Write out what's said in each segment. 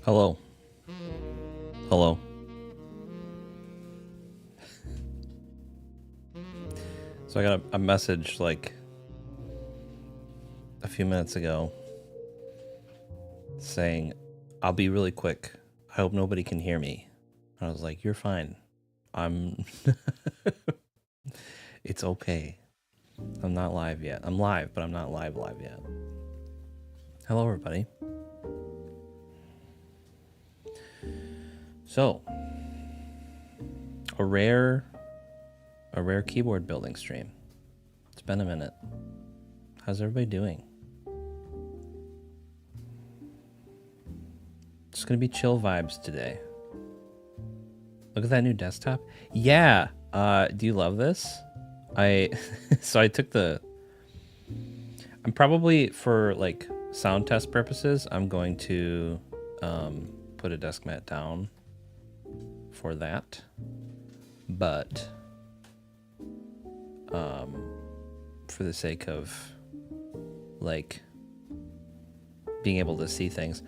Hello. Hello. So I got a message like a few minutes ago saying, I'll be really quick. I hope nobody can hear me. And I was like, you're fine. It's okay. I'm not live yet. I'm live, but I'm not live yet. Hello, everybody. So, a rare keyboard building stream. It's been a minute. How's everybody doing? It's gonna be chill vibes today. Look at that new desktop. Yeah. Do you love this? So I took I'm probably, for like sound test purposes, I'm going to put a desk mat down for that, but for the sake of like being able to see things,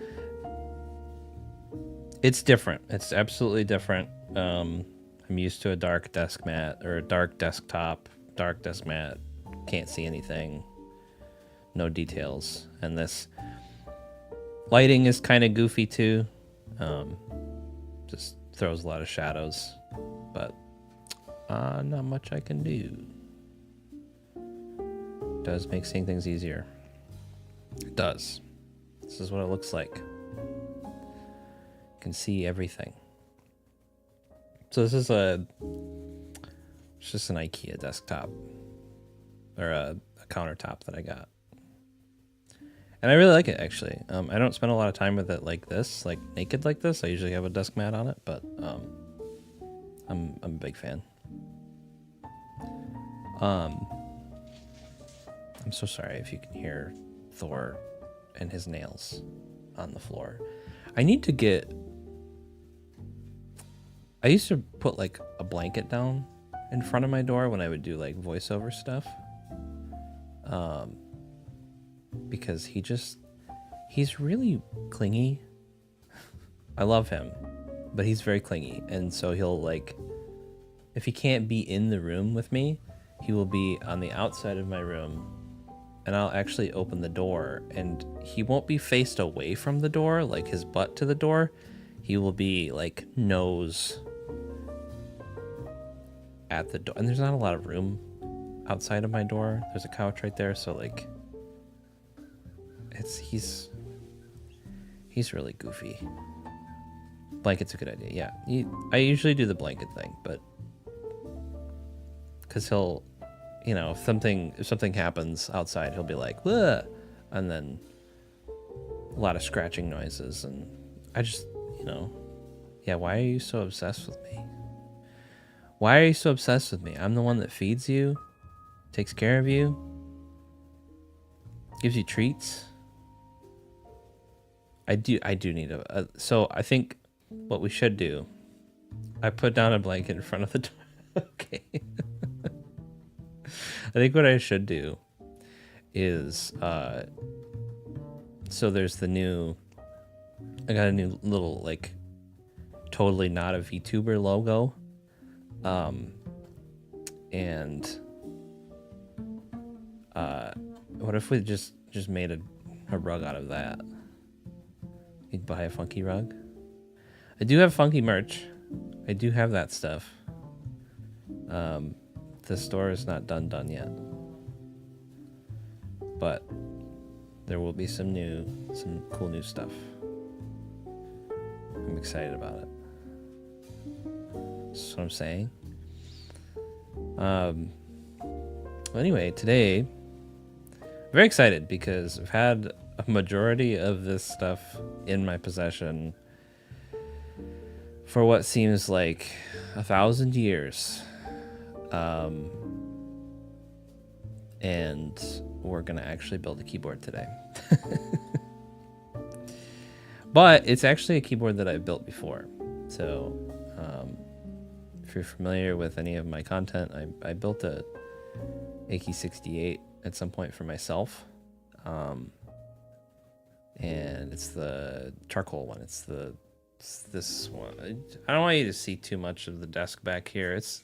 it's different. It's absolutely different. I'm used to a dark desk mat or a dark desktop, dark desk mat, can't see anything, no details, and this lighting is kind of goofy too. Just throws a lot of shadows, but not much I can do. does make seeing things easier. It does. This is what it looks like. You can see everything. So this is it's just an IKEA desktop, or a countertop that I got. And I really like it, actually. I don't spend a lot of time with it like this, like naked like this. I usually have a desk mat on it, but I'm a big fan. I'm so sorry if you can hear Thor and his nails on the floor. I need to get... I used to put like a blanket down in front of my door when I would do like voiceover stuff. Because he's really clingy. I love him, but he's very clingy. And so he'll like, if he can't be in the room with me, he will be on the outside of my room, and I'll actually open the door, and he won't be faced away from the door, like his butt to the door. He will be like nose at the door. And there's not a lot of room outside of my door. There's a couch right there, so like he's really goofy. Blanket's a good idea. Yeah, I usually do the blanket thing, but because he'll, you know, if something happens outside, he'll be like, "Whoa," and then a lot of scratching noises, and I just, you know, yeah. Why are you so obsessed with me? Why are you so obsessed with me? I'm the one that feeds you, takes care of you, gives you treats. I do need so I think what we should do, I put down a blanket in front of the door. Okay. I think what I should do is, so there's the new, I got a new little, like, totally not a VTuber logo. And, what if we just made a rug out of that? You'd buy a funky rug. I do have funky merch. I do have that stuff. The store is not done yet, but there will be some cool new stuff. I'm excited about it. That's what I'm saying. Well, anyway, today, I'm very excited because I've had a majority of this stuff in my possession for what seems like 1,000 years. And we're gonna actually build a keyboard today. But it's actually a keyboard that I've built before. So if you're familiar with any of my content, I built a Ikki68 at some point for myself. And it's the charcoal one. It's this one. I don't want you to see too much of the desk back here. It's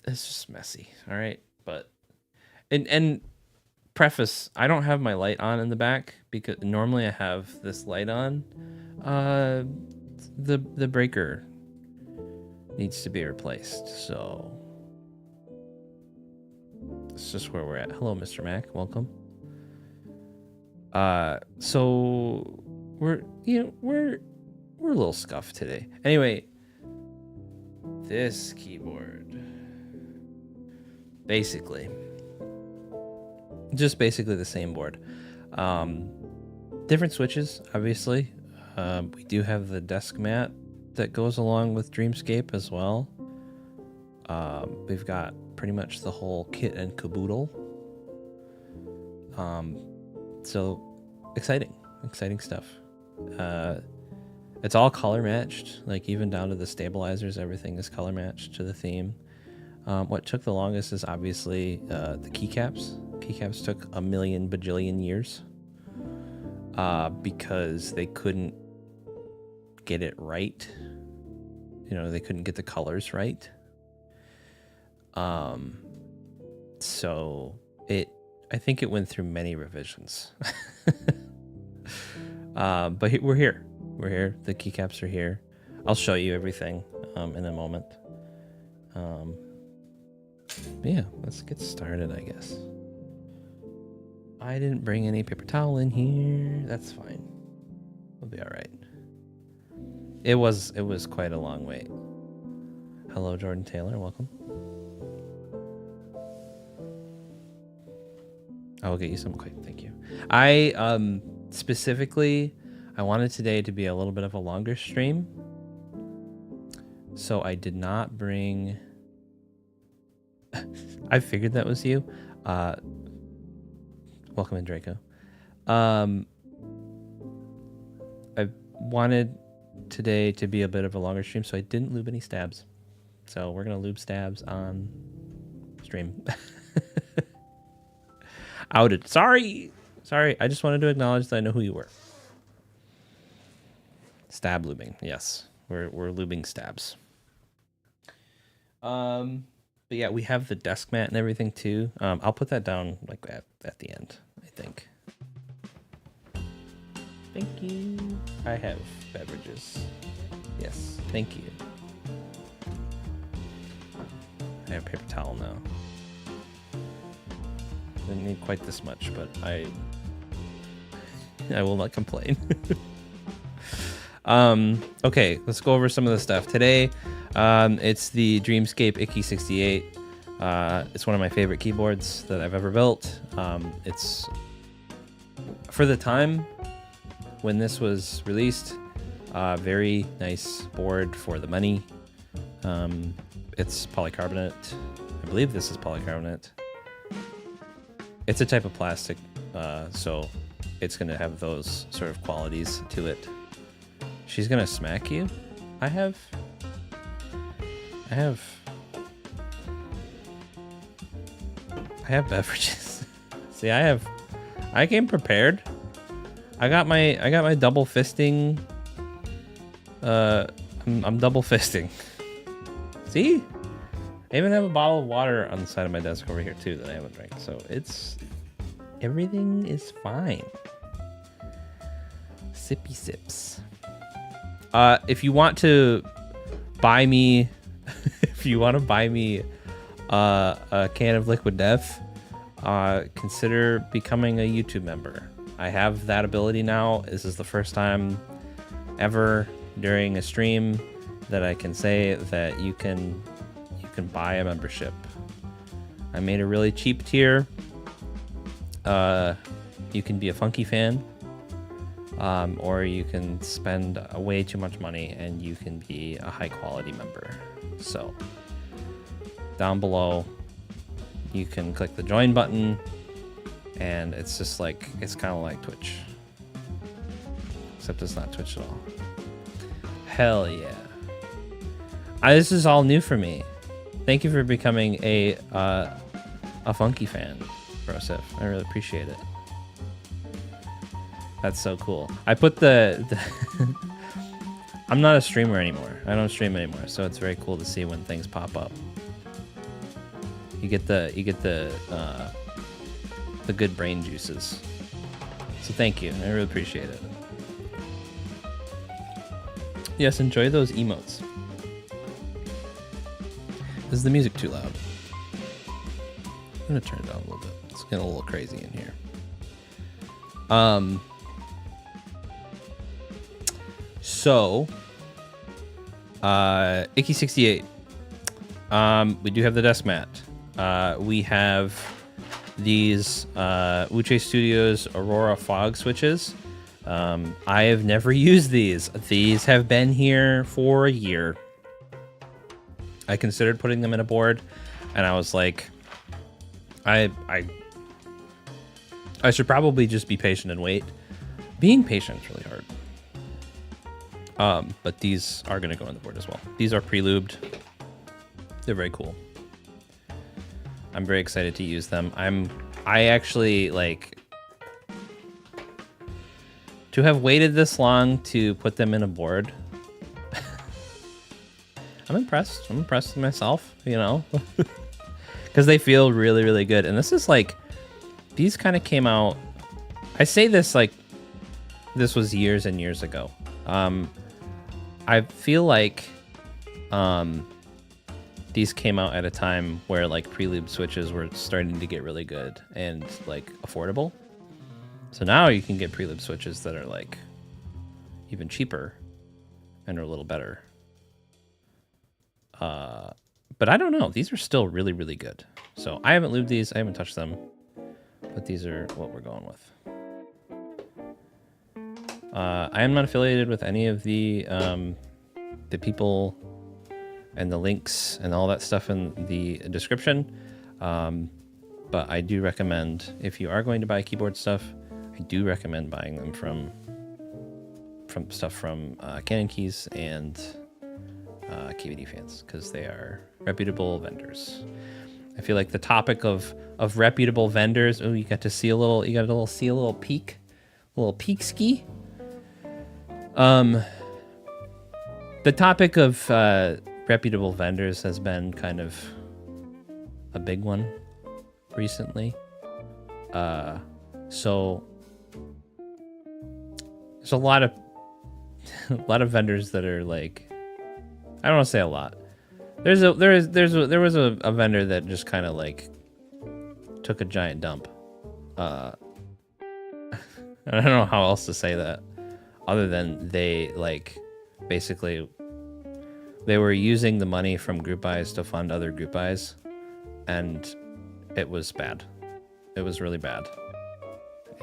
just messy, all right? But and preface, I don't have my light on in the back because normally I have this light on. The breaker needs to be replaced, so it's just where we're at. Hello, Mr. Mack, welcome. So we're a little scuffed today. Anyway, this keyboard, basically the same board. Different switches, obviously. We do have the desk mat that goes along with Dreamscape as well. We've got pretty much the whole kit and caboodle. So exciting stuff. It's all color matched, like even down to the stabilizers, everything is color matched to the theme. What took the longest is obviously the keycaps. Keycaps took a million bajillion years because they couldn't get it right. You know, they couldn't get the colors right. So I think it went through many revisions. But we're here. The keycaps are here. I'll show you everything in a moment. yeah, let's get started, I guess. I didn't bring any paper towel in here. That's fine. We'll be all right. It was quite a long wait. Hello, Jordan Taylor. Welcome. I will get you some quick. Thank you. I specifically, I wanted today to be a little bit of a longer stream, so I did not bring. I figured that was you. Welcome in, Draco. I wanted today to be a bit of a longer stream, so I didn't lube any stabs. So we're gonna lube stabs on stream. Outed. Sorry. I just wanted to acknowledge that I know who you were. Stab lubing. Yes, we're lubing stabs. But yeah, we have the desk mat and everything too. I'll put that down like at the end, I think. Thank you. I have beverages. Yes, thank you. I have paper towel now. Didn't need quite this much, but I will not complain. Okay, let's go over some of the stuff today. It's the Dreamscape Ikki68. It's one of my favorite keyboards that I've ever built. It's for the time when this was released, very nice board for the money. It's polycarbonate. I believe this is polycarbonate. It's a type of plastic, so it's gonna have those sort of qualities to it. She's gonna smack you. I have beverages. See, I came prepared. I got my double fisting. I'm double fisting. See? I even have a bottle of water on the side of my desk over here too that I haven't drank. So everything is fine. Sippy sips. If you want to buy me, a can of Liquid Death, consider becoming a YouTube member. I have that ability now. This is the first time ever during a stream that I can say that you can buy a membership. I made a really cheap tier. You can be a funky fan, or you can spend way too much money and you can be a high quality member. So down below you can click the join button, and it's just like, it's kind of like Twitch, except it's not Twitch at all. Hell yeah. This is all new for me. Thank you for becoming a funky fan, Brosif. I really appreciate it. That's so cool. I put the I'm not a streamer anymore. I don't stream anymore, so it's very cool to see when things pop up. You get the good brain juices. So thank you. I really appreciate it. Yes, enjoy those emotes. Is the music too loud? I'm gonna turn it down a little bit. It's getting a little crazy in here. So Ikki68. We do have the desk mat. We have these Wuque Studios Aurora fog switches. I have never used these. These have been here for a year. I considered putting them in a board, and I was like, I should probably just be patient and wait. Being patient is really hard. But these are going to go on the board as well. These are prelubed. They're very cool. I'm very excited to use them. I actually, like, to have waited this long to put them in a board. I'm impressed. I'm impressed with myself, you know, because they feel really, really good. And this is like, these kind of came out. I say this like this was years and years ago. I feel like the these came out at a time where like prelubed switches were starting to get really good and like affordable. So now you can get prelubed switches that are like even cheaper and are a little better. But I don't know. These are still really, really good. So I haven't lubed these. I haven't touched them. But these are what we're going with. I am not affiliated with any of the people and the links and all that stuff in the description. But I do recommend, if you are going to buy keyboard stuff, I do recommend buying them from stuff from Canon Keys and KBD Fans, because they are reputable vendors. I feel like the topic of reputable vendors. Oh, you got to see a little. You got to see a little peek, ski. The topic of reputable vendors has been kind of a big one recently. So there's a lot of vendors that are like, I don't want to say a lot. There was a vendor that just kind of like took a giant dump. I don't know how else to say that, other than they like basically they were using the money from group buys to fund other group buys, and it was bad. It was really bad,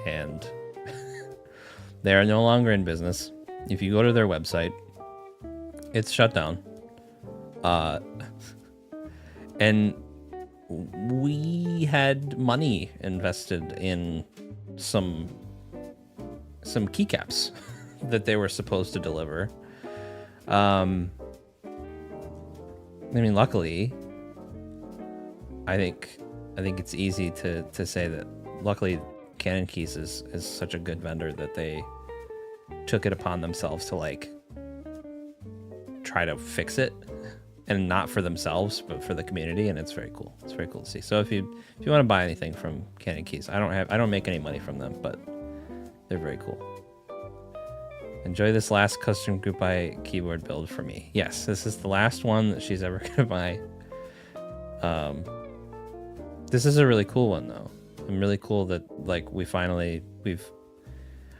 and they are no longer in business. If you go to their website, it's shut down. And we had money invested in some keycaps that they were supposed to deliver. I mean, luckily, I think it's easy to say that luckily Canon Keys is such a good vendor that they took it upon themselves to like try to fix it, and not for themselves but for the community, and it's very cool. It's very cool to see. So if you want to buy anything from Canon Keys, I don't make any money from them, but they're very cool. Enjoy this last custom group buy keyboard build for me. Yes, this is the last one that she's ever gonna buy. This is a really cool one though. I'm really cool that like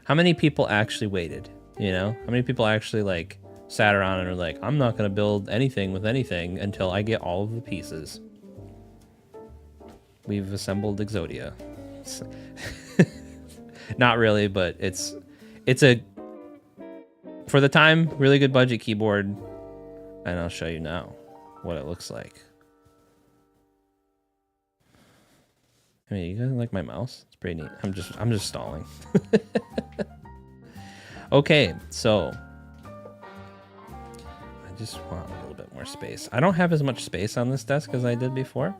how many people actually waited, you know? How many people actually like sat around and are like, I'm not going to build anything with anything until I get all of the pieces. We've assembled Exodia. Not really, but it's a, for the time, really good budget keyboard. And I'll show you now what it looks like. I mean, you guys like my mouse? It's pretty neat. I'm just stalling. Okay, so I just want a little bit more space. I don't have as much space on this desk as I did before.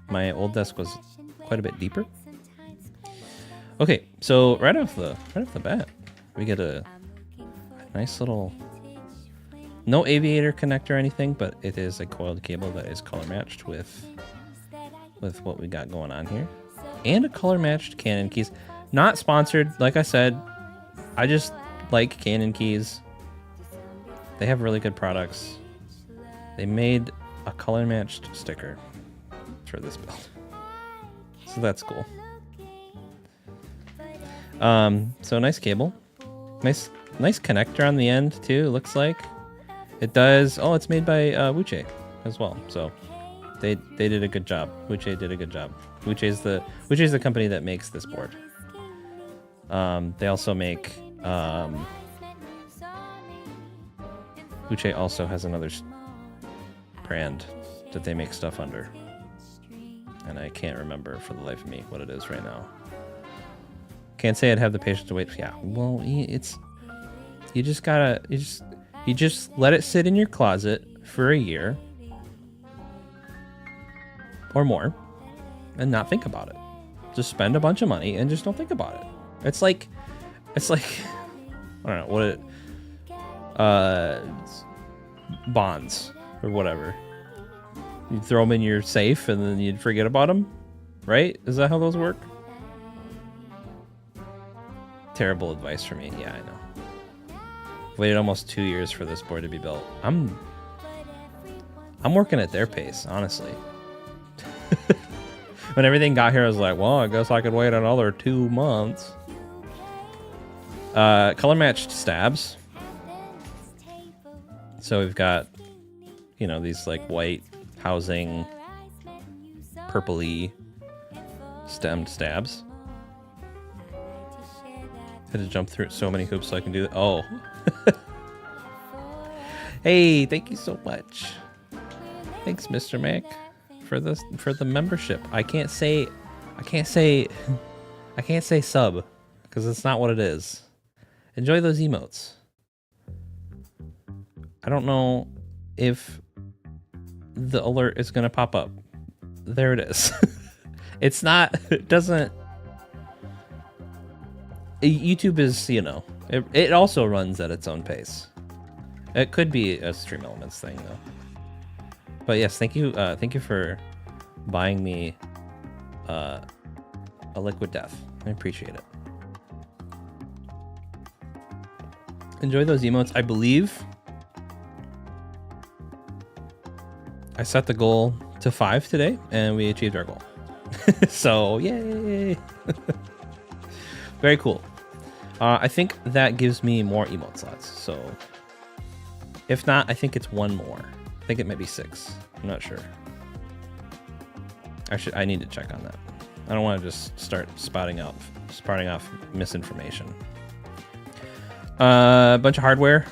My old desk was quite a bit deeper. Okay, so right off the bat, we get a nice little, no aviator connector or anything, but it is a coiled cable that is color matched with what we got going on here, and a color matched Canon Keys. Not sponsored, like I said. I just like Canon Keys. They have really good products. They made a color matched sticker for this build, so that's cool. So nice cable, nice connector on the end too. Looks like it does. Oh, it's made by Wuque as well. So they did a good job. Wuque did a good job. Wuque is the company that makes this board. They also make. Wuque also has another brand that they make stuff under, and I can't remember for the life of me what it is right now. Can't say I'd have the patience to wait. Yeah, well, you just let it sit in your closet for a year or more and not think about it. Just spend a bunch of money and just don't think about it. It's like I don't know what it bonds or whatever. You throw them in your safe and then you'd forget about them, right? Is that how those work? Terrible advice for me. Yeah, I know. Waited almost 2 years for this board to be built. I'm working at their pace, honestly. When everything got here, I was like, well, I guess I could wait another 2 months. Color matched stabs. So we've got, you know, these like white housing, purpley stemmed stabs. Had to jump through so many hoops so I can do that. Oh. Hey, thank you so much. Thanks, Mr. Mack, for the membership. I can't say sub because it's not what it is. Enjoy those emotes. I don't know if the alert is gonna pop up. There it is. It's not. It doesn't. YouTube is, you know, it also runs at its own pace. It could be a Stream Elements thing though. But yes, thank you for buying me a liquid death. I appreciate it. Enjoy those emotes. I believe I set the goal to 5 today, and we achieved our goal. So yay! Very cool. I think that gives me more emote slots. So if not, I think it's 1 more. I think it might be 6. I'm not sure. I need to check on that. I don't want to just start spouting off misinformation. A bunch of hardware.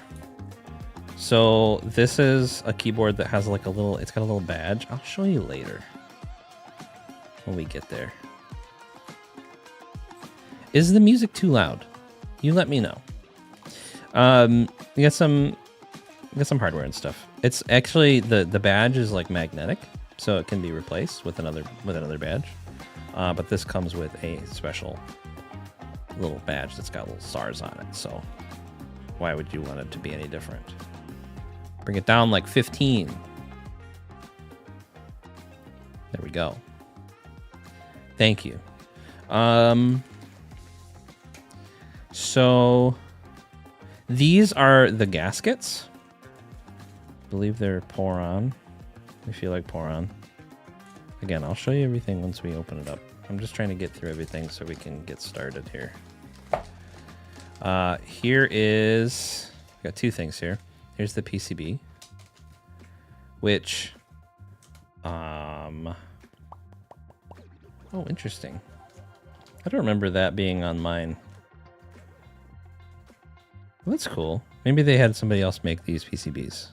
So this is a keyboard that has like it's got a little badge. I'll show you later when we get there. Is the music too loud? You let me know. We got some hardware and stuff. It's actually the badge is like magnetic, so it can be replaced with another badge. But this comes with a special little badge that's got little stars on it. So why would you want it to be any different? Bring it down like 15. There we go. Thank you. So these are the gaskets. I believe they're pour-on. I feel like pour-on. Again, I'll show you everything once we open it up. I'm just trying to get through everything so we can get started here. Here is... got 2 things here. Here's the PCB, which... oh, interesting. I don't remember that being on mine. Well, that's cool. Maybe they had somebody else make these PCBs.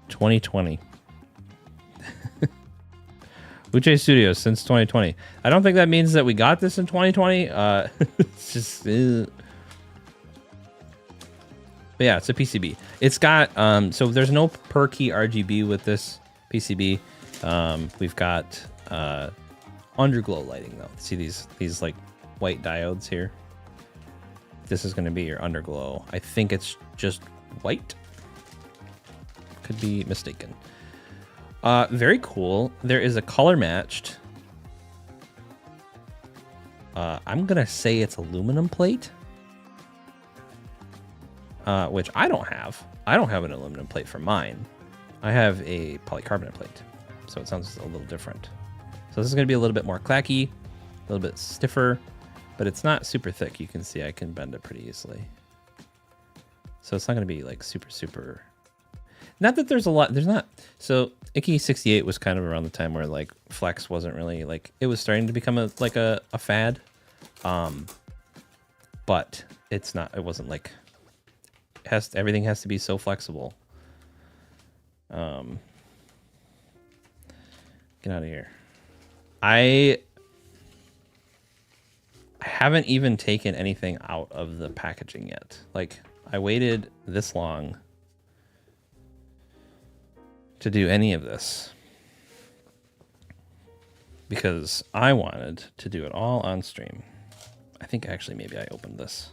2020. Wuque Studios since 2020. I don't think that means that we got this in 2020. It's just... But yeah, it's a PCB. It's got... so there's no per key RGB with this PCB. We've got underglow lighting though. See these like white diodes here? This is going to be your underglow. I think it's just white. Could be mistaken. Very cool. There is a color matched. I'm going to say it's aluminum plate. Which I don't have. I don't have an aluminum plate for mine. I have a polycarbonate plate. So it sounds a little different. So this is going to be a little bit more clacky, a little bit stiffer, but it's not super thick. You can see I can bend it pretty easily. So it's not going to be like super... Not that there's a lot, there's not. So Ikki68 was kind of around the time where like flex wasn't really like, it was starting to become a fad. But it's not, it wasn't like, everything has to be so flexible. Get out of here. I haven't even taken anything out of the packaging yet. Like, I waited this long to do any of this because I wanted to do it all on stream. I think actually maybe I opened this.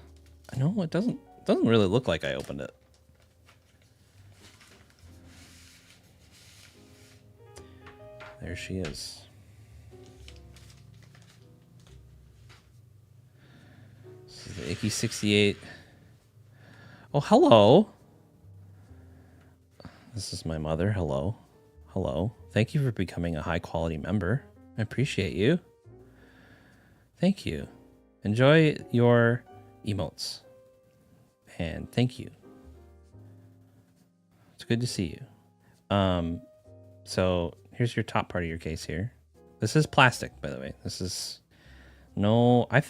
No, it doesn't really look like I opened it. There she is. This is the Ikki68. Oh, hello. This is my mother. Hello. Hello. Thank you for becoming a high quality member. I appreciate you. Thank you. Enjoy your emotes. And thank you. It's good to see you. So here's your top part of your case here. This is plastic, by the way. This is no, I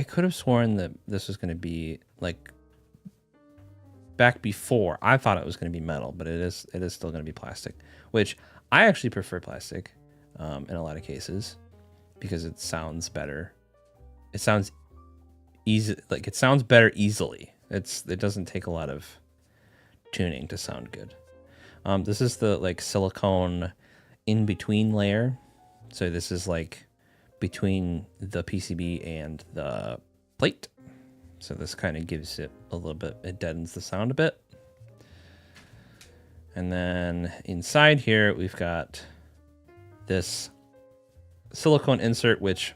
could have sworn that this was going to be like back before. I thought it was going to be metal, but it is still going to be plastic, which I actually prefer plastic in a lot of cases because it sounds better. It sounds easy, like it sounds better easily. It doesn't take a lot of tuning to sound good. This is the like silicone in between layer. So this is like between the PCB and the plate. So this kind of gives it a little bit, it deadens the sound a bit. And then inside here, we've got this silicone insert, which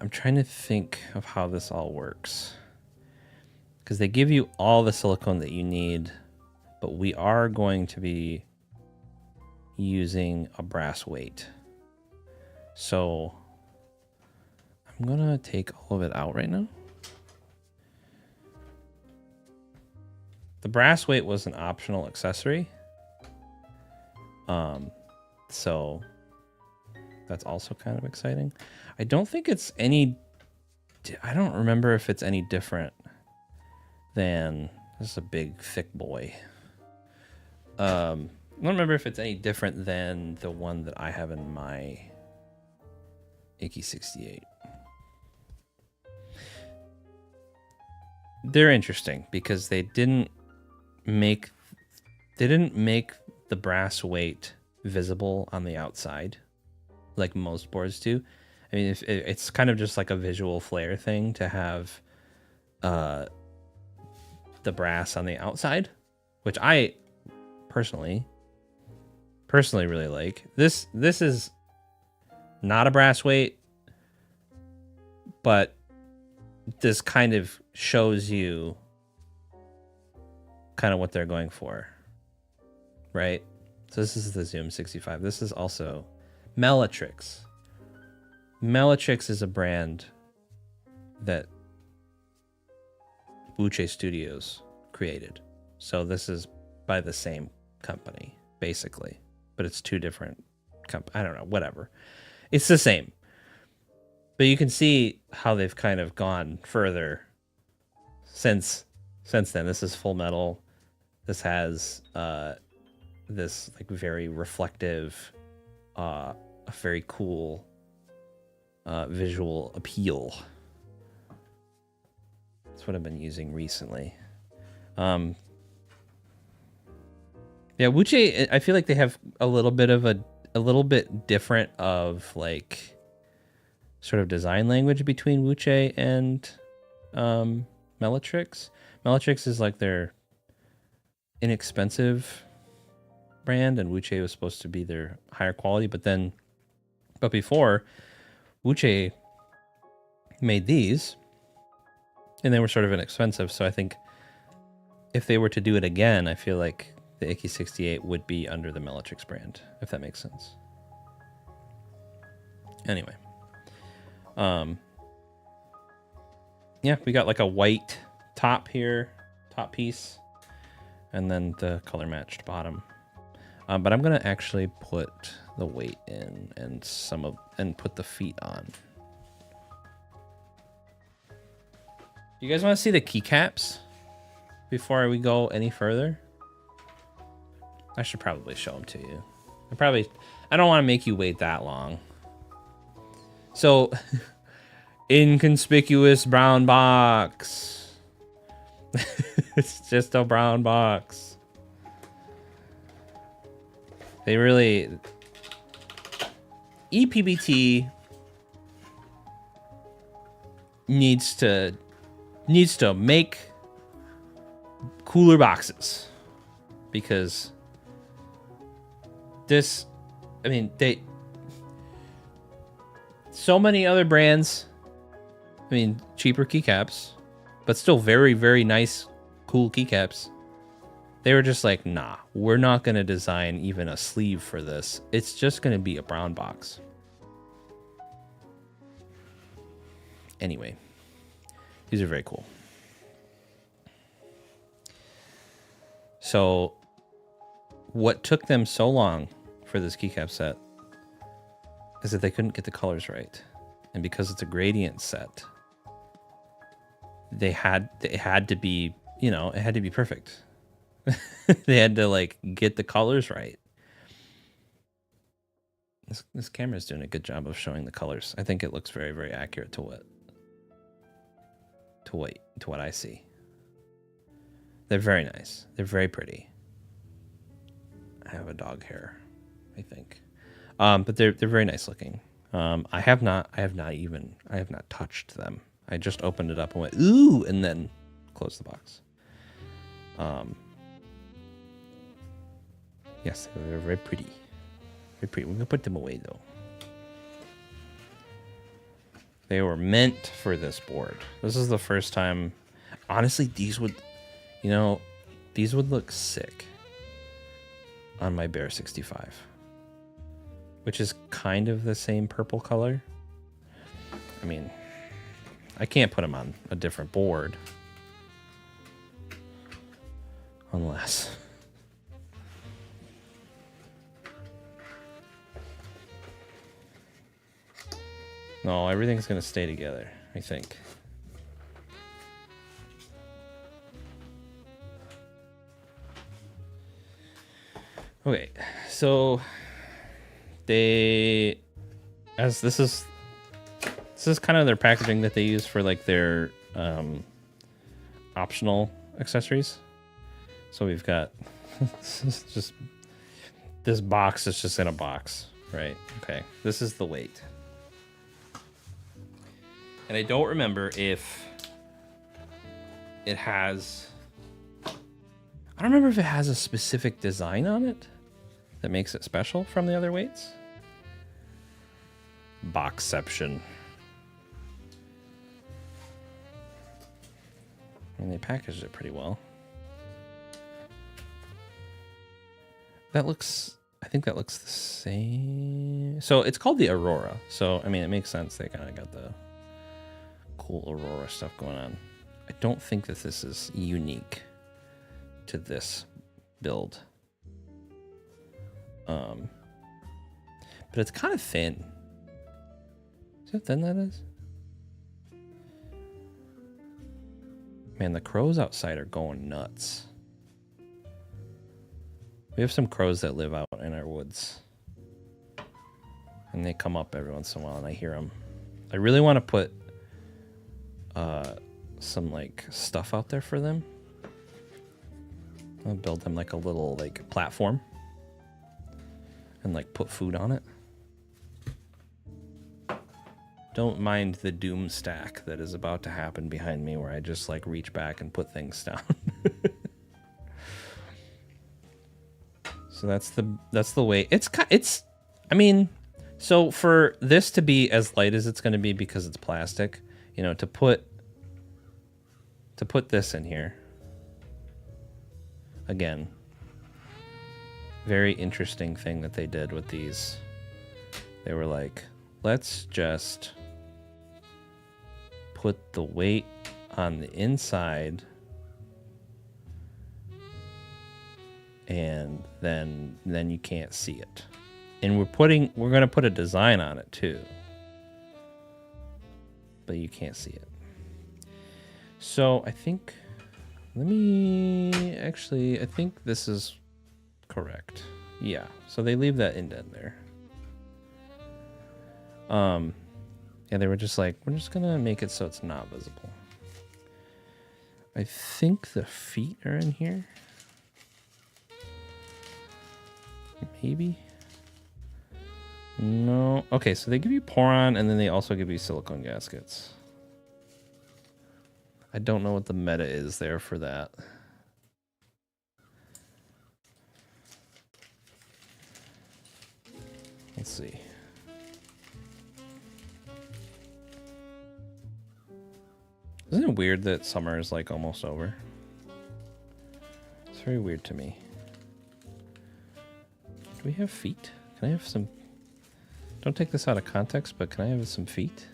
I'm trying to think of how this all works. Because they give you all the silicone that you need, but we are going to be using a brass weight. So I'm gonna take all of it out right now. The brass weight was an optional accessory. So that's also kind of exciting. I don't think it's any, I don't remember if it's any different than, this is a big thick boy. I don't remember if it's any different than the one that I have in my Ikki68. They're interesting because they didn't make the brass weight visible on the outside like most boards do. I mean, it's kind of just like a visual flair thing to have the brass on the outside, which I personally really like. This is not a brass weight, but this kind of shows you kind of what they're going for, right? So this is the Zoom 65. This is also Mellatrix. Mellatrix is a brand that Wuque Studios created. So this is by the same company, basically. But it's two different I don't know, whatever. It's the same. But you can see how they've kind of gone further since then. This is full metal. This has this like very reflective, a very cool visual appeal. That's what I've been using recently. Yeah, Wuque, I feel like they have a little bit different of like sort of design language between Wuque and Mellatrix. Mellatrix is like their inexpensive brand, and Wuque was supposed to be their higher quality. But before, Wuque made these, and they were sort of inexpensive. So I think if they were to do it again, I feel like the Ikki68 would be under the Mellatrix brand, if that makes sense. Anyway. Yeah, we got like a white top here, top piece, and then the color matched bottom. But I'm gonna actually put the weight in and put the feet on. You guys want to see the keycaps before we go any further? I should probably show them to you. I don't want to make you wait that long. So, inconspicuous brown box. It's just a brown box. They really... ePBT needs to make cooler boxes, because this, I mean, so many other brands, I mean, cheaper keycaps, but still very, very nice, cool keycaps. They were just like, nah, we're not going to design even a sleeve for this. It's just going to be a brown box. Anyway, these are very cool. So what took them so long for this keycap set is that they couldn't get the colors right. And because it's a gradient set, it had to be, you know, it had to be perfect. They had to like get the colors right. This camera is doing a good job of showing the colors. I think it looks very, very accurate to what I see. They're very nice. They're very pretty. I have a dog hair, I think. But they're very nice looking. I have not touched them. I just opened it up and went, ooh, and then closed the box. Yes, they're very pretty. Very pretty. We're gonna put them away though. They were meant for this board. This is the first time. Honestly, these would, you know, these would look sick on my Bear 65, which is kind of the same purple color. I mean, I can't put them on a different board unless. No, everything's gonna stay together, I think. Okay, so this is kind of their packaging that they use for like their optional accessories. So we've got this box is just in a box, right? Okay, this is the weight. And I don't remember if it has, I don't remember if it has a specific design on it that makes it special from the other weights. Boxception. And they packaged it pretty well. That looks, I think that looks the same. So it's called the Aurora. So, I mean, it makes sense. They kind of got the cool Aurora stuff going on. I don't think that this is unique to this build. But it's kind of thin. See how thin that is? Man, the crows outside are going nuts. We have some crows that live out in our woods. And they come up every once in a while and I hear them. I really want to put some like stuff out there for them. I'll build them like a little like platform and like put food on it. Don't mind the doom stack that is about to happen behind me where I just like reach back and put things down. So that's the way it's I mean, so for this to be as light as it's going to be because it's plastic, you know, to put this in here. Again, very interesting thing that they did with these. They were like, let's just put the weight on the inside and then you can't see it. And we're gonna put a design on it too. But you can't see it. So I think, I think this is correct. Yeah, so they leave that indent there. Yeah, they were just like, we're just gonna make it so it's not visible. I think the feet are in here. Maybe. No. Okay, so they give you Poron and then they also give you silicone gaskets. I don't know what the meta is there for that. Let's see. Isn't it weird that summer is like almost over? It's very weird to me. Do we have feet? Can I have some... Don't take this out of context, but can I have some feet?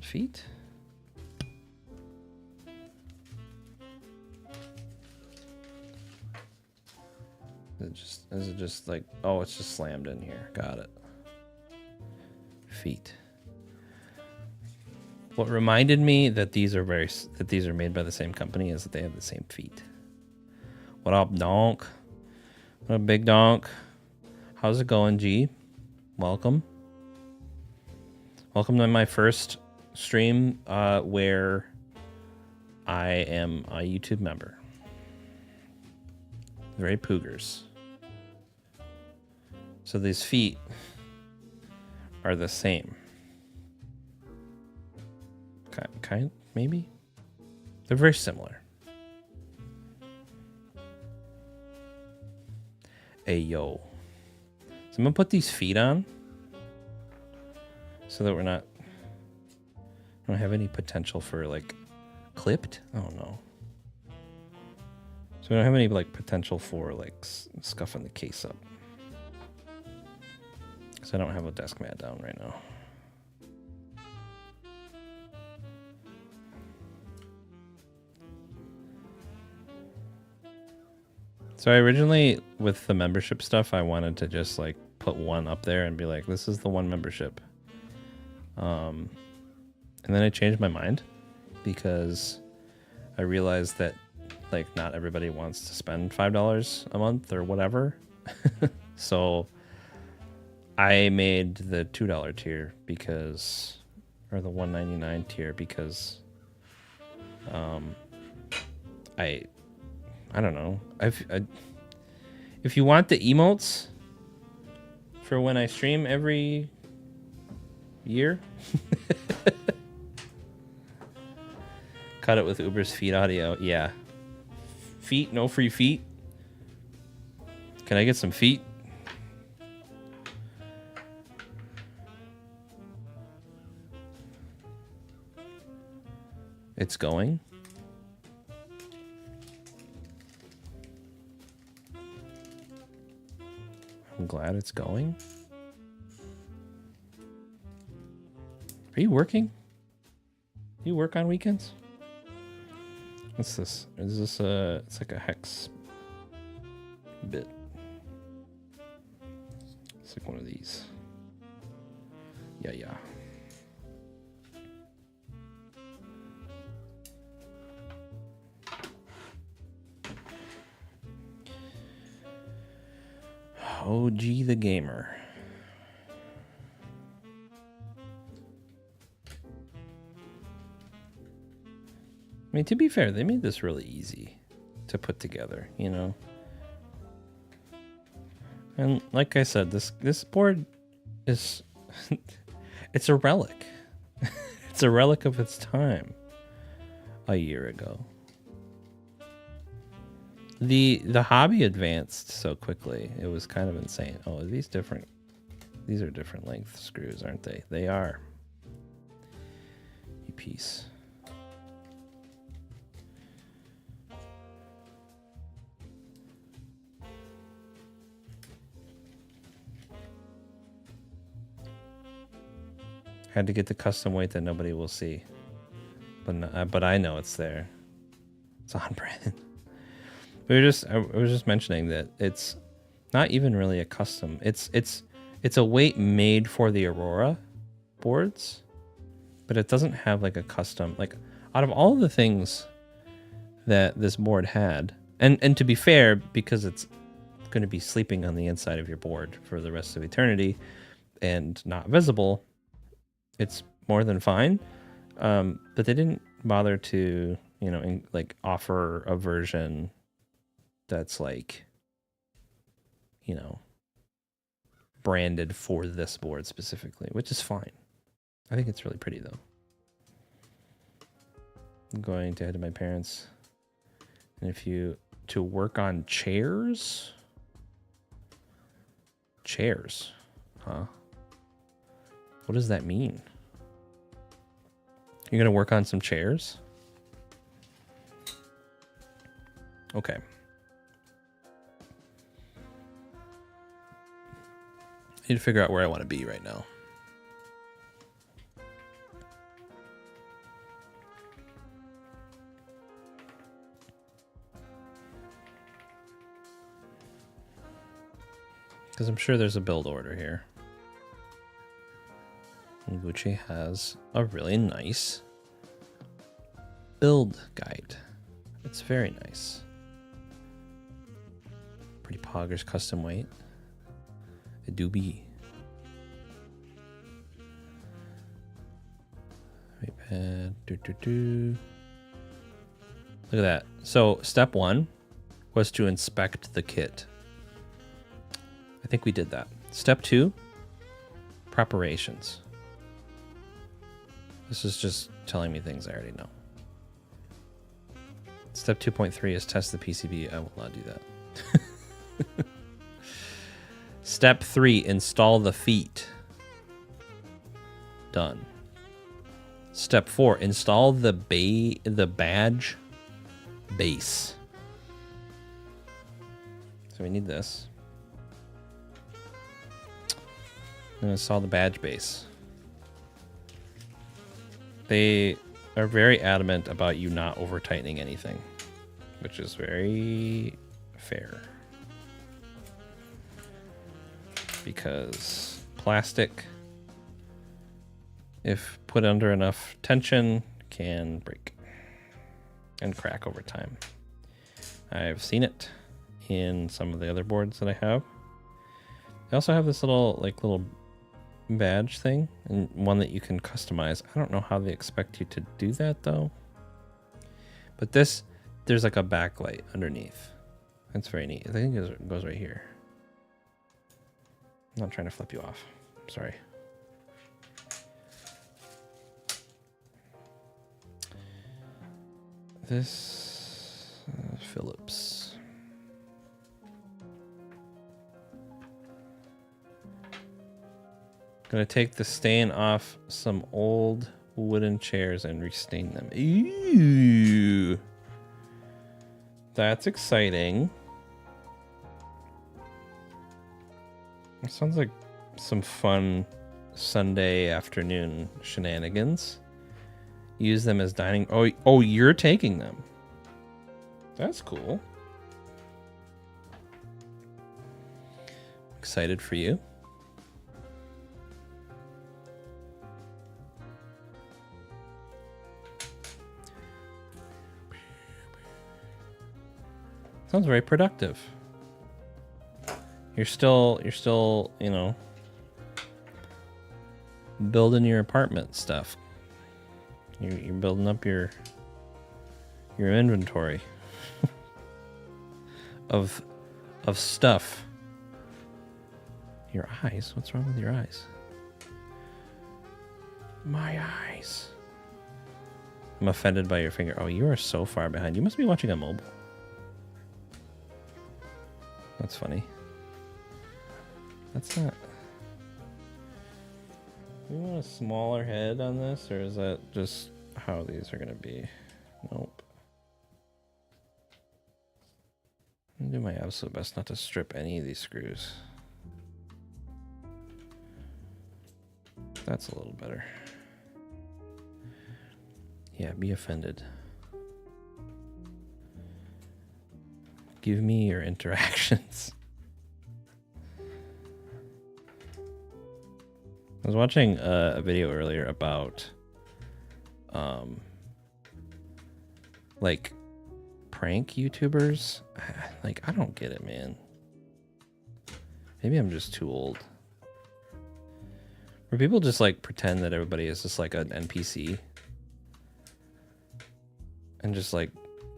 Feet? Is it just like, oh, it's just slammed in here. Got it. Feet. What reminded me that these are made by the same company is that they have the same feet. What up, donk? What up, big donk? How's it going, G? Welcome. Welcome to my first stream where I am a YouTube member. Very poogers. So these feet are the same. Kind, maybe? They're very similar. Hey, yo. So I'm gonna put these feet on so that we don't have any potential for like clipped. I don't know. So we don't have any like potential for like scuffing the case up. So I don't have a desk mat down right now. So I originally, with the membership stuff, I wanted to just like put one up there and be like, this is the one membership. And then I changed my mind because I realized that like not everybody wants to spend $5 a month or whatever. So I made the $2 tier because, or the $1.99 tier because I don't know. If you want the emotes for when I stream every year, cut it with Uber's feet audio. Yeah. Feet, no free feet. Can I get some feet? It's going. I'm glad it's going. Are you working? You work on weekends? What's this? Is this it's like a hex bit. It's like one of these. Yeah. OG the gamer. I mean, to be fair, they made this really easy to put together, you know? And like I said, this board is... it's a relic. It's a relic of its time a year ago. The hobby advanced so quickly. It was kind of insane. Oh, are these different? These are different length screws, aren't they? They are. You piece. Had to get the custom weight that nobody will see, but I know it's there. It's on brand. I was just mentioning that it's not even really a custom. It's a weight made for the Aurora boards, but it doesn't have like a custom. Like out of all the things that this board had, and to be fair, because it's going to be sleeping on the inside of your board for the rest of eternity and not visible, it's more than fine. But they didn't bother to, you know, like offer a version that's like, you know, branded for this board specifically, which is fine. I think it's really pretty though. I'm going to head to my parents, and to work on chairs, huh? What does that mean? You're gonna work on some chairs? Okay. I need to figure out where I want to be right now. Because I'm sure there's a build order here. And Wuque has a really nice build guide. It's very nice. Pretty poggers custom weight. It do be. Weight pad. Look at that. So step 1 was to inspect the kit. I think we did that. Step 2, preparations. This is just telling me things I already know. Step 2.3 is test the PCB. I will not do that. Step 3, install the feet. Done. Step 4, install the badge base. So we need this. And install the badge base. They are very adamant about you not over tightening anything, which is very fair. Because plastic, if put under enough tension, can break and crack over time. I've seen it in some of the other boards that I have. I also have this little badge thing, and one that you can customize. I don't know how they expect you to do that though. But this, there's like a backlight underneath. That's very neat. I think it goes right here. I'm not trying to flip you off. Sorry. This Phillips. Gonna take the stain off some old wooden chairs and restain them. Ew. That's exciting. It sounds like some fun Sunday afternoon shenanigans. Use them as dining. Oh, you're taking them. That's cool. Excited for you. Sounds very productive. You're still, you know, building your apartment stuff. You're building up your inventory of stuff. Your eyes? What's wrong with your eyes? My eyes. I'm offended by your finger. Oh, you are so far behind. You must be watching a mobile. That's funny. That's not... Do you want a smaller head on this, or is that just how these are going to be? Nope. I'm going to do my absolute best not to strip any of these screws. That's a little better. Yeah, be offended. Give me your interactions. I was watching a video earlier about like prank YouTubers. Like, I don't get it, man. Maybe I'm just too old. Where people just like pretend that everybody is just like an NPC and just like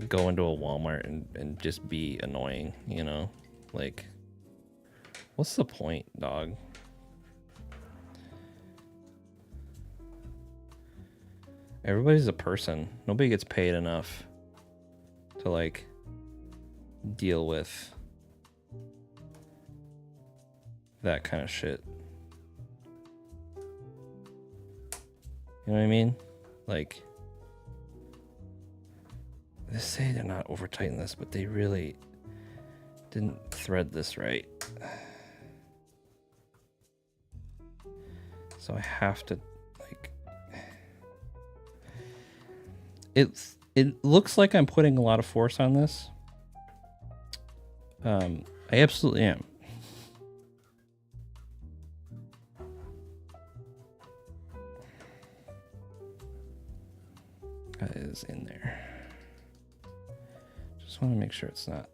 go into a Walmart and just be annoying, you know? Like, what's the point, dog? Everybody's a person. Nobody gets paid enough to like deal with that kind of shit. You know what I mean? Like, They say they're not over tightening this, but they really didn't thread this right. So I have to, like, it looks like I'm putting a lot of force on this. I absolutely am. That is in there. Just want to make sure it's not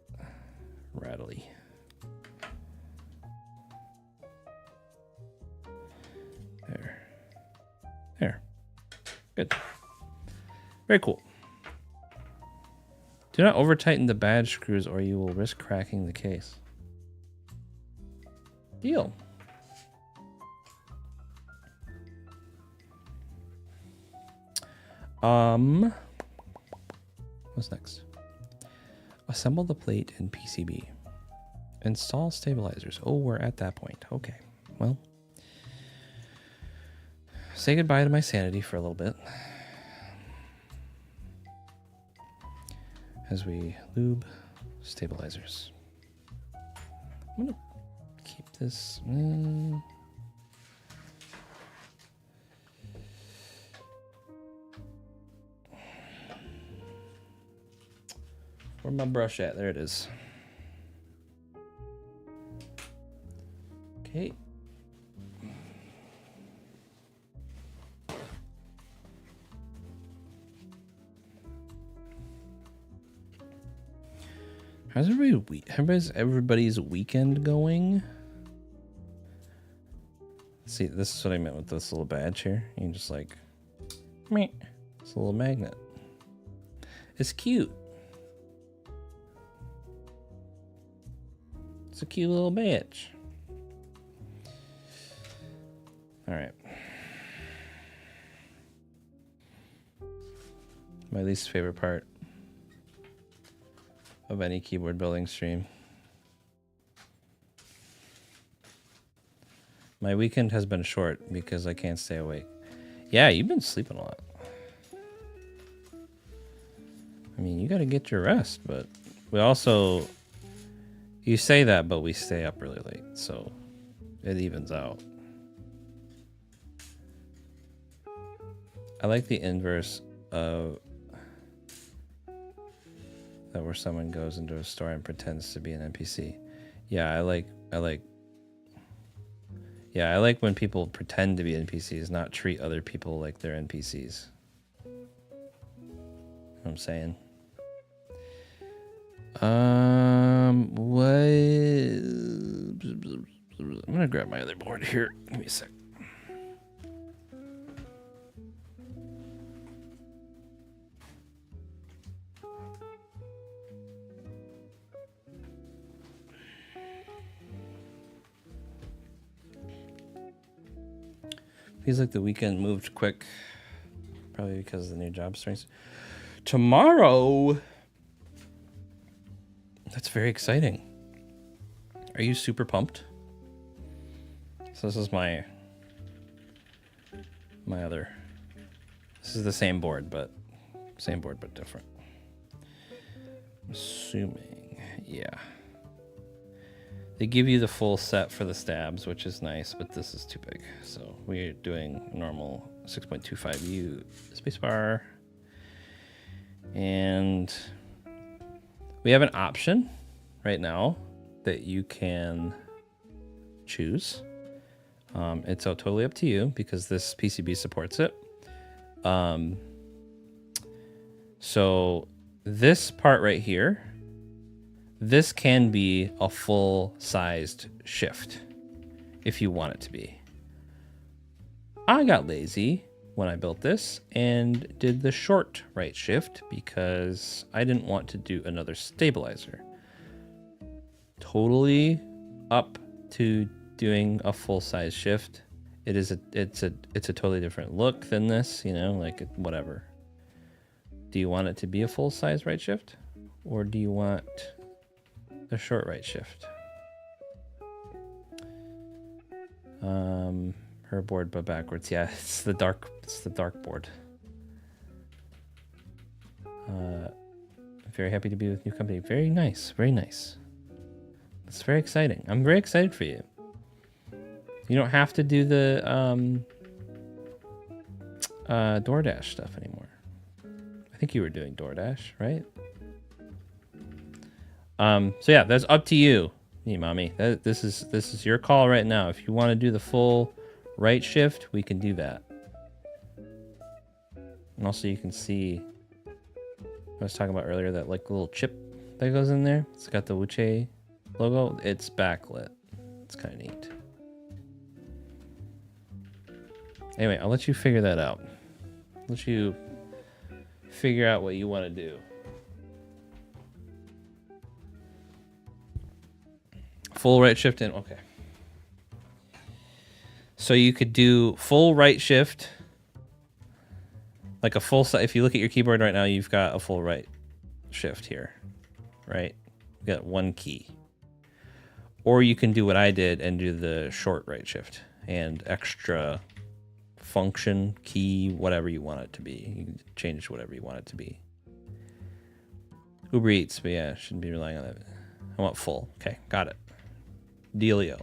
rattly. There. Good. Very cool. Do not over tighten the badge screws or you will risk cracking the case. Deal. What's next? Assemble the plate in PCB. Install stabilizers. Oh, we're at that point. Okay. Well, say goodbye to my sanity for a little bit. As we lube stabilizers. I'm gonna keep this. Where's my brush at? There it is. Okay. How's everybody's weekend going? See, this is what I meant with this little badge here. You can just like, meh. It's a little magnet. It's cute. It's a cute little badge. All right. My least favorite part of any keyboard building stream. My weekend has been short because I can't stay awake. Yeah, you've been sleeping a lot. I mean, you gotta get your rest, but we also, you say that, but we stay up really late, so it evens out. I like the inverse of that, where someone goes into a store and pretends to be an NPC. Yeah, I like when people pretend to be NPCs, not treat other people like they're NPCs. You know what I'm saying? What? I'm gonna grab my other board here. Give me a sec. Feels like the weekend moved quick. Probably because of the new job starts tomorrow. That's very exciting. Are you super pumped? So this is my other. This is the same board, but different. I'm assuming, yeah. They give you the full set for the stabs, which is nice, but this is too big. So we're doing normal 6.25U spacebar. And we have an option right now that you can choose. It's totally up to you because this PCB supports it. So this part right here, this can be a full-sized shift if you want it to be. I got lazy when I built this and did the short right shift because I didn't want to do another stabilizer. Totally up to doing a full-size shift. It's a totally different look than this, you know, like whatever. Do you want it to be a full-size right shift, or do you want a short right shift? Her board but backwards. Yeah, it's the dark board. I'm very happy to be with new company. Very nice, very nice. It's very exciting. I'm very excited for you. You don't have to do the DoorDash stuff anymore. I think you were doing DoorDash, right? So yeah, that's up to you, mommy. This is your call right now. If you want to do the full right shift, we can do that. And also you can see, I was talking about earlier, that like little chip that goes in there. It's got the Wuque logo. It's backlit. It's kind of neat. Anyway, I'll let you figure that out. Let you figure out what you want to do. Full right shift in. Okay. So you could do full right shift. Like a full side. If you look at your keyboard right now, you've got a full right shift here. Right? You've got one key. Or you can do what I did and do the short right shift and extra function, key, whatever you want it to be. You can change whatever you want it to be. Uber Eats, but yeah, shouldn't be relying on that. I want full. Okay, got it. Dealio.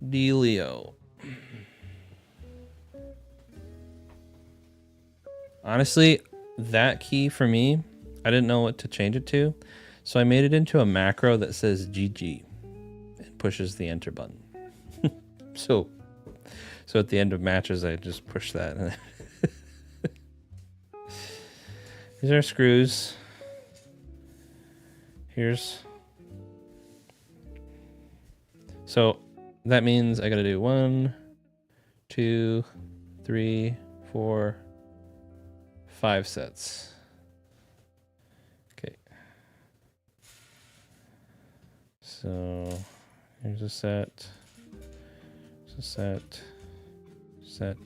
Dealio. Honestly, that key for me, I didn't know what to change it to. So I made it into a macro that says GG and pushes the enter button. So at the end of matches, I just push that. These are screws. So that means I gotta do 1, 2, 3, 4, 5 sets. Okay. So here's a set. Here's a set. Set.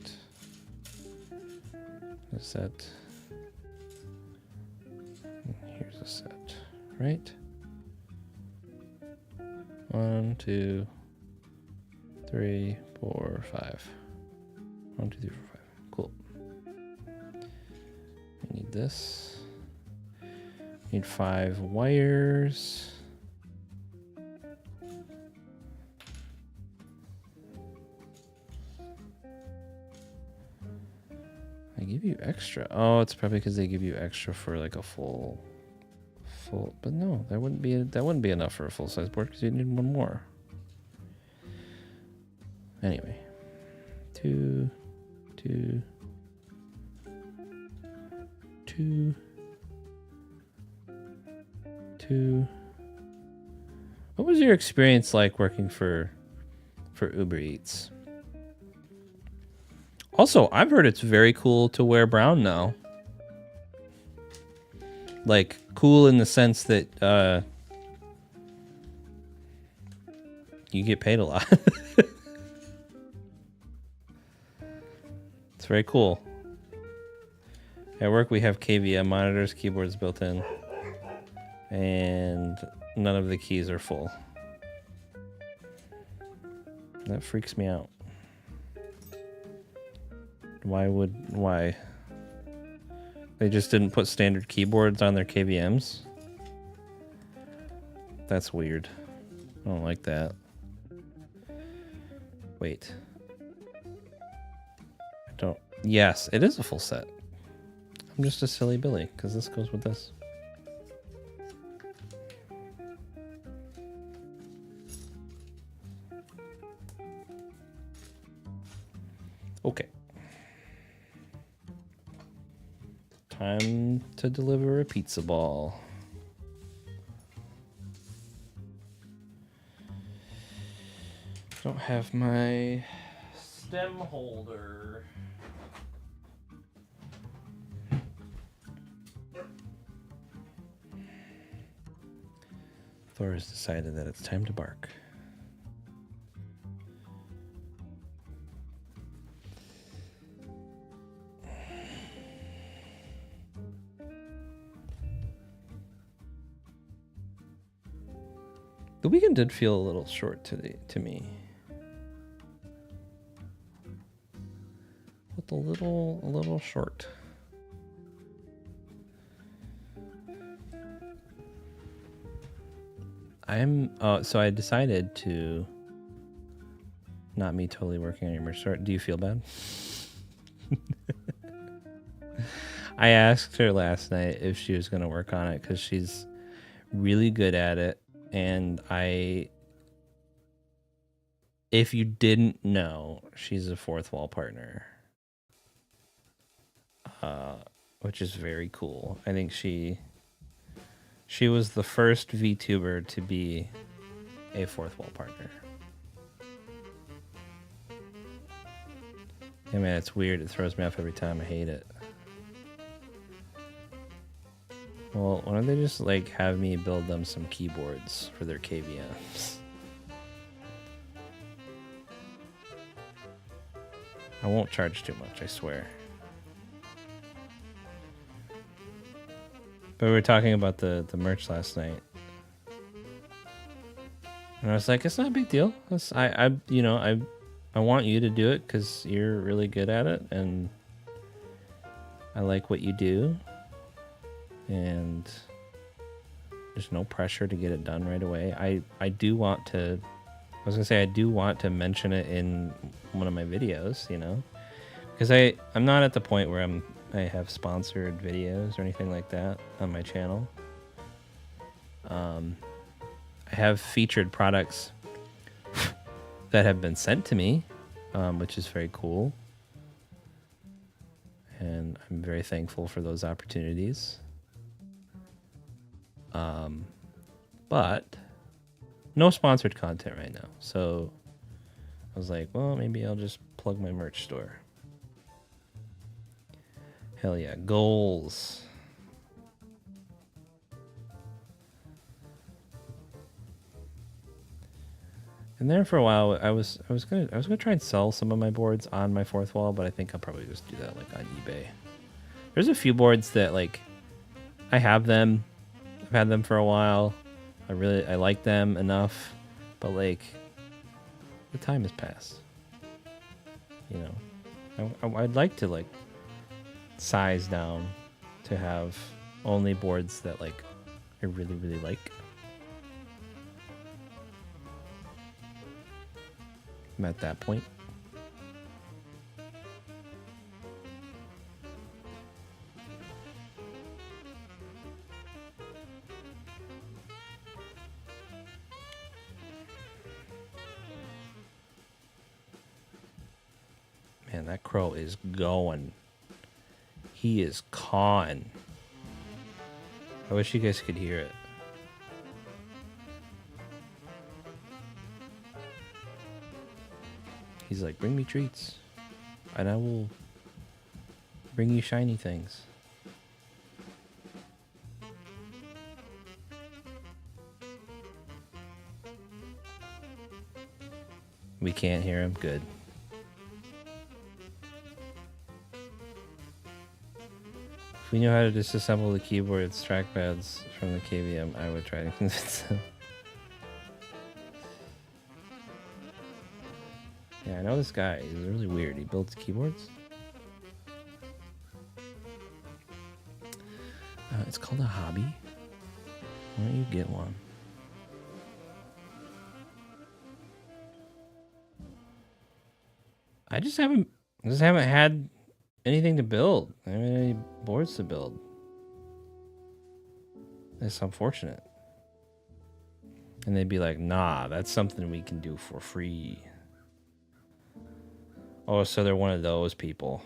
A set. And here's a set. Right? 1, 2, 3, 4, 5. 1, 2, 3, 4, 5. Cool. I need this. I need 5 wires. They give you extra. Oh, it's probably because they give you extra for like a full. But no, that wouldn't be enough for a full size board because you need one more. Anyway, 2, 2, 2, 2. What was your experience like working for Uber Eats? Also, I've heard it's very cool to wear brown now. Like, cool in the sense that you get paid a lot. It's very cool. At work, we have KVM monitors, keyboards built in, and none of the keys are full. That freaks me out. Why? They just didn't put standard keyboards on their KVMs? That's weird. I don't like that. Wait. Yes, it is a full set. I'm just a silly Billy, because this goes with this. Okay. Time to deliver a pizza ball. Don't have my stem holder. Thor has decided that it's time to bark. The weekend did feel a little short today to me. With a little short. So I decided to not me totally working on your merch store. Do you feel bad? I asked her last night if she was going to work on it because she's really good at it. And if you didn't know, she's a fourth wall partner, which is very cool. I think she was the first VTuber to be a fourth wall partner. Hey man, it's weird. It throws me off every time. I hate it. Well, why don't they just like have me build them some keyboards for their KVMs? I won't charge too much, I swear. But we were talking about the merch last night. And I was like, it's not a big deal. I want you to do it because you're really good at it, and I like what you do. And there's no pressure to get it done right away. I do want to mention it in one of my videos, you know, because I'm not at the point where I have sponsored videos or anything like that on my channel. I have featured products that have been sent to me, which is very cool. And I'm very thankful for those opportunities. But no sponsored content right now. So I was like, well, maybe I'll just plug my merch store. Hell yeah, goals. And there for a while, I was gonna try and sell some of my boards on my fourth wall, but I think I'll probably just do that like on eBay. There's a few boards that like I have them. I've had them for a while. I like them enough, but like the time has passed. You know, I'd like to like size down to have only boards that like I really, really like. I'm at that point. Man, that crow is going. He is cawing. I wish you guys could hear it. He's like, bring me treats, and I will bring you shiny things. We can't hear him. Good. If we knew how to disassemble the keyboards, trackpads from the KVM, I would try to convince them. Yeah, I know this guy. He's really weird. He builds keyboards. It's called a hobby. Why don't you get one? I just haven't had anything to build. I haven't had any boards to build. It's unfortunate. And they'd be like, nah, that's something we can do for free. Oh, so they're one of those people.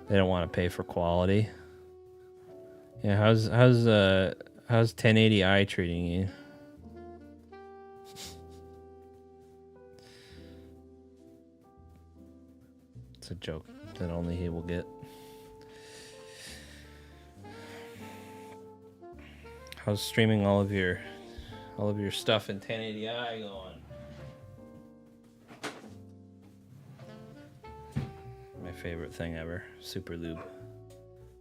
They don't want to pay for quality. Yeah, how's 1080i treating you? It's a joke that only he will get. How's streaming all of your stuff in 1080i going? My favorite thing ever, Super Lube.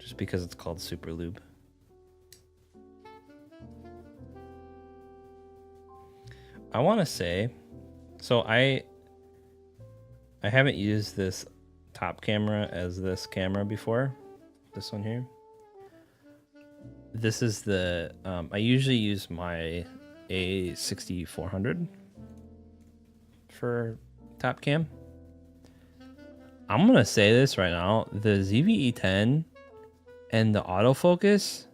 Just because it's called Super Lube. I want to say, so I haven't used this top camera as this camera before. This one here. This is the, I usually use my a 6400 for top cam. I'm gonna say this right now: the ZV-E10 and the autofocus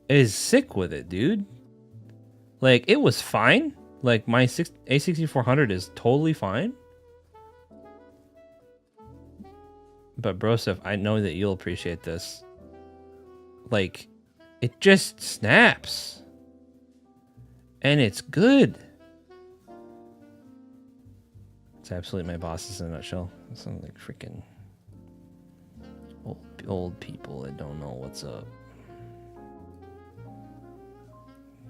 is sick with it, dude. Like, it was fine. Like, my A6400 is totally fine. But Broseph, I know that you'll appreciate this. Like, it just snaps. And it's good. It's absolutely my bosses in a nutshell. It sounds like freaking old people that don't know what's up.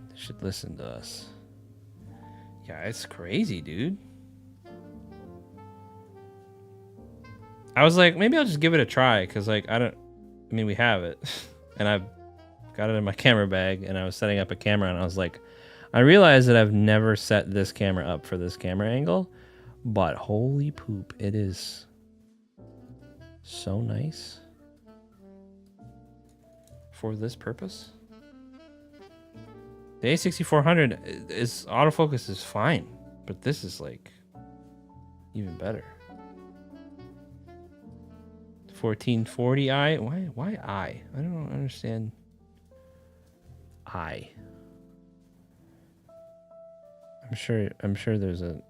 They should listen to us. Yeah, it's crazy, dude. I was like, maybe I'll just give it a try, because, like, I mean, we have it. And I've got it in my camera bag, and I was setting up a camera, and I was like, I realized that I've never set this camera up for this camera angle, but holy poop, it is so nice for this purpose. The A6400 is autofocus is fine, but this is like even better. 1440i. Why I? I don't understand. I'm sure there's a.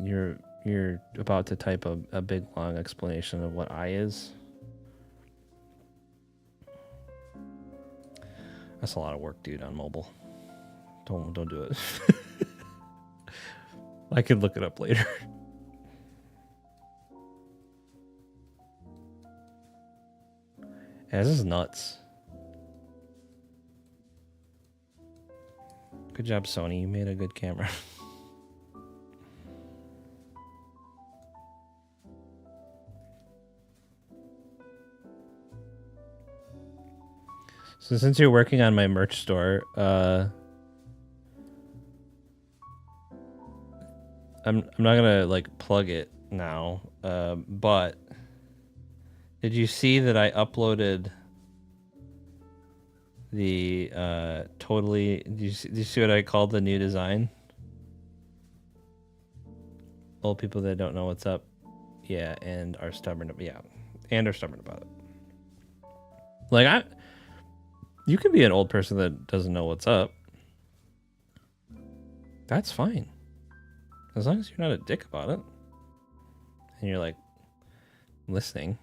You're about to type a big long explanation of what I is. That's a lot of work, dude, on mobile. Don't do it. I could look it up later. Yeah, this is nuts. Good job, Sony. You made a good camera. So since you're working on my merch store, I'm not gonna like plug it now, but did you see that I uploaded the totally? Did you see what I called the new design? Old people that don't know what's up, yeah, and are stubborn, yeah, and are stubborn about it. Like you can be an old person that doesn't know what's up. That's fine. As long as you're not a dick about it. And you're like listening.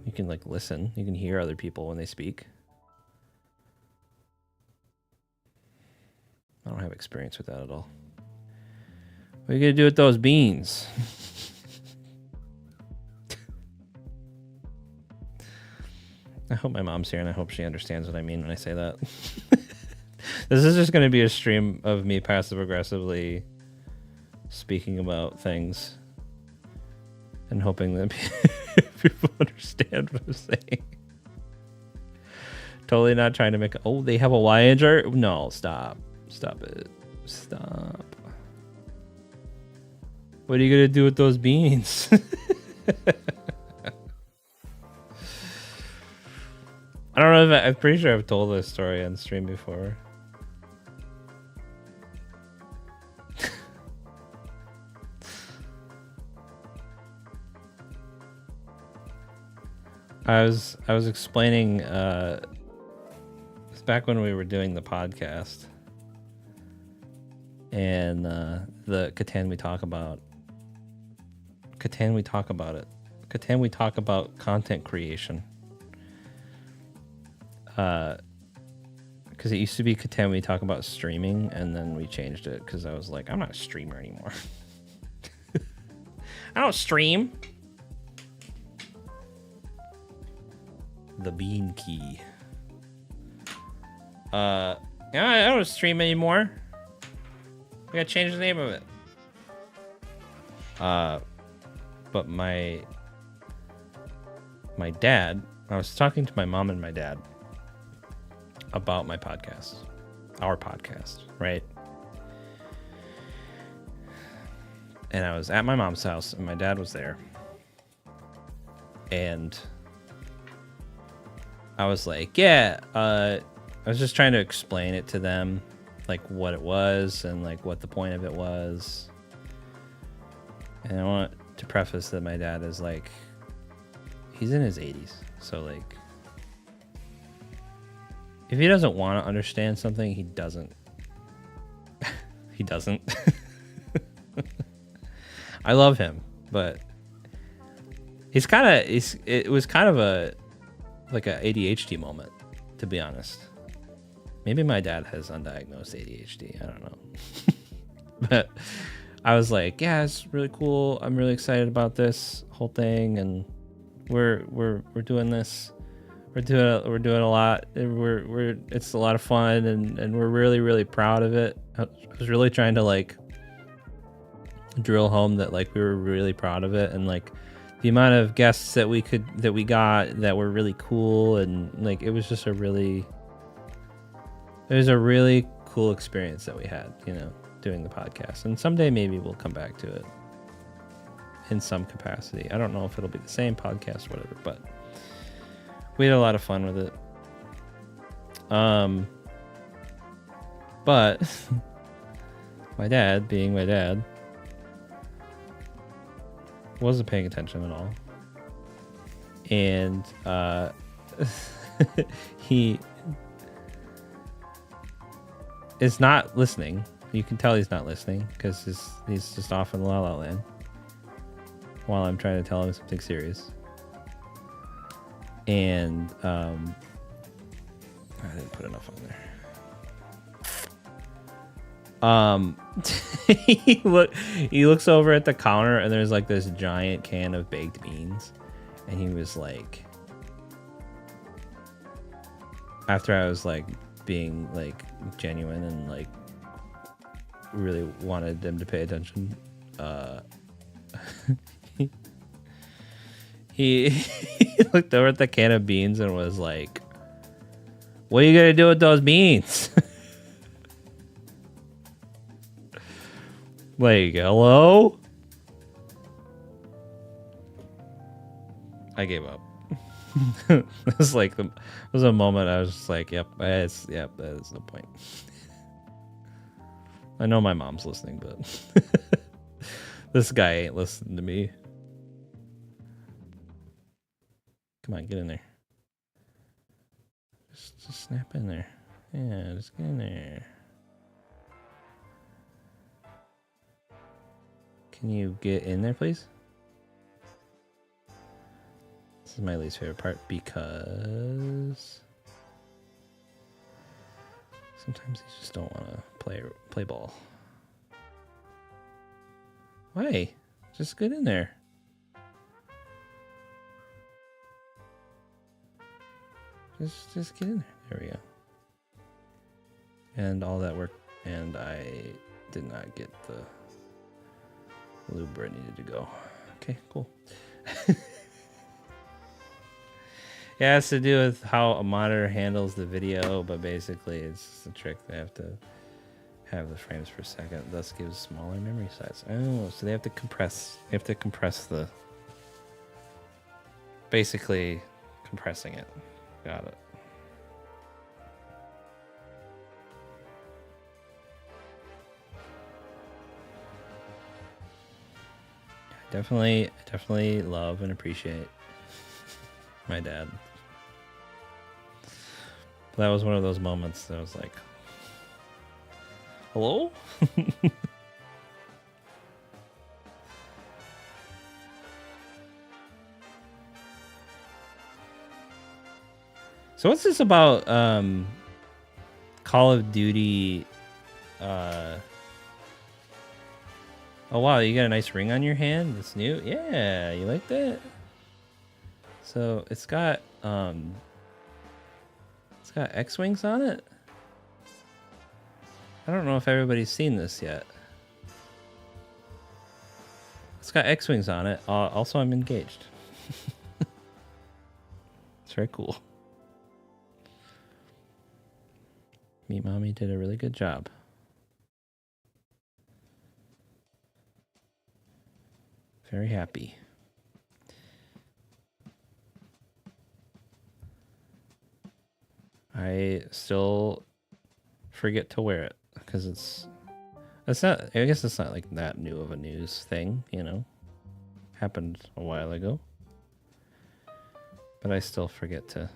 You can like listen. You can hear other people when they speak. I don't have experience with that at all. What are you gonna do with those beans? I hope my mom's here, and I hope she understands what I mean when I say that. This is just going to be a stream of me passive-aggressively speaking about things and hoping that people understand what I'm saying. Totally not trying to make... Oh, they have a Y-edger? No, stop. Stop it. Stop. What are you going to do with those beans? I don't know if I'm pretty sure I've told this story on stream before. I was explaining it's back when we were doing the podcast and the Catan we talk about content creation. Because it used to be Catan we talk about streaming, and then we changed it because I was like, I'm not a streamer anymore. I don't stream. The bean key. Yeah, I don't stream anymore. We gotta change the name of it. But my dad, I was talking to my mom and my dad about my podcast, our podcast, right? And I was at my mom's house, and my dad was there, and I was like, yeah, I was just trying to explain it to them, like what it was and like what the point of it was. And I want to preface that my dad is like, he's in his 80s, so like, if he doesn't want to understand something, he doesn't. He doesn't. I love him, but he's kind of. It was kind of a like a ADHD moment, to be honest. Maybe my dad has undiagnosed ADHD. I don't know. But I was like, yeah, it's really cool. I'm really excited about this whole thing, and we're doing this. We're doing a lot. It's a lot of fun, and we're really proud of it. I was really trying to like drill home that like we were really proud of it, and like the amount of guests that we got that were really cool, and like it was just a really cool experience that we had, you know, doing the podcast. And someday maybe we'll come back to it in some capacity. I don't know if it'll be the same podcast or whatever, but we had a lot of fun with it. But my dad, being my dad, wasn't paying attention at all. And he is not listening. You can tell he's not listening because he's just off in la la land while I'm trying to tell him something serious. And I didn't put enough on there. He looks over at the counter and there's like this giant can of baked beans, and he was like, after I was like being like genuine and like really wanted them to pay attention, he looked over at the can of beans and was like, what are you gonna do with those beans? Like, hello? I gave up. It was like it was a moment I was just like, yep, that is the point. I know my mom's listening, but this guy ain't listening to me. Come on, get in there. Just snap in there. Yeah, just get in there. Can you get in there, please? This is my least favorite part because sometimes you just don't want to play ball. Why? Just get in there. Just get in there. There we go. And all that work, and I did not get the lube where it needed to go. Okay, cool. Yeah, it has to do with how a monitor handles the video, but basically it's just a trick. They have to have the frames per second, thus gives smaller memory size. Oh, so they have to compress. They have to compress the, basically compressing it. Got it. Definitely love and appreciate my dad. But that was one of those moments that I was like, hello? So what's this about Call of Duty? Oh wow, you got a nice ring on your hand. That's new. Yeah, you like that? So it's got X-wings on it. I don't know if everybody's seen this yet. It's got X-wings on it. Also, I'm engaged. It's very cool. Meat Mommy did a really good job. Very happy. I still forget to wear it because it's not, I guess it's not like that new of a news thing, you know. Happened a while ago. But I still forget to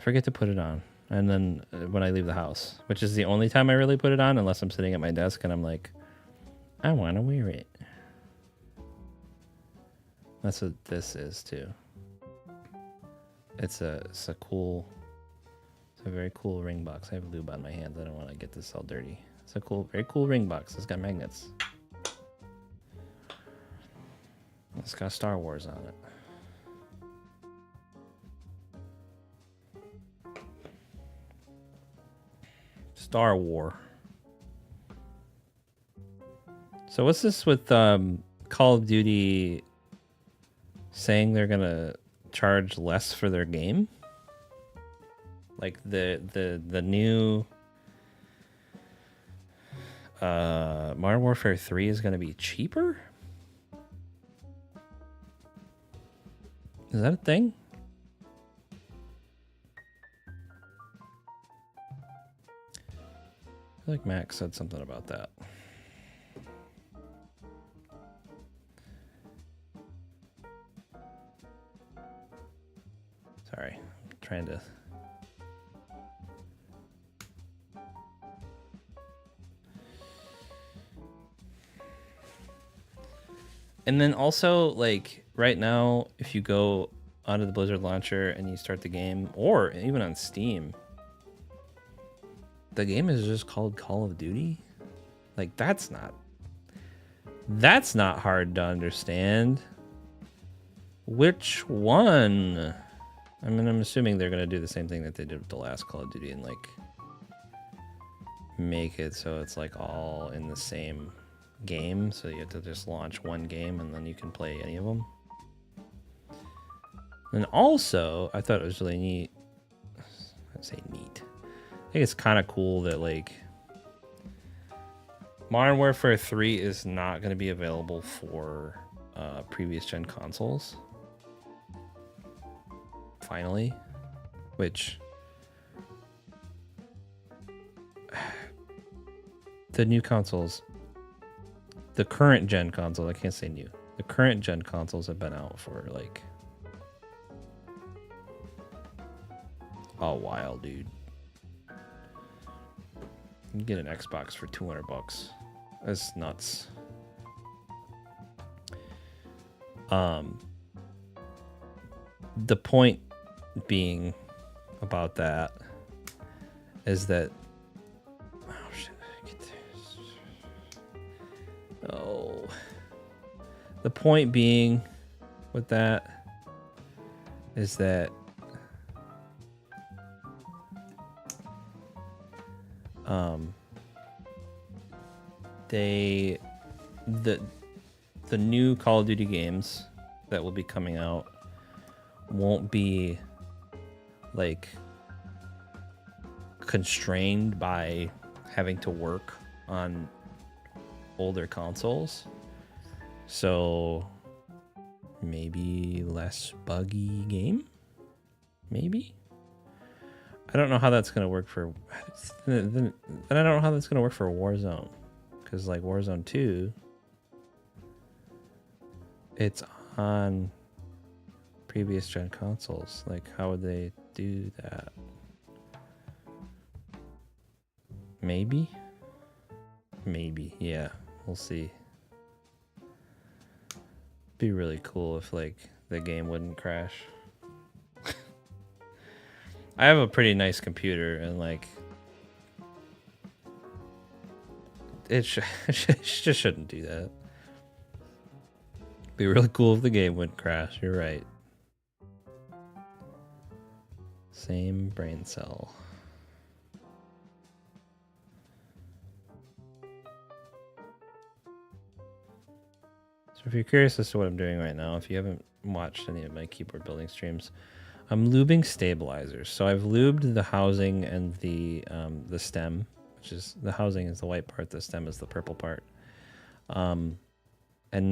put it on. And then when I leave the house, which is the only time I really put it on, unless I'm sitting at my desk and I'm like, I want to wear it. That's what this is too. It's a very cool ring box. I have lube on my hands. I don't want to get this all dirty. It's a very cool ring box. It's got magnets. It's got Star Wars on it. Star War. So what's this with Call of Duty saying they're gonna charge less for their game? Like the new Modern Warfare 3 is gonna be cheaper? Is that a thing? I feel like Mack said something about that. Sorry, I'm trying to... And then also, like, right now, if you go onto the Blizzard launcher and you start the game, or even on Steam, the game is just called Call of Duty. Like, that's not hard to understand. Which one? I mean, I'm assuming they're gonna do the same thing that they did with the last Call of Duty and like make it so it's like all in the same game, so you have to just launch one game and then you can play any of them. And also, I thought it was really neat. I'd say neat. I think it's kind of cool that like Modern Warfare 3 is not going to be available for previous gen consoles. Finally, which the new consoles, the current gen console, I can't say new, the current gen consoles have been out for like a while, dude. You can get an Xbox for $200. That's nuts. The point being about that is that the point being with that is that the new Call of Duty games that will be coming out won't be like constrained by having to work on older consoles. So maybe less buggy game? Maybe? I don't know how that's going to work for... Then I don't know how that's going to work for Warzone. Because like Warzone 2, it's on previous gen consoles. Like, how would they do that? Maybe? Maybe, yeah. We'll see. Be really cool if like the game wouldn't crash. I have a pretty nice computer and like it just shouldn't do that. Be really cool if the game wouldn't crash. You're right. Same brain cell. So if you're curious as to what I'm doing right now, if you haven't watched any of my keyboard building streams, I'm lubing stabilizers. So I've lubed the housing and the stem, which is the housing is the white part, the stem is the purple part. And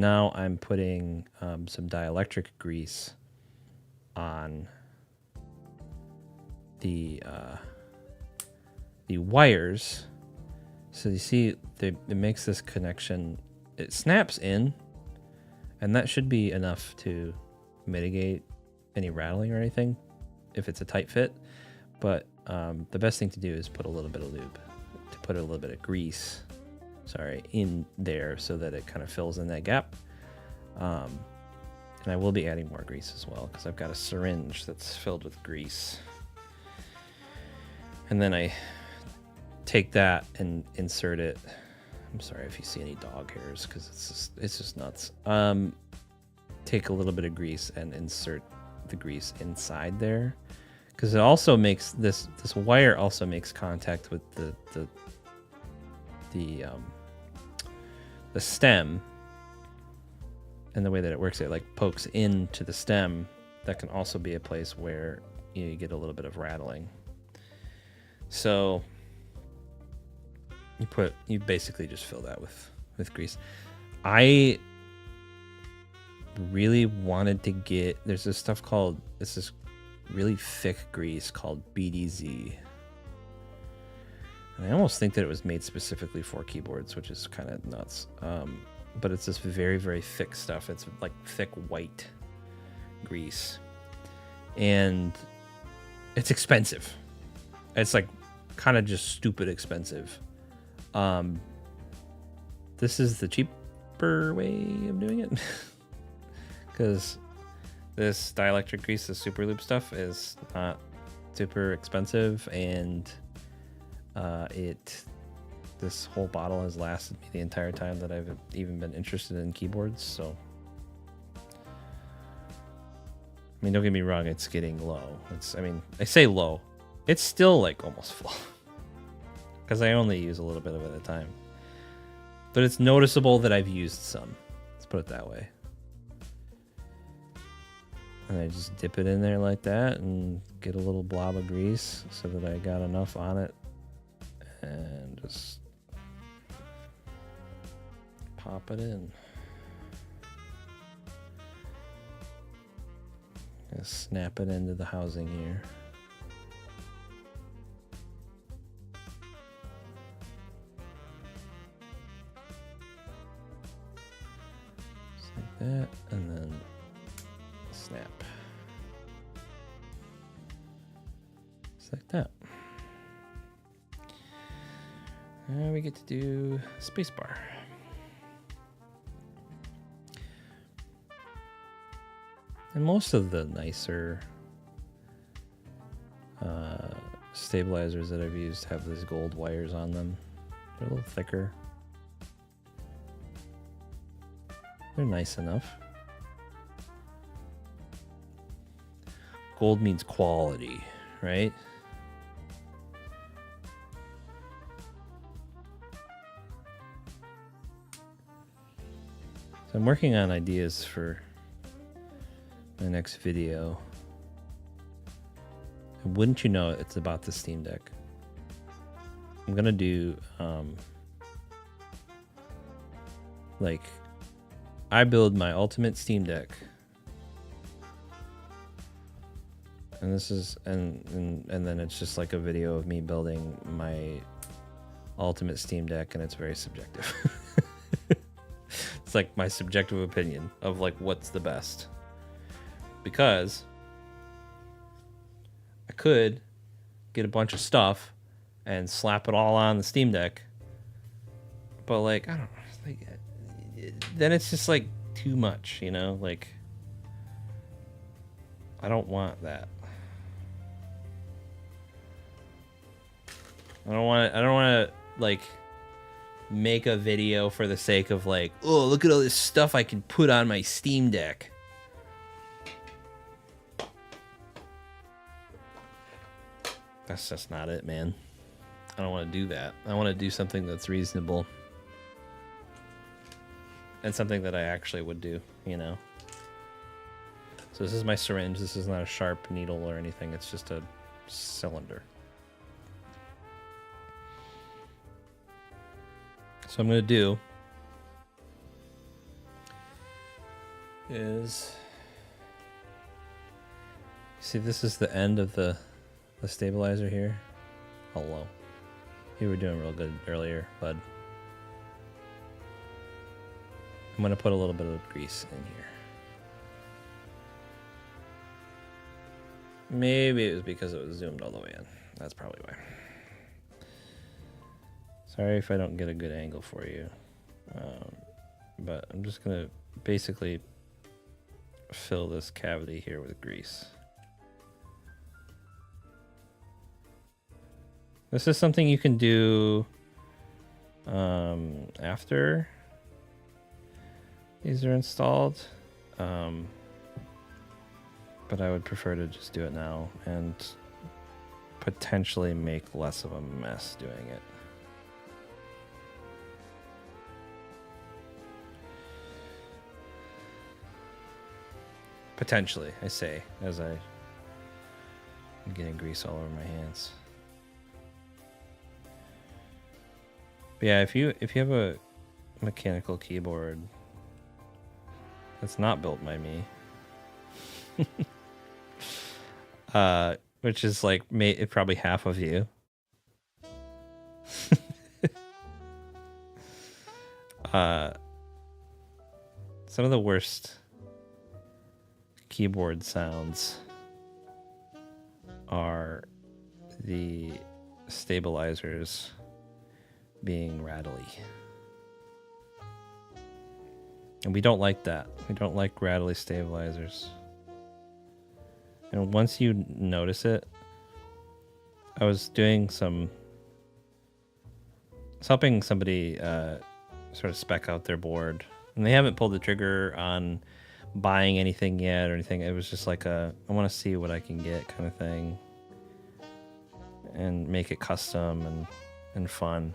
now I'm putting some dielectric grease on the wires. So you see, it makes this connection. It snaps in, and that should be enough to mitigate any rattling or anything if it's a tight fit. But the best thing to do is put a little bit of lube, to put a little bit of grease, sorry, in there so that it kind of fills in that gap. And I will be adding more grease as well because I've got a syringe that's filled with grease. And then I take that and insert it. I'm sorry if you see any dog hairs because it's just nuts. Take a little bit of grease and insert the grease inside there, because it also makes this wire also makes contact with the stem, and the way that it works, it like pokes into the stem. That can also be a place where you get a little bit of rattling. So you basically just fill that with grease. I really wanted to get, there's this stuff called, it's this really thick grease called BDZ. And I almost think that it was made specifically for keyboards, which is kind of nuts. But it's this very, very thick stuff. It's like thick white grease. And it's expensive. It's like kind of just stupid expensive. This is the cheaper way of doing it. Because this dielectric grease, the super lube stuff, is not super expensive, and this whole bottle has lasted me the entire time that I've even been interested in keyboards. So, I mean, don't get me wrong, it's getting low. I say low, it's still like almost full because I only use a little bit of it at a time. But it's noticeable that I've used some. Let's put it that way. And I just dip it in there like that and get a little blob of grease so that I got enough on it. And just pop it in. Just snap it into the housing here. Just like that, and then snap. Just like that. And we get to do spacebar. And most of the nicer stabilizers that I've used have these gold wires on them. They're a little thicker. They're nice enough. Gold means quality, right? So I'm working on ideas for my next video. And wouldn't you know it, it's about the Steam Deck. I'm gonna do like I build my ultimate Steam Deck. And this is and then it's just like a video of me building my ultimate Steam Deck, and it's very subjective. It's like my subjective opinion of like what's the best. Because I could get a bunch of stuff and slap it all on the Steam Deck, but like I don't know, like, then it's just like too much, you know? Like I don't want that. I don't want to like make a video for the sake of like, oh, look at all this stuff I can put on my Steam Deck. That's just not it, man. I don't want to do that. I want to do something that's reasonable and something that I actually would do, you know? So this is my syringe. This is not a sharp needle or anything. It's just a cylinder. So I'm going to do is, see, this is the end of the the stabilizer here. Hello. You were doing real good earlier, bud. I'm gonna put a little bit of grease in here. Maybe it was because it was zoomed all the way in. That's probably why. Sorry if I don't get a good angle for you. But I'm just gonna basically fill this cavity here with grease. This is something you can do after these are installed. But I would prefer to just do it now and potentially make less of a mess doing it. Potentially, I say, as I'm getting grease all over my hands. But yeah, if you have a mechanical keyboard that's not built by me, which is like probably half of you. Some of the worst keyboard sounds are the stabilizers being rattly. And we don't like that. We don't like rattly stabilizers. And once you notice it, I was helping somebody sort of spec out their board, and they haven't pulled the trigger on buying anything yet or anything. It was just like I want to see what I can get kind of thing, and make it custom and fun.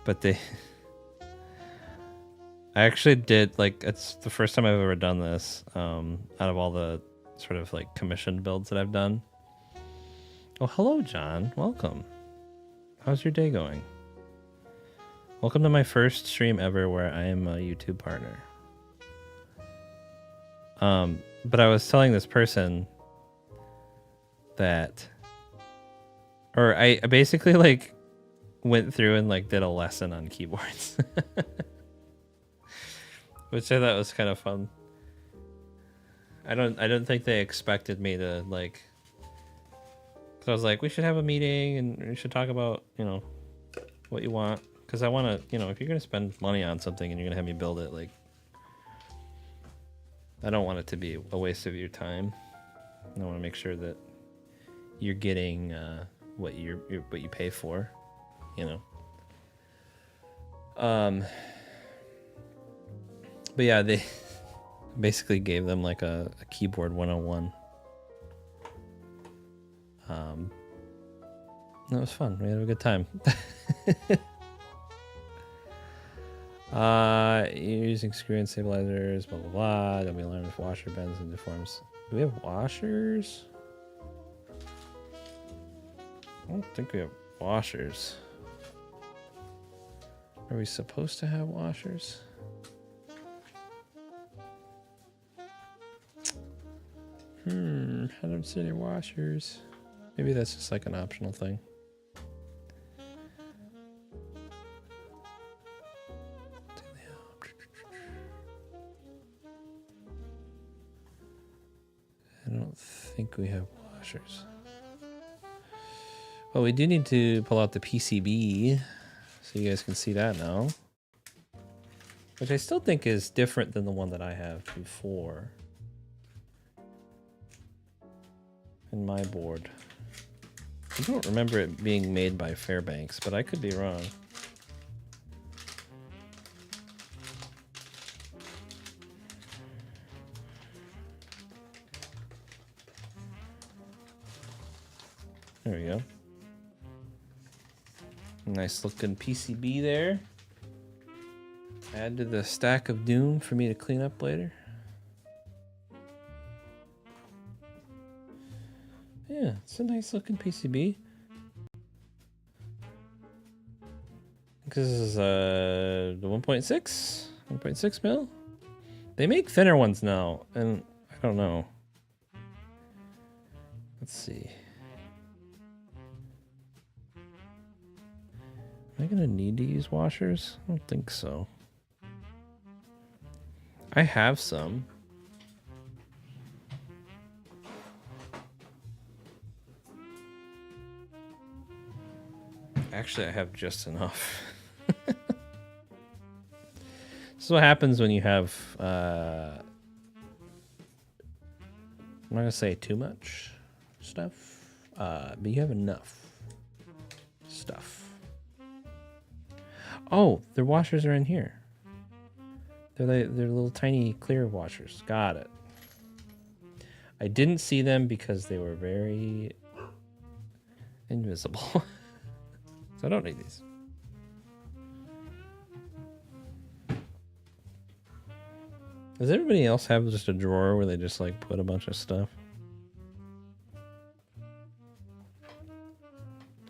But I actually did, like, it's the first time I've ever done this, out of all the sort of like commissioned builds that I've done. Oh, hello, John. Welcome. How's your day going? Welcome to my first stream ever where I am a YouTube partner. But I was telling this person that, or I basically like went through and like did a lesson on keyboards. Which I thought was kind of fun. I don't think they expected me to like. Cause I was like, we should have a meeting and we should talk about, you know, what you want. Cause I want to, you know, if you're gonna spend money on something and you're gonna have me build it, like, I don't want it to be a waste of your time. I want to make sure that you're getting what you pay for, you know. But yeah, they basically gave them like a keyboard 101. That was fun. We had a good time. You're using screw-in stabilizers, blah blah blah. Don't be alarmed if washer bends and deforms. Do we have washers? I don't think we have washers. Are we supposed to have washers? I don't see any washers. Maybe that's just like an optional thing. I don't think we have washers. Well, we do need to pull out the PCB so you guys can see that now. Which I still think is different than the one that I have before. In my board. I don't remember it being made by Fairbanks, but I could be wrong. There we go. Nice looking PCB there. Add to the stack of doom for me to clean up later. Yeah, it's a nice looking PCB. This is the 1.6 mil. They make thinner ones now, and I don't know. Let's see. Am I gonna need to use washers? I don't think so. I have some. Actually, I have just enough. This is what happens when you have, I'm not gonna say too much stuff, but you have enough stuff. Oh, their washers are in here. They're little tiny clear washers. Got it. I didn't see them because they were very invisible. So I don't need these. Does everybody else have just a drawer where they just like put a bunch of stuff?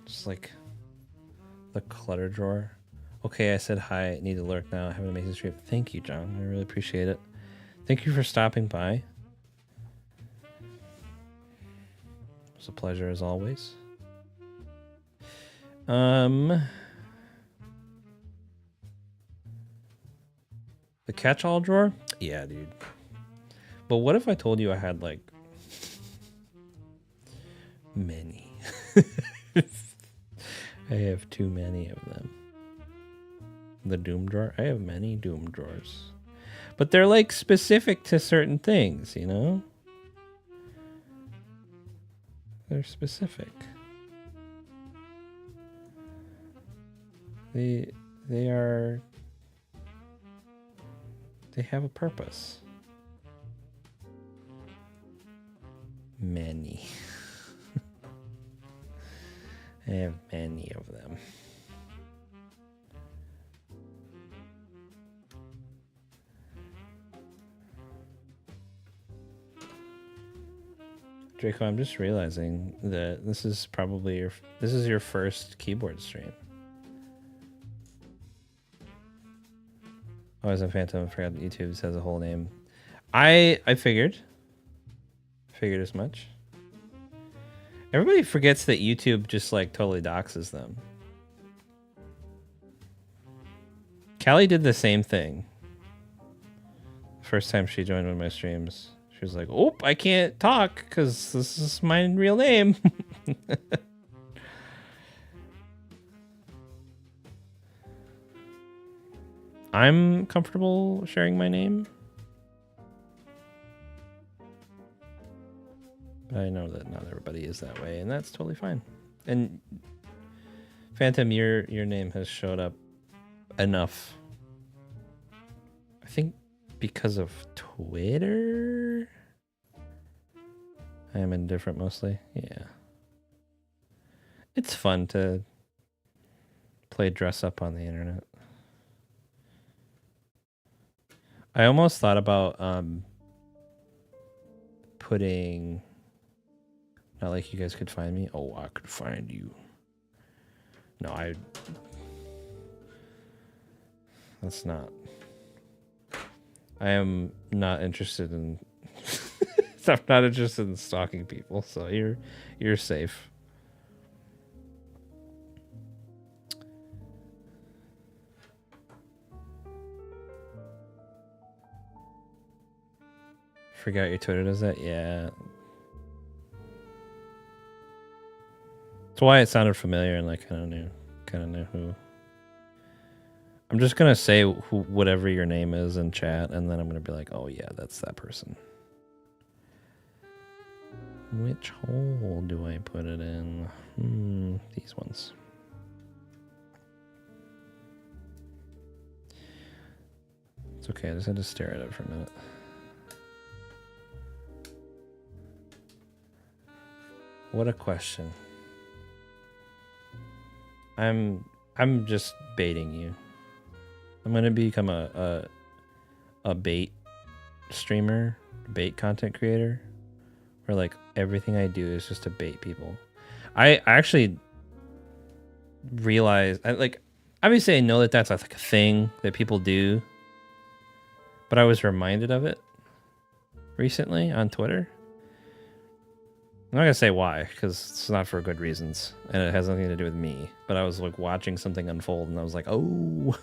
Just like the clutter drawer. Okay, I said hi. Need to lurk now. Have an amazing stream. Thank you, John. I really appreciate it. Thank you for stopping by. It's a pleasure as always. The catch-all drawer? Yeah, dude. But what if I told you I had like many? I have too many of them. The Doom drawer? I have many Doom drawers. But they're like specific to certain things, you know? They're specific. They have a purpose. Many. I have many of them. Draco, I'm just realizing that this is probably your first keyboard stream. Oh, as a Phantom, I forgot YouTube has a whole name. I figured as much. Everybody forgets that YouTube just like totally doxes them. Callie did the same thing. First time she joined one of my streams, she was like, "Oh, I can't talk because this is my real name." I'm comfortable sharing my name. But I know that not everybody is that way, and that's totally fine. And Phantom, your name has showed up enough. I think because of Twitter. I am indifferent mostly. Yeah. It's fun to play dress up on the internet. I almost thought about putting, not like you guys could find me. Oh, I could find you. No, that's not. I am not interested in I'm not interested in stalking people, so you're safe. Forgot your Twitter does that? Yeah. That's why it sounded familiar and like kind of knew who. I'm just gonna say whatever your name is in chat, and then I'm gonna be like, oh yeah, that's that person. Which hole do I put it in? These ones. It's okay, I just had to stare at it for a minute. What a question. I'm just baiting you. I'm gonna become a bait streamer, bait content creator, where like everything I do is just to bait people. I actually realize, like, obviously I know that that's like a thing that people do, but I was reminded of it recently on Twitter. I'm not gonna say why, because it's not for good reasons, and it has nothing to do with me. But I was like watching something unfold, and I was like, "Oh,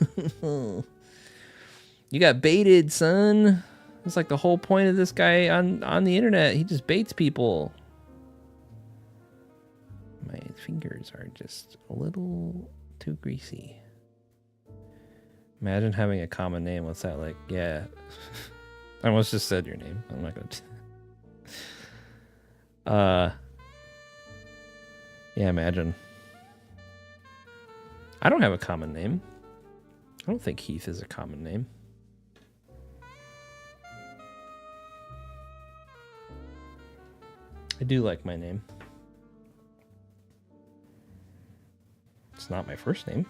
you got baited, son." It's like the whole point of this guy on the internet. He just baits people. My fingers are just a little too greasy. Imagine having a common name. What's that like? Yeah. I almost just said your name. I'm not gonna. Yeah, imagine. I don't have a common name. I don't think Heath is a common name. I do like my name. It's not my first name.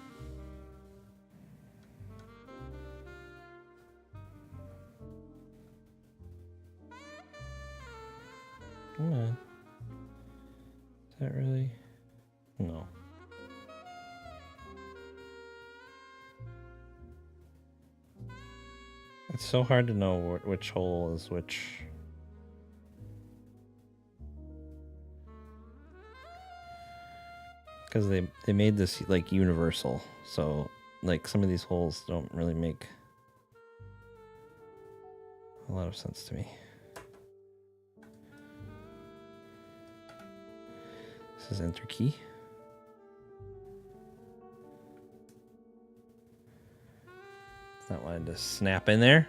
Come on. Is that really? No. It's so hard to know which hole is which. Because they made this like universal, so like some of these holes don't really make a lot of sense to me. This is enter key. It's not wanting to snap in there.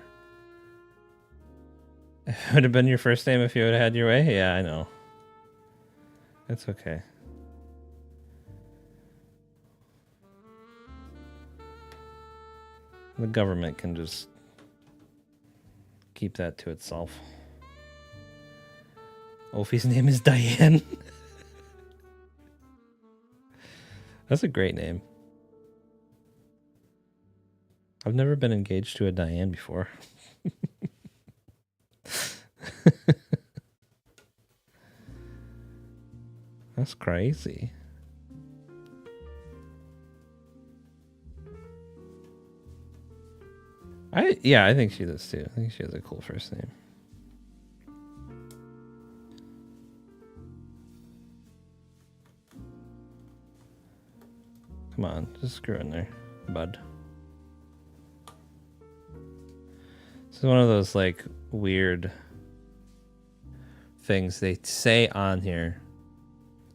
It would have been your first name if you would have had your way. Yeah, I know. It's okay. The government can just keep that to itself. Ophi's name is Diane. That's a great name. I've never been engaged to a Diane before. That's crazy. I think she does too. I think she has a cool first name. Come on, just screw in there, bud. This is one of those like weird things they say on here.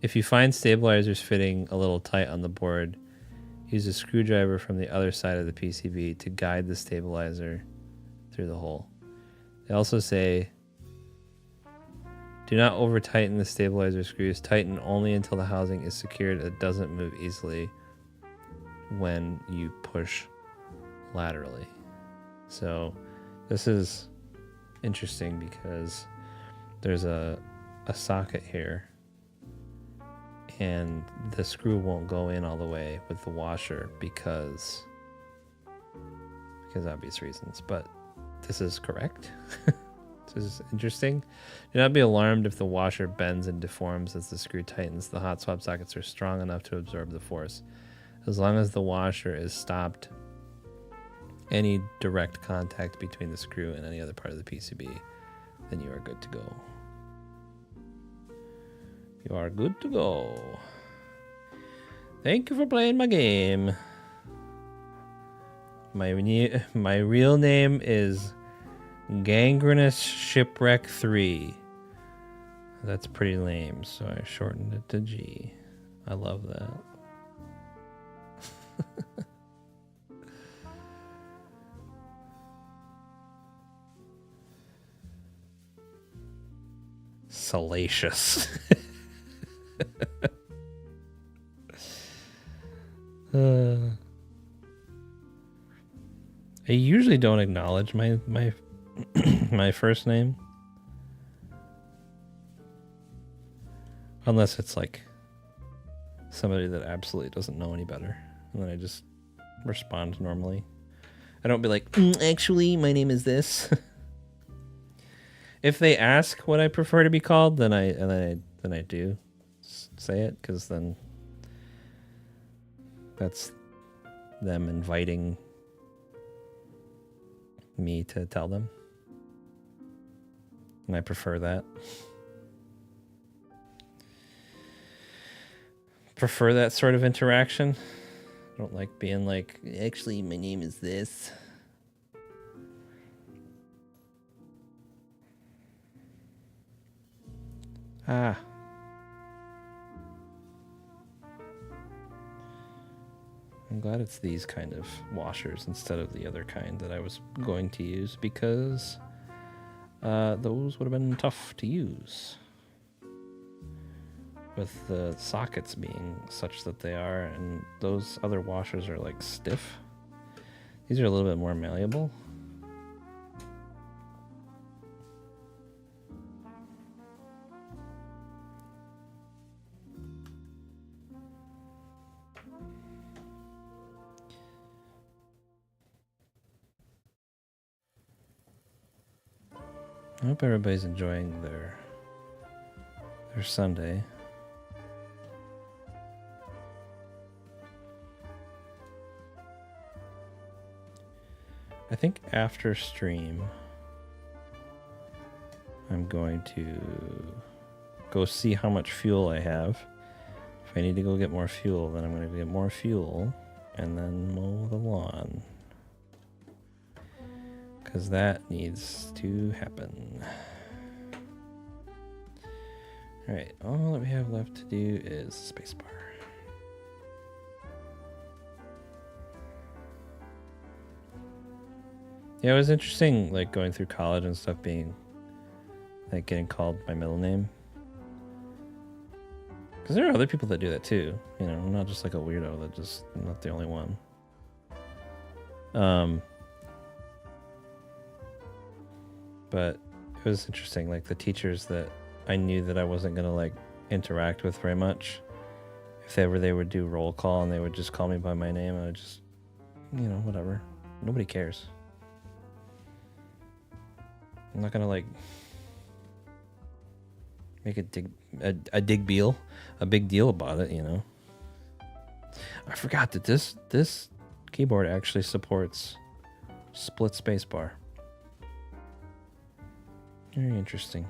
If you find stabilizers fitting a little tight on the board, use a screwdriver from the other side of the PCB to guide the stabilizer through the hole. They also say, do not over tighten the stabilizer screws. Tighten only until the housing is secured. It doesn't move easily when you push laterally. So this is interesting because there's a socket here and the screw won't go in all the way with the washer because obvious reasons, but this is correct. This is interesting. Do not be alarmed if the washer bends and deforms as the screw tightens. The hot swap sockets are strong enough to absorb the force. As long as the washer is stopped any direct contact between the screw and any other part of the PCB, then you are good to go. You are good to go. Thank you for playing my game. My real name is Gangrenous Shipwreck 3. That's pretty lame, so I shortened it to G. I love that. Salacious. I usually don't acknowledge my my first name unless it's like somebody that absolutely doesn't know any better, and then I just respond normally. I don't be like, actually, my name is this. If they ask what I prefer to be called, then I do say it, because then that's them inviting me to tell them. And I prefer that. Prefer that sort of interaction. I don't like being like, actually, my name is this. Ah. I'm glad it's these kind of washers instead of the other kind that I was going to use, because those would have been tough to use. With the sockets being such that they are, and those other washers are like stiff. These are a little bit more malleable. I hope everybody's enjoying their Sunday. I think after stream, I'm going to go see how much fuel I have. If I need to go get more fuel, then I'm going to get more fuel and then mow the lawn. Because that needs to happen. Alright, all that we have left to do is spacebar. Yeah, it was interesting, like, going through college and stuff, being, like, getting called my middle name. Because there are other people that do that too. You know, I'm not just like a weirdo that just, I'm not the only one. But it was interesting, like, the teachers that I knew that I wasn't going to, like, interact with very much. If ever they would do roll call and they would just call me by my name, I would just, you know, whatever. Nobody cares. I'm not gonna, like, make a big deal about it, you know. I forgot that this keyboard actually supports split spacebar. Very interesting.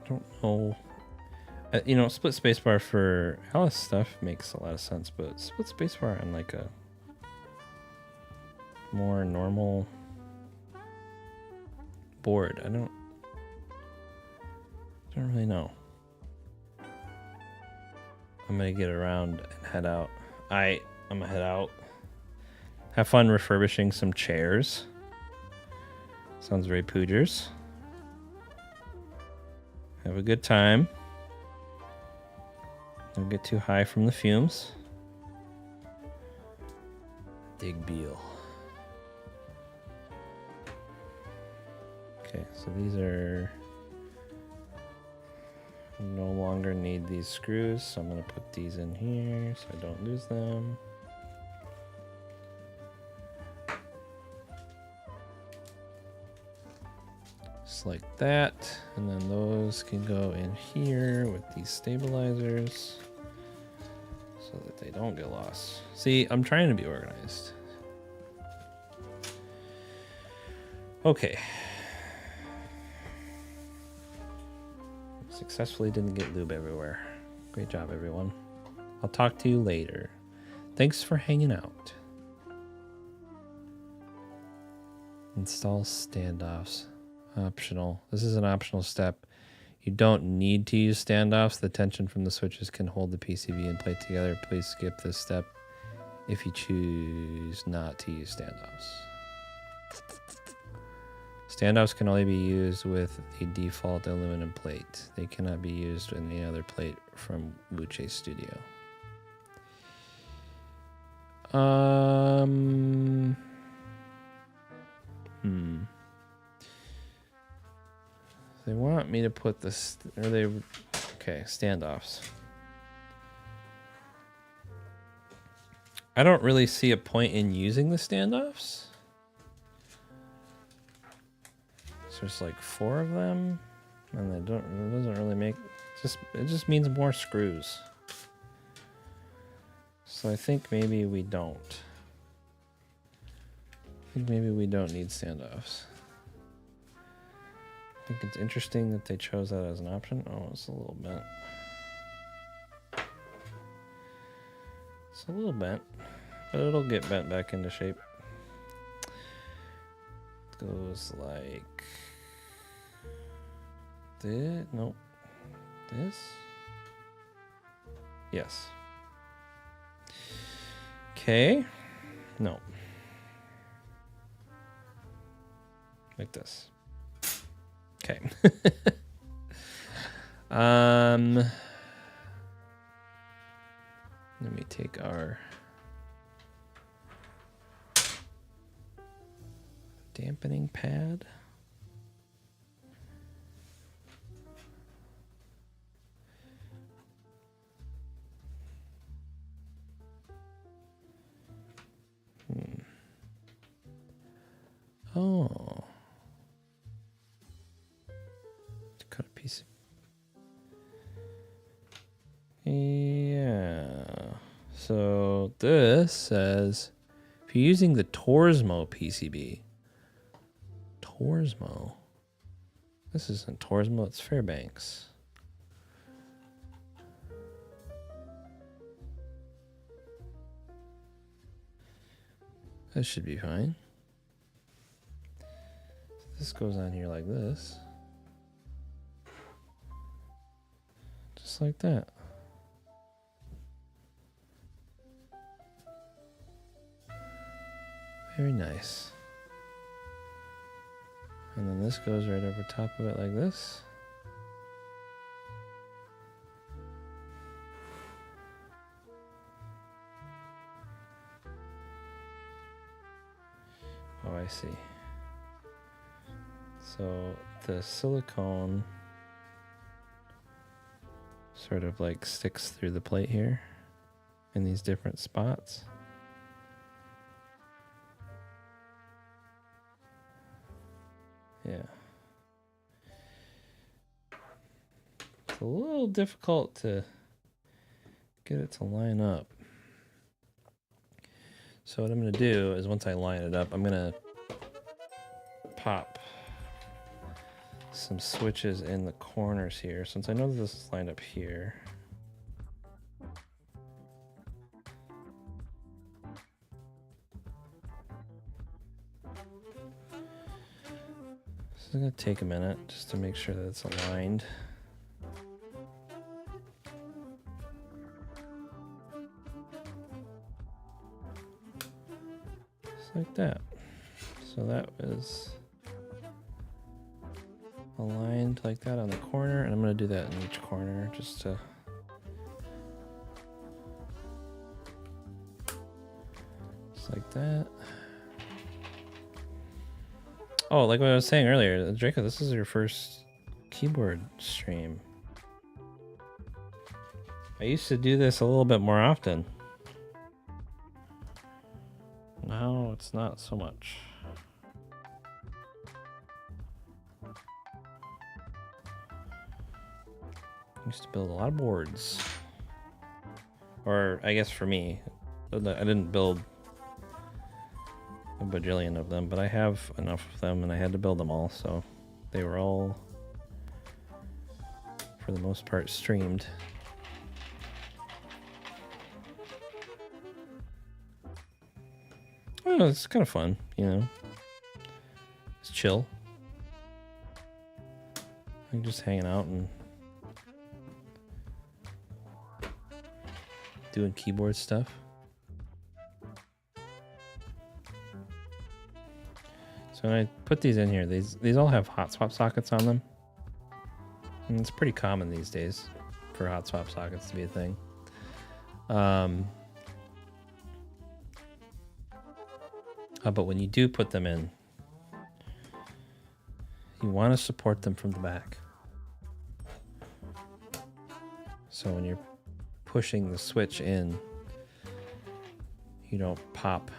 Don't know. You know, split spacebar for Alice stuff makes a lot of sense, but split spacebar on like a more normal board, I don't really know. I'm gonna get around and head out. I'm gonna head out. Have fun refurbishing some chairs. Sounds very poogers. Have a good time. Don't get too high from the fumes. Dig Beal. Okay, so these are... no longer need these screws, so I'm going to put these in here so I don't lose them. Just like that, and then those can go in here with these stabilizers so that they don't get lost. See, I'm trying to be organized. Okay. Successfully didn't get lube everywhere. Great job, everyone. I'll talk to you later. Thanks for hanging out. Install standoffs. Optional. This is an optional step. You don't need to use standoffs. The tension from the switches can hold the PCB and plate together. Please skip this step if you choose not to use standoffs. Standoffs can only be used with a default aluminum plate. They cannot be used with any other plate from Wuque Studio. They want me to put this, or they, okay, standoffs. I don't really see a point in using the standoffs. there's like 4 of them, and it doesn't really make, it just means more screws. So I think maybe we don't. I think maybe we don't need standoffs. I think it's interesting that they chose that as an option. Oh, it's a little bent. It's a little bent, but it'll get bent back into shape. It goes like this. Nope. This? Yes. Okay. No. Like this. Okay. Let me take our dampening pad. Oh. To cut a piece. Yeah. So this says if you're using the Torsmo PCB. Torsmo. This isn't Torsmo, it's Fairbanks. That should be fine. This goes on here like this. Just like that. Very nice. And then this goes right over top of it like this. Oh, I see. So the silicone sort of like sticks through the plate here in these different spots. Yeah. It's a little difficult to get it to line up. So what I'm going to do is once I line it up, I'm going to pop some switches in the corners here, since I know that this is lined up here. This is going to take a minute just to make sure that it's aligned. Just like that. So that was aligned like that on the corner, and I'm going to do that in each corner just to like that. Oh, like what I was saying earlier, Draco, this is your first keyboard stream. I used to do this a little bit more often. Now it's not so much. I used to build a lot of boards. Or I guess for me, I didn't build a bajillion of them, but I have enough of them and I had to build them all, so they were all, for the most part, streamed. Well, it's kind of fun, you know. It's chill. Like just hanging out and doing keyboard stuff. So when I put these in here, these all have hot swap sockets on them. And it's pretty common these days for hot swap sockets to be a thing. But when you do put them in, you want to support them from the back. So when you're pushing the switch in, you don't pop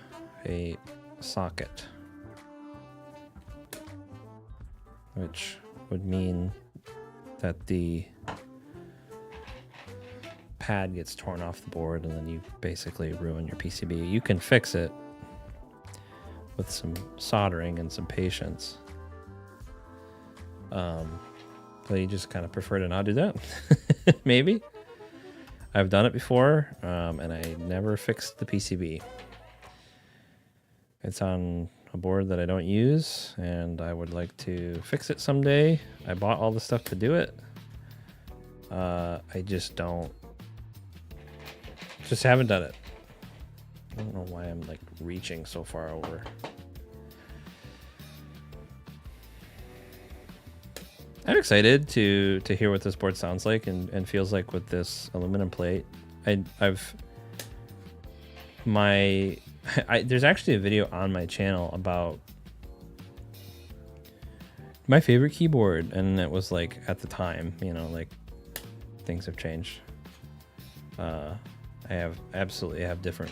a socket. which would mean that the pad gets torn off the board and then you basically ruin your PCB. You can fix it with some soldering and some patience. But you just kind of prefer to not do that. Maybe. I've done it before, and I never fixed the PCB. It's on a board that I don't use, and I would like to fix it someday. I bought all the stuff to do it. I just haven't done it. I don't know why I'm like reaching so far over. I'm excited to hear what this board sounds like and feels like with this aluminum plate. There's actually a video on my channel about my favorite keyboard, and it was like at the time, you know, like things have changed. I have different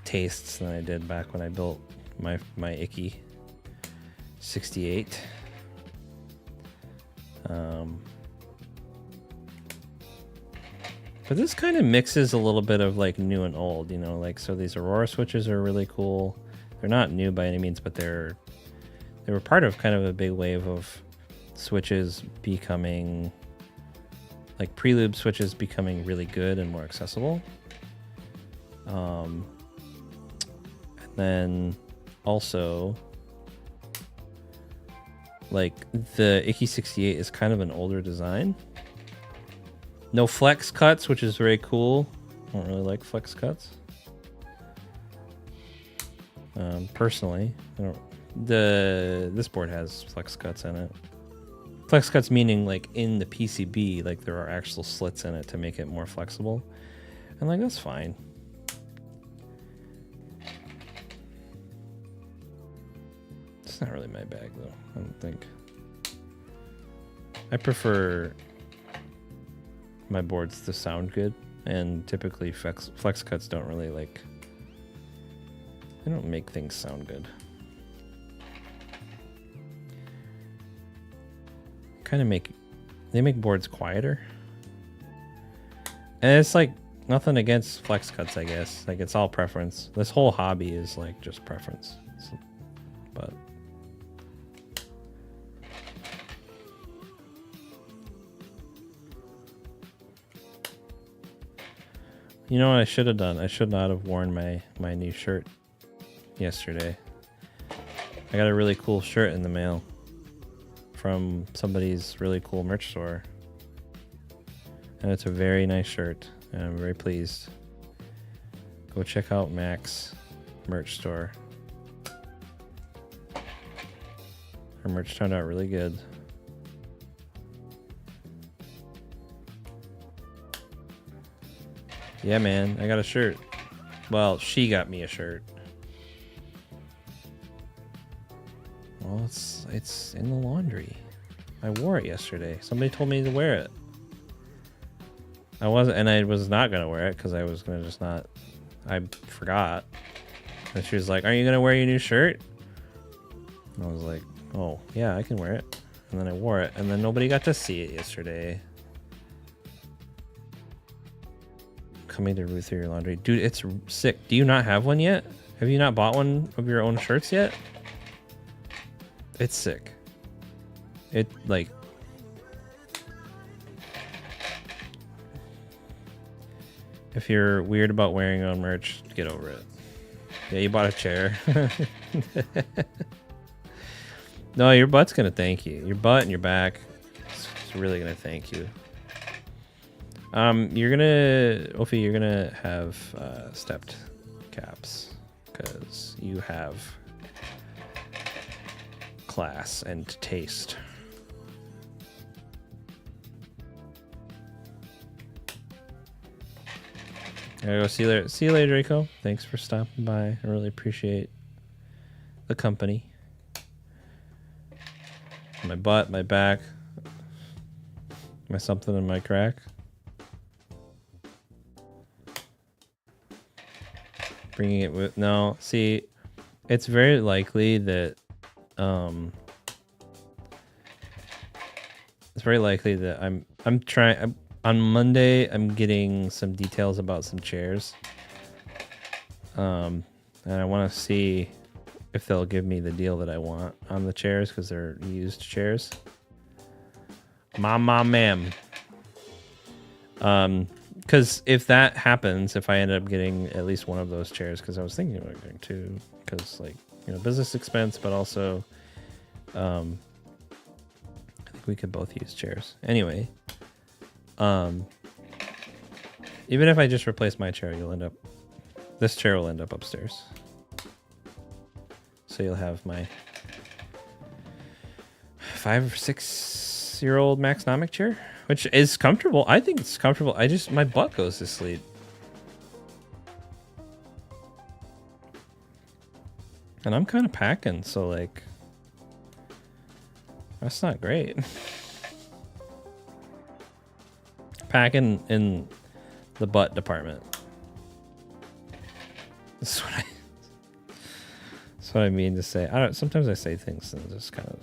tastes than I did back when I built my Ikki68. But this kind of mixes a little bit of like new and old, you know, like, so these Aurora switches are really cool. They're not new by any means, but they were part of kind of a big wave of switches becoming, like prelubed switches becoming really good and more accessible. And then also, like, the Ikki68 is kind of an older design. No flex cuts, which is very cool. I don't really like flex cuts. Personally, I don't. This board has flex cuts in it. Flex cuts meaning like in the PCB, like there are actual slits in it to make it more flexible. And like, that's fine. It's not really my bag though, I don't think. I prefer my boards to sound good, and typically flex cuts don't really like, they don't make things sound good. Kind of they make boards quieter. And it's like nothing against flex cuts, I guess. Like, it's all preference. This whole hobby is like just preference. But you know what I should have done? I should not have worn my new shirt yesterday. I got a really cool shirt in the mail from somebody's really cool merch store. And it's a very nice shirt, and I'm very pleased. Go check out Mack's merch store. Her merch turned out really good. Yeah, man, I got a shirt. Well, she got me a shirt. Well, it's in the laundry. I wore it yesterday. Somebody told me to wear it. I was not gonna wear it because I was gonna just not. I forgot. And she was like, "Are you gonna wear your new shirt?" And I was like, "Oh yeah, I can wear it." And then I wore it, and then nobody got to see it yesterday. Coming to root through your laundry, dude. It's sick. Do you not have one yet? Have you not bought one of your own shirts yet? It's sick. It like, if you're weird about wearing your own merch, get over it. Yeah, you bought a chair. No, your butt's gonna thank you. Your butt and your back, it's really gonna thank you. You're gonna have stepped caps because you have class and taste. I gotta go. See you later. See you later, Draco. Thanks for stopping by. I really appreciate the company. My butt, my back, my something in my crack. Bringing it with, no, see, it's very likely that very likely that I'm trying on Monday. I'm getting some details about some chairs. And I want to see if they'll give me the deal that I want on the chairs because they're used chairs. Ma'am. Because if that happens, if I end up getting at least one of those chairs, because I was thinking about getting two, because like, you know, business expense, but also, I think we could both use chairs. Anyway, even if I just replace my chair, this chair will end up upstairs. So you'll have my 5 or 6 year old Maxnomic chair, which is comfortable. I think it's comfortable. My butt goes to sleep. And I'm kind of packing, so like, that's not great. Packing in the butt department. That's what I mean to say. Sometimes I say things and just kind of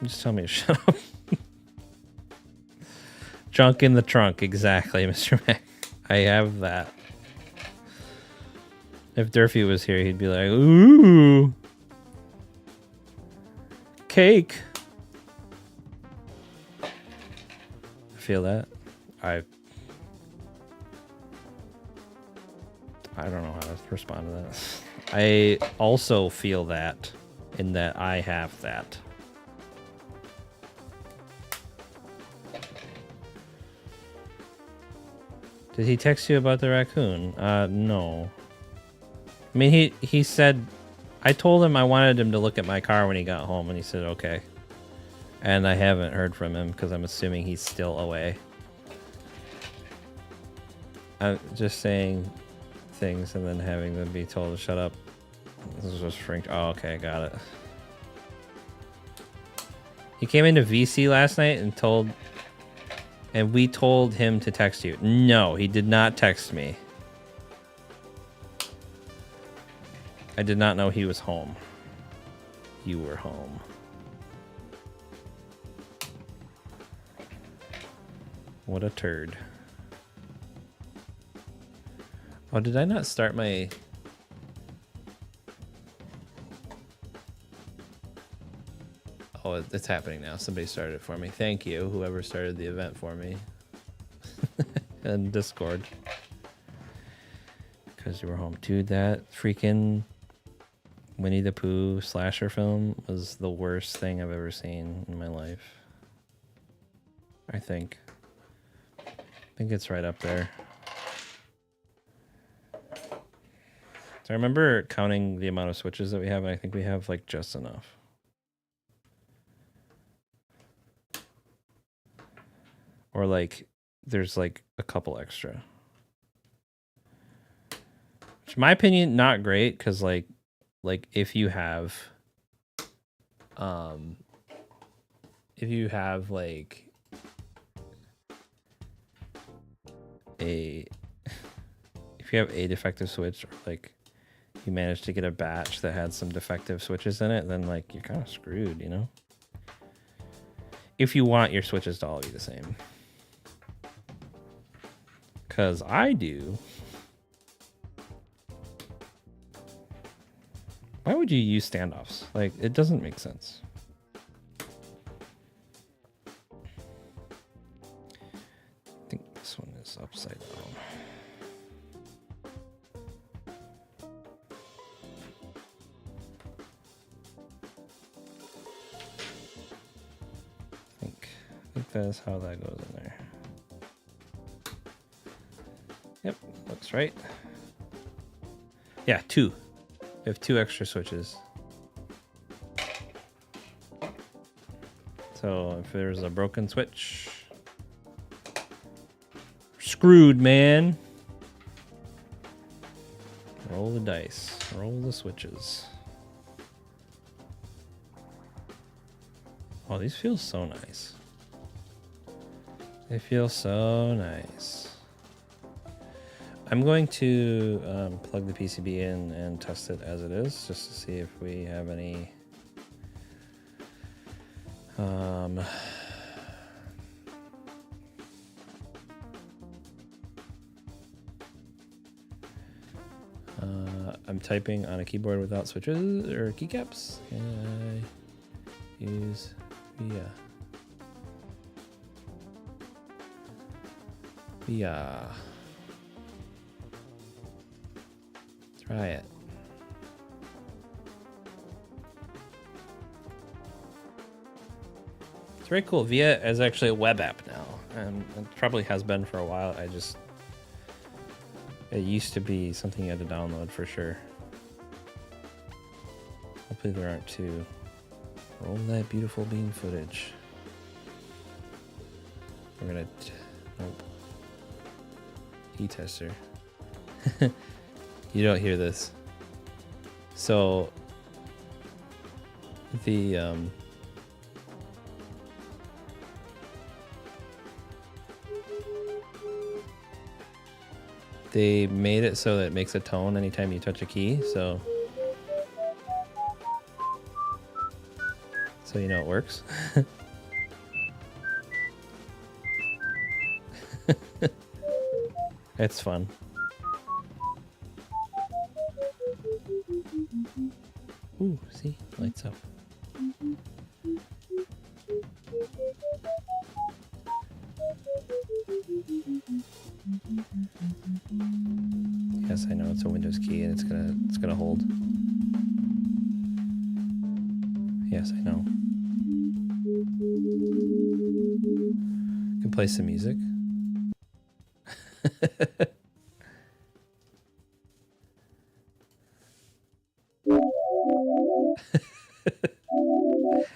just tell me to shut up. Junk in the trunk, exactly, Mr. Mack. I have that. If Durfee was here, he'd be like, ooh, cake. I feel that. I don't know how to respond to that. I also feel that in that I have that. Did he text you about the raccoon? No. I mean, he said, I told him I wanted him to look at my car when he got home, and he said, okay. And I haven't heard from him because I'm assuming he's still away. I'm just saying things and then having them be told to shut up. This is just freaked. Oh, okay, got it. He came into VC last night and we told him to text you. No, he did not text me. I did not know he was home. You were home. What a turd. Oh, did I not start my... Oh, it's happening now. Somebody started it for me. Thank you, whoever started the event for me. And Discord. Because you were home. Dude, that freaking Winnie the Pooh slasher film was the worst thing I've ever seen in my life. I think it's right up there. So I remember counting the amount of switches that we have, and I think we have like just enough. Or like there's like a couple extra. Which in my opinion, not great, because like if you have like if you have a defective switch, or like you manage to get a batch that had some defective switches in it, then like you're kind of screwed, you know? If you want your switches to all be the same. Because I do. Why would you use standoffs? Like, it doesn't make sense. I think this one is upside down. I think that's how that goes in there. Yep, looks right. Yeah, 2. We have 2 extra switches. So if there's a broken switch, screwed, man. Roll the dice. Roll the switches. Oh, these feel so nice. They feel so nice. I'm going to plug the PCB in and test it as it is, just to see if we have any I'm typing on a keyboard without switches or keycaps. Can I use via? Try it. It's very cool. Via is actually a web app now, and it probably has been for a while. It used to be something you had to download for sure. Hopefully there aren't two. Roll that beautiful bean footage. We're gonna... Nope. E-tester. You don't hear this. So... The, they made it so that it makes a tone anytime you touch a key, so you know it works. It's fun. Ooh, see? Lights up. Yes, I know it's a Windows key and it's gonna hold. Yes, I know. You can play some music.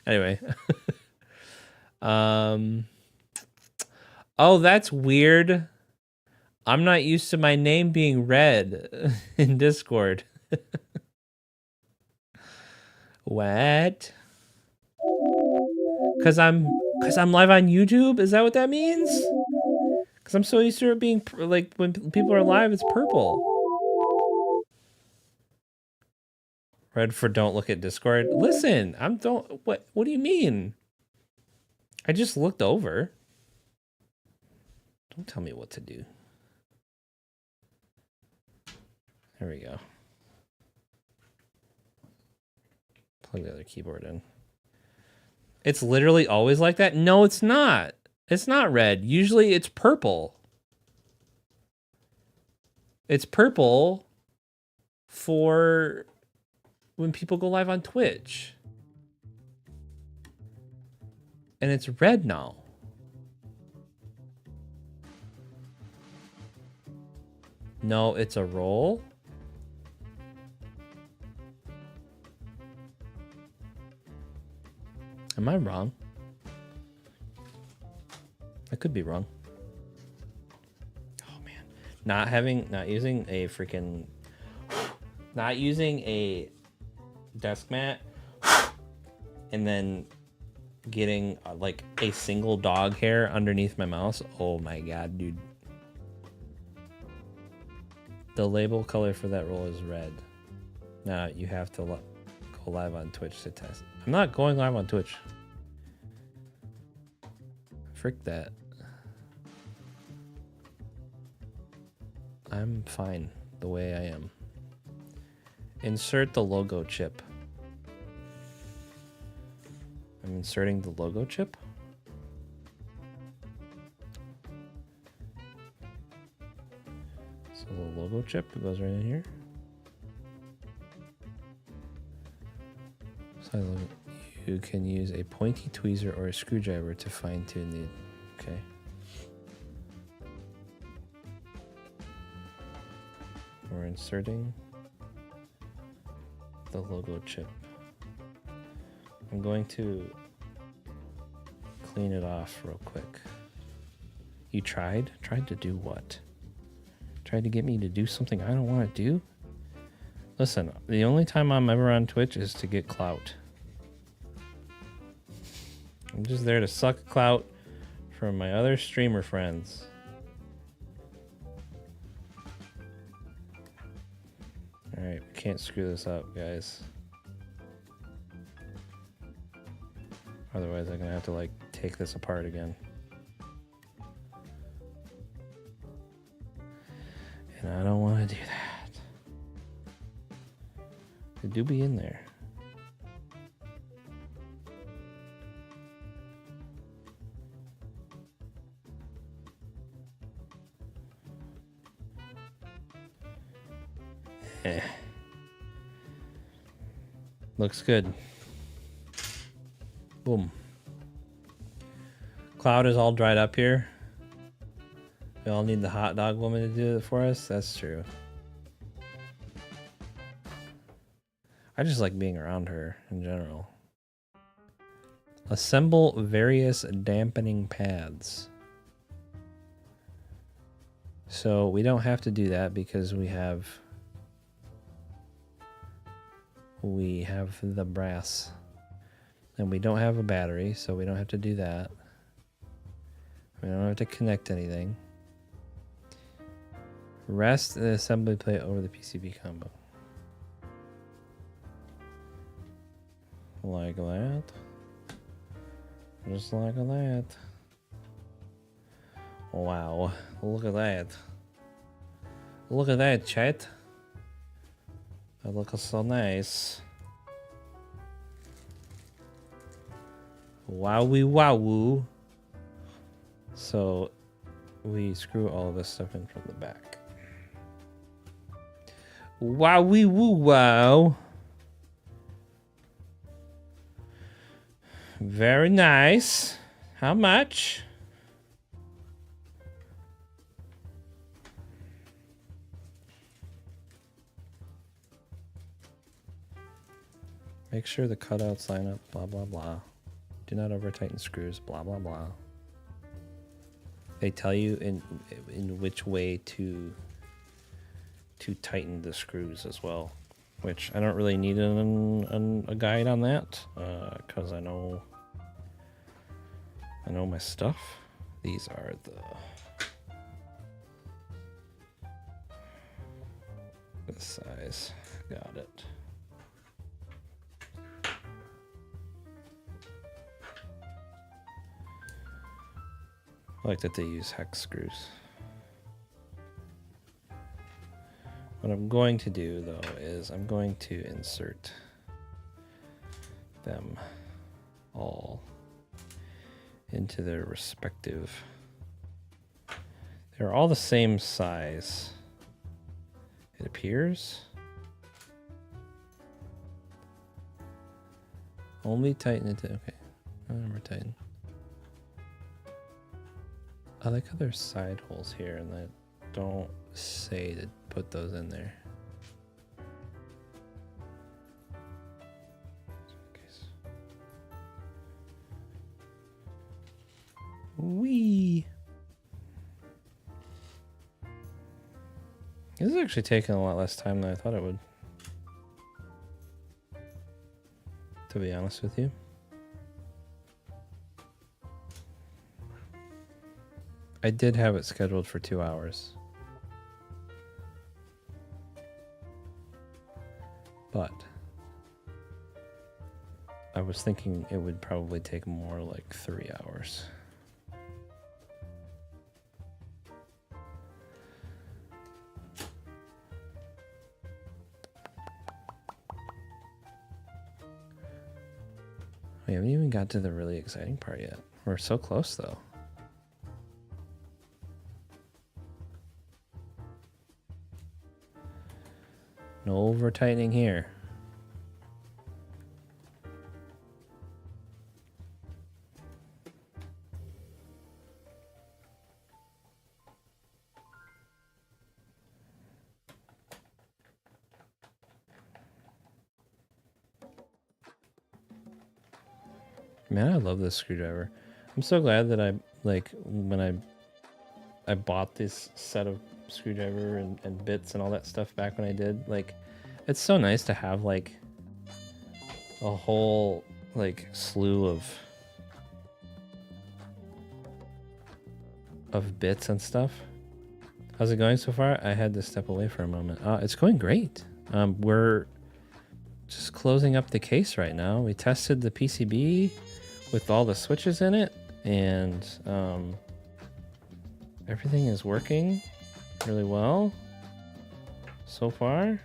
Anyway. Oh, that's weird. I'm not used to my name being read in Discord. What? Cause I'm live on YouTube? Is that what that means? Cause I'm so used to it being like when people are live, it's purple. Red for don't look at Discord. Listen, what do you mean? I just looked over. Don't tell me what to do. There we go. Plug the other keyboard in. It's literally always like that? No, it's not. It's not red. Usually it's purple. It's purple for when people go live on Twitch. And it's red now. No, it's a roll. Am I wrong? I could be wrong. Oh man. Not using a desk mat and then getting like a single dog hair underneath my mouse. Oh my god, dude. The label color for that roll is red. Now you have to go live on Twitch to test. I'm not going live on Twitch. Frick that. I'm fine the way I am. Insert the logo chip. I'm inserting the logo chip. So the logo chip goes right in here. So you can use a pointy tweezer or a screwdriver to fine tune the, okay. We're inserting the logo chip. I'm going to clean it off real quick. You tried? Tried to do what? Tried to get me to do something I don't want to do? Listen, the only time I'm ever on Twitch is to get clout. I'm just there to suck clout from my other streamer friends. Alright, we can't screw this up, guys. Otherwise, I'm gonna have to like take this apart again. And I don't want to do that. It do be in there. Eh. Looks good. Boom. Cloud is all dried up here. We all need the hot dog woman to do it for us. That's true. I just like being around her in general. Assemble various dampening pads. So we don't have to do that because we have the brass. And we don't have a battery, so we don't have to do that. We don't have to connect anything. Rest the assembly plate over the PCB combo. Like that. Just like that. Wow. Look at that. Look at that, chat. That looks so nice. Wowie wowoo. So we screw all of this stuff in from the back. Wowie woo wow. Very nice. How much? Make sure the cutouts line up, blah, blah, blah. Do not over tighten screws, blah, blah, blah. They tell you in which way to tighten the screws as well, which I don't really need a guide on that, because I know my stuff. These are the size. Got it. I like that they use hex screws. What I'm going to do, though, is I'm going to insert them all into their respective... They're all the same size, it appears. Only tighten it to... Okay, we're tighten. I like how there's side holes here, and I don't say to put those in there. Wee. This is actually taking a lot less time than I thought it would, to be honest with you. I did have it scheduled for 2 hours. But I was thinking it would probably take more like 3 hours. We haven't even got to the really exciting part yet. We're so close though. No over tightening here. Man, I love this screwdriver. I'm so glad that when I bought this set of screwdriver and bits and all that stuff back when I did, like, it's so nice to have like a whole like slew of bits and stuff. How's it going so far? I had to step away for a moment. It's going great. We're just closing up the case right now. We tested the PCB. with all the switches in it, and everything is working really well so far. I'm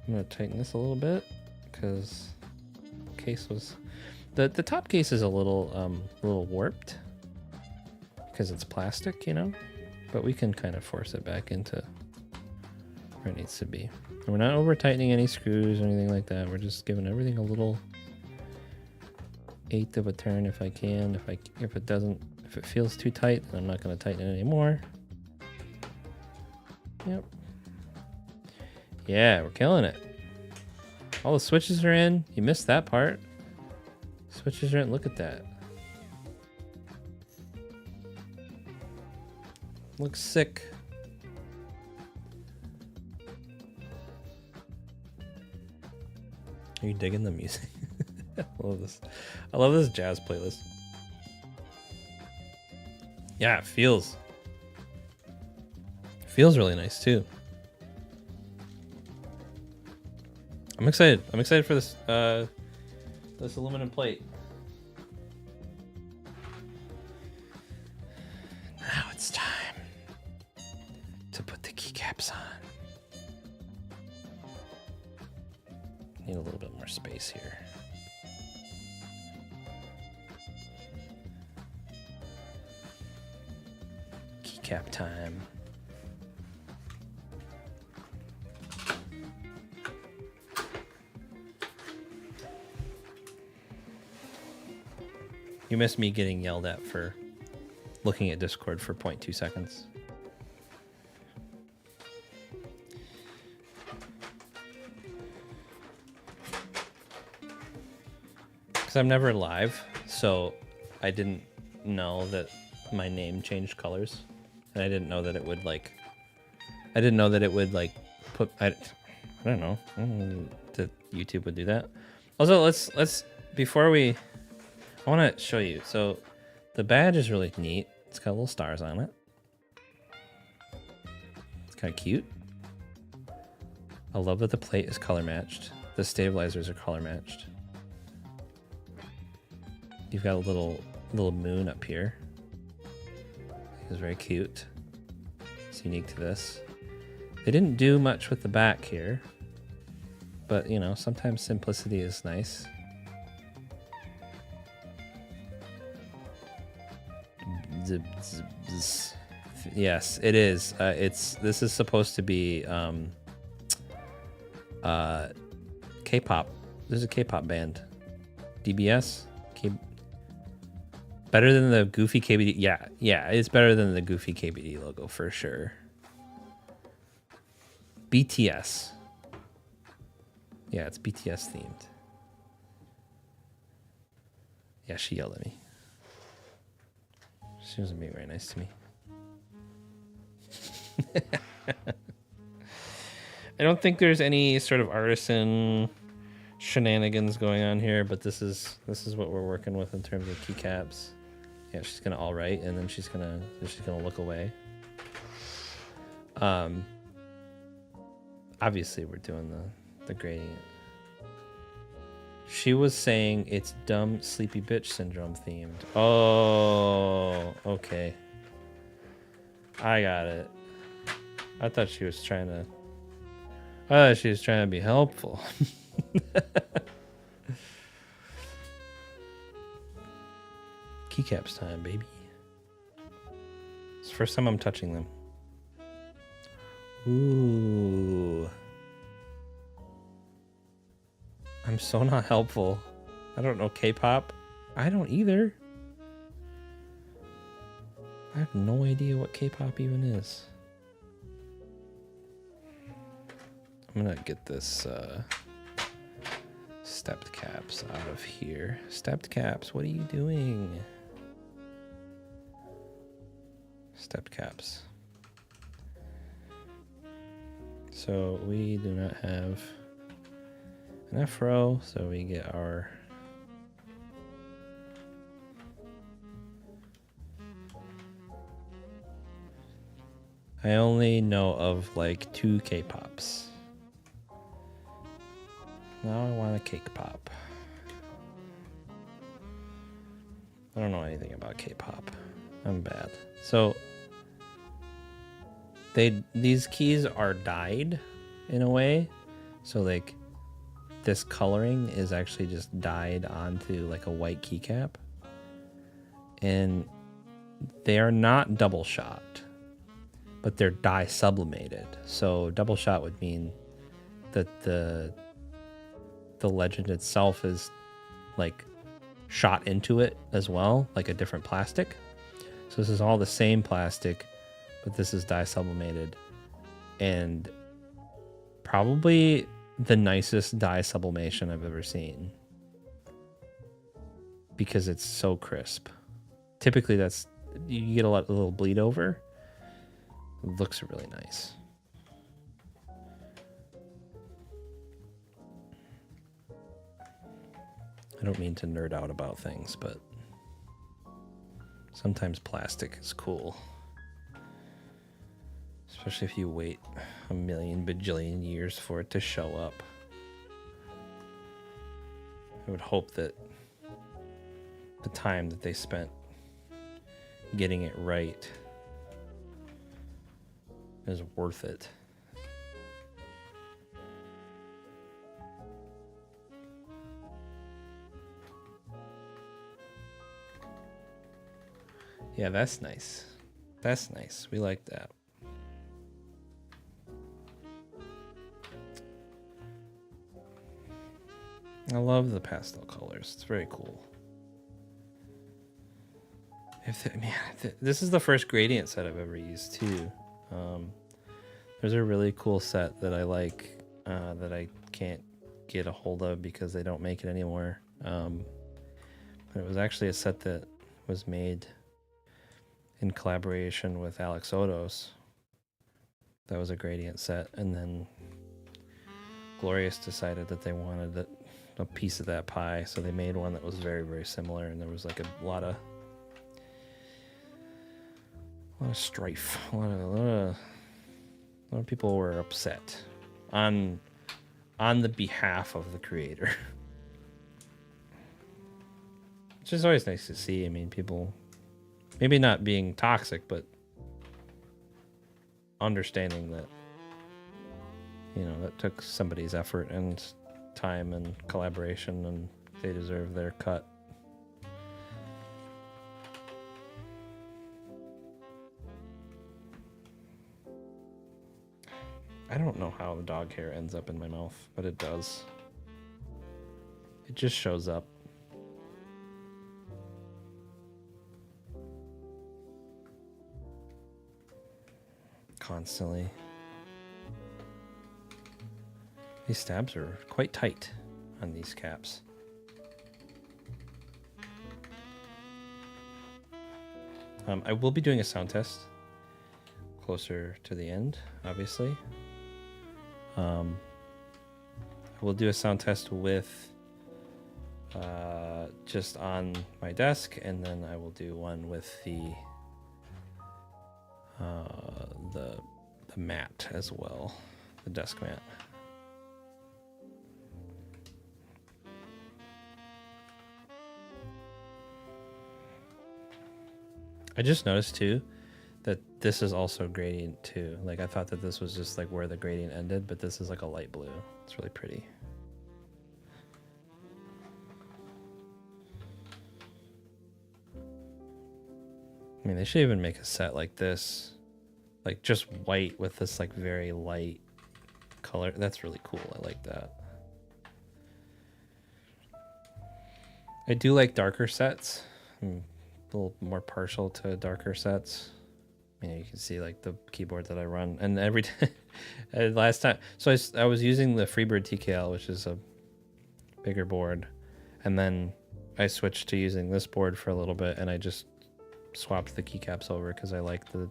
gonna tighten this a little bit because the case was the top case is a little warped because it's plastic, you know, but we can kind of force it back into where it needs to be. And we're not over tightening any screws or anything like that. We're just giving everything a little eighth of a turn if I can. If it feels too tight, then I'm not going to tighten it anymore. Yep. Yeah, we're killing it. All the switches are in. You missed that part. Switches are in. Look at that. Looks sick. Are you digging the music? I love this. I love this jazz playlist. Yeah, it feels really nice too. I'm excited. I'm excited for this this aluminum plate. Now it's time to put the keycaps on. Need a little bit more space here. Keycap time. You missed me getting yelled at for looking at Discord for 0.2 seconds. Because I'm never live, so I didn't know that my name changed colors. And I didn't know that it would like... I didn't know that it would like put... I don't know. That YouTube would do that. Also, let's before we... I want to show you. So the badge is really neat. It's got little stars on it. It's kind of cute. I love that the plate is color matched. The stabilizers are color matched. You've got a little moon up here. It's very cute. It's unique to this. They didn't do much with the back here, but you know, sometimes simplicity is nice. Yes, it is. This is supposed to be K-pop. There's a K-pop band. DBS. Better than the goofy KBD. Yeah, it's better than the goofy KBD logo for sure. BTS. Yeah, it's BTS themed. Yeah, she yelled at me. She wasn't being very nice to me. I don't think there's any sort of artisan shenanigans going on here, but this is what we're working with in terms of keycaps. Yeah, she's gonna all right, and then she's gonna look away. Obviously we're doing the gradient. She was saying it's dumb sleepy bitch syndrome themed. Oh, okay. I got it. I thought she was trying to be helpful. Keycaps time, baby. It's the first time I'm touching them. Ooh. I'm so not helpful. I don't know K-pop. I don't either. I have no idea what K-pop even is. I'm gonna get this stepped caps out of here. Stepped caps, what are you doing? Stepped caps. So we do not have an F-row, so we get our I only know of like 2 K-pops. Now I want a cake pop. I don't know anything about K-pop. I'm bad. So these keys are dyed in a way. So like this coloring is actually just dyed onto like a white keycap. And they are not double shot, but they're dye sublimated. So double shot would mean that the legend itself is like shot into it as well, like a different plastic. So this is all the same plastic, but this is dye sublimated, and probably the nicest dye sublimation I've ever seen because it's so crisp. Typically that's, you get a little bleed over. It looks really nice. I don't mean to nerd out about things, but sometimes plastic is cool. Especially if you wait a million bajillion years for it to show up. I would hope that the time that they spent getting it right is worth it. Yeah, that's nice. That's nice. We like that. I love the pastel colors. It's very cool. This is the first gradient set I've ever used too. There's a really cool set that I like that I can't get a hold of because they don't make it anymore. But it was actually a set that was made in collaboration with Alex Odos. That was a gradient set, and then Glorious decided that they wanted a piece of that pie, so they made one that was very, very similar, and there was like a lot of strife. A lot of people were upset on the behalf of the creator. Which is always nice to see. I mean, people maybe not being toxic, but understanding that, you know, that took somebody's effort and time and collaboration, and they deserve their cut. I don't know how the dog hair ends up in my mouth, but it does. It just shows up. Constantly. These stabs are quite tight on these caps. I will be doing a sound test closer to the end, obviously. I will do a sound test with just on my desk, and then I will do one with the mat as well, the desk mat. I just noticed too that this is also gradient too. Like, I thought that this was just like where the gradient ended, but this is like a light blue. It's really pretty. I mean, they should even make a set like this, like just white with this like very light color. That's really cool. I like that. I do like darker sets. I'm a little more partial to darker sets. I mean, you can see like the keyboard that I run, and every last time. So I was using the Freebird TKL, which is a bigger board, and then I switched to using this board for a little bit, and I just swapped the keycaps over because I like the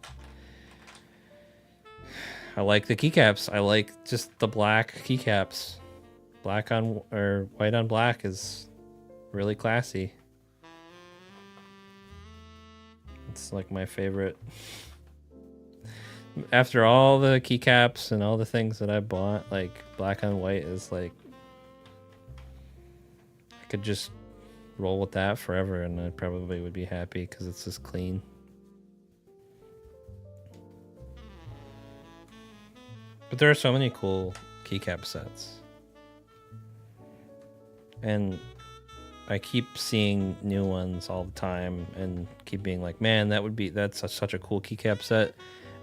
keycaps. I like just the black keycaps. Black on or white on black is really classy. It's like my favorite. After all the keycaps and all the things that I bought, like black on white is like, I could just roll with that forever, and I probably would be happy because it's just clean. But there are so many cool keycap sets. And I keep seeing new ones all the time and keep being like, man, that's such a cool keycap set.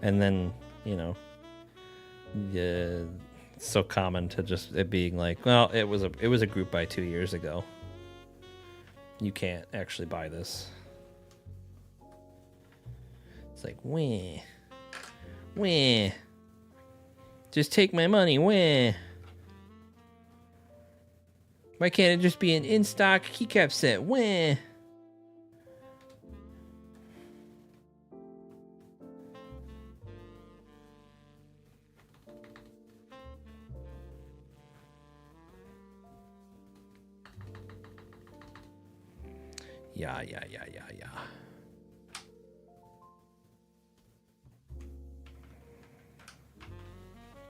And then, you know, it's so common to just it being like, well, it was a group buy 2 years ago. You can't actually buy this. It's like, wah. Just take my money, wah. Why can't it just be an in-stock keycap set? Wah. Yeah.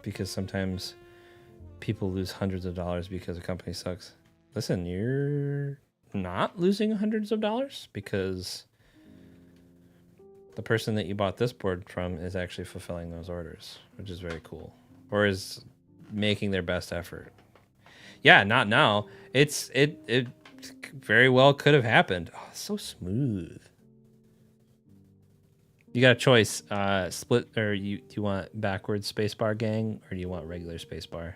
Because sometimes people lose hundreds of dollars because a company sucks. Listen, you're not losing hundreds of dollars because the person that you bought this board from is actually fulfilling those orders, which is very cool, or is making their best effort. Yeah, not now. It very well could have happened. Oh, so smooth. You got a choice. Split, or do you want backwards spacebar gang, or do you want regular spacebar?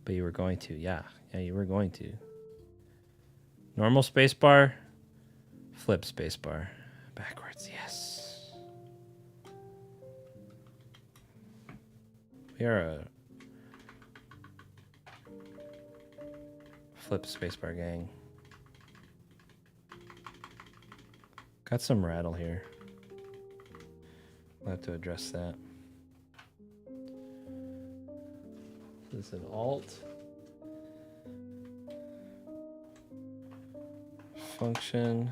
But you were going to, yeah, you were going to. Normal spacebar, flip spacebar, backwards, yes. We are a flip spacebar gang. Got some rattle here. We'll have to address that. This is an alt. Function.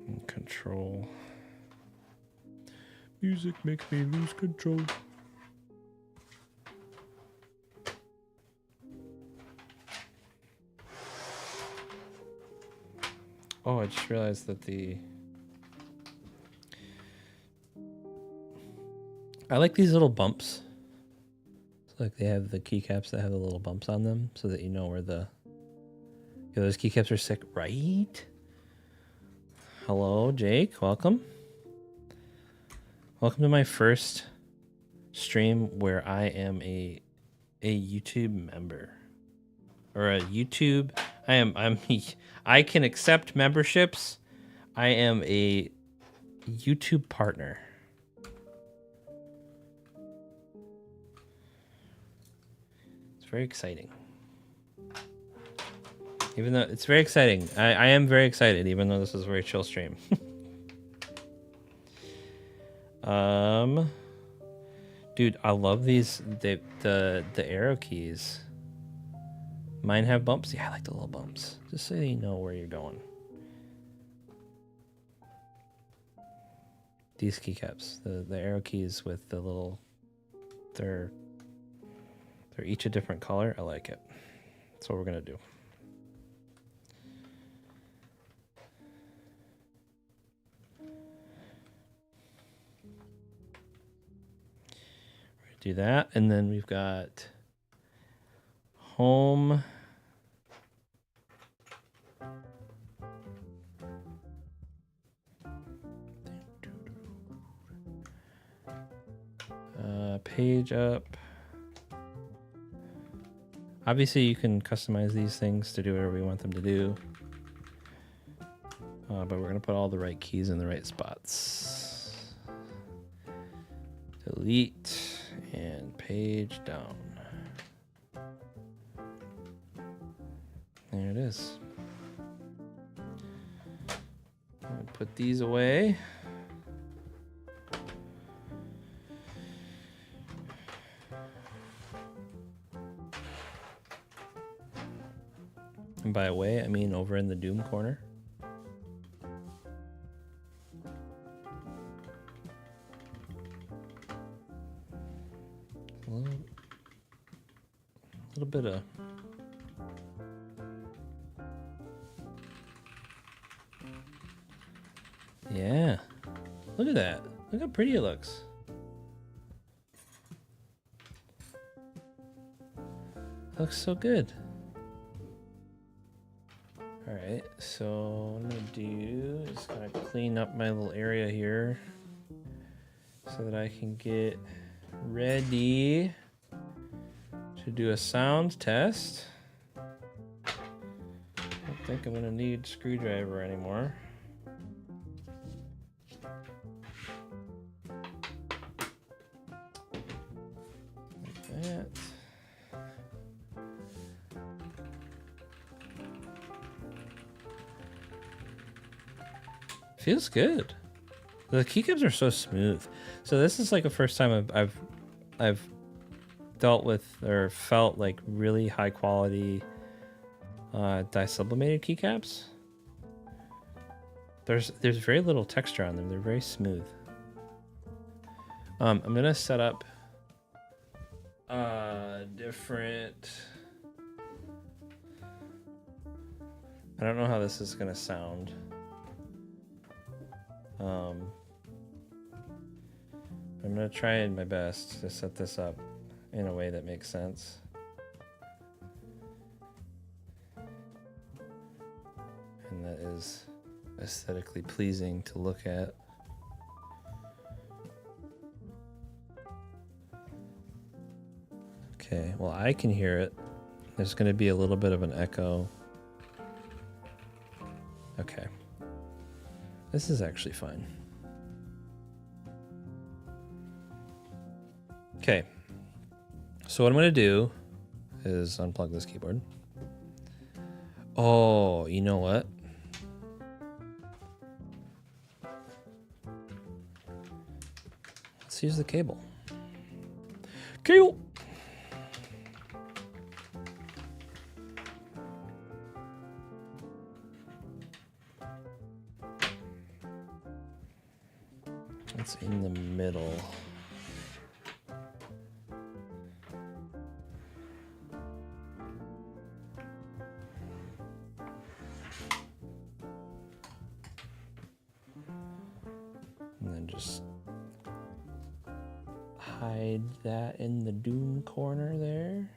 And control. Music makes me lose control. Oh, I just realized that I like these little bumps. It's like they have the keycaps that have the little bumps on them so that you know where yeah, those keycaps are sick, right? Hello, Jake. Welcome. Welcome to my first stream where I am a YouTube member. Or a YouTube. I can accept memberships. I am a YouTube partner. It's very exciting. Even though it's very exciting. I am very excited, even though this is a very chill stream. Dude, I love these the arrow keys. Mine have bumps. Yeah, I like the little bumps. Just so you know where you're going. These keycaps, the arrow keys with the little, they're each a different color. I like it. That's what we're gonna do. Do that, and then we've got home. Page up. Obviously, you can customize these things to do whatever we want them to do. But we're going to put all the right keys in the right spots. Delete and page down. There it is. I'll put these away. And by away, I mean over in the Doom corner. little bit of... Yeah. Look at that. Look how pretty it looks. It looks so good. Alright, so what I'm gonna do is kind of clean up my little area here so that I can get ready to do a sound test. I don't think I'm gonna need a screwdriver anymore. Like that. Feels good. The keycaps are so smooth. So this is like the first time I've dealt with or felt like really high quality dye-sublimated keycaps. There's very little texture on them. They're very smooth. I'm gonna set up different. I don't know how this is gonna sound. I'm gonna try my best to set this up in a way that makes sense. And that is aesthetically pleasing to look at. Okay, well, I can hear it. There's gonna be a little bit of an echo. Okay. This is actually fine. Okay. So what I'm gonna do is unplug this keyboard. Oh, you know what? Let's use the cable. Cable! It's in the middle. And then just hide that in the doom corner there.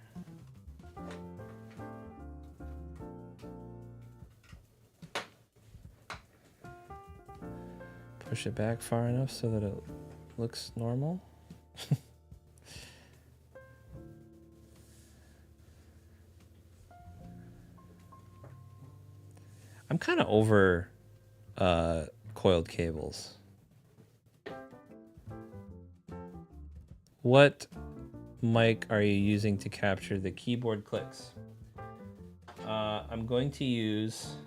Push it back far enough so that it looks normal. I'm kind of over coiled cables. What mic are you using to capture the keyboard clicks? I'm going to use,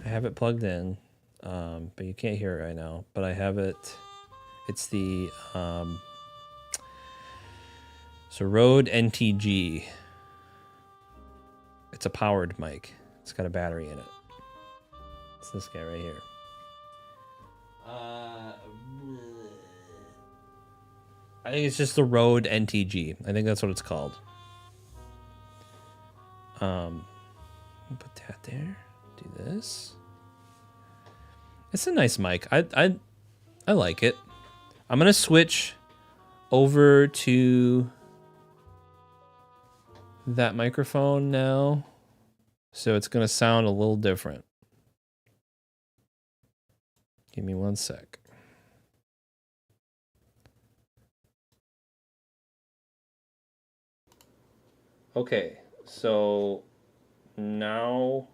I have it plugged in. But you can't hear it right now, but I have it. It's the so Rode NTG. It's a powered mic. It's got a battery in it. It's this guy right here. I think it's just the Rode NTG. I think that's what it's called. Put that there. Do this. It's a nice mic. I like it. I'm gonna switch over to that microphone now, so it's gonna sound a little different. Give me 1 sec. Okay, so now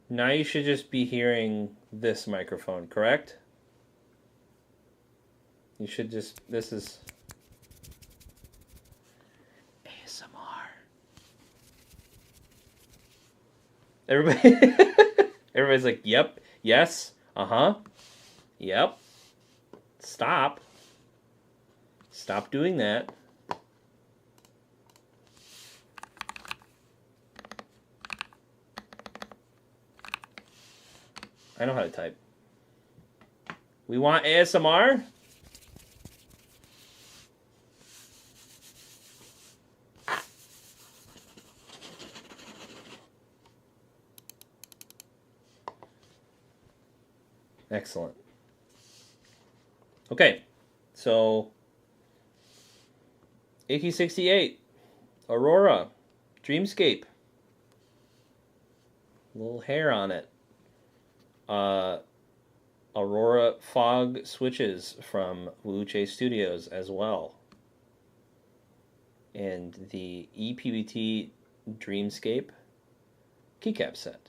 you should just be hearing this microphone, correct? You should just, this is ASMR. Everybody's like, yep, yes, uh-huh, yep. Stop doing that. I know how to type. We want ASMR? Excellent. Okay, so Ikki68 Aurora Dreamscape. Little hair on it. Aurora fog switches from Wuque Studios as well. And the ePBT Dreamscape keycap set.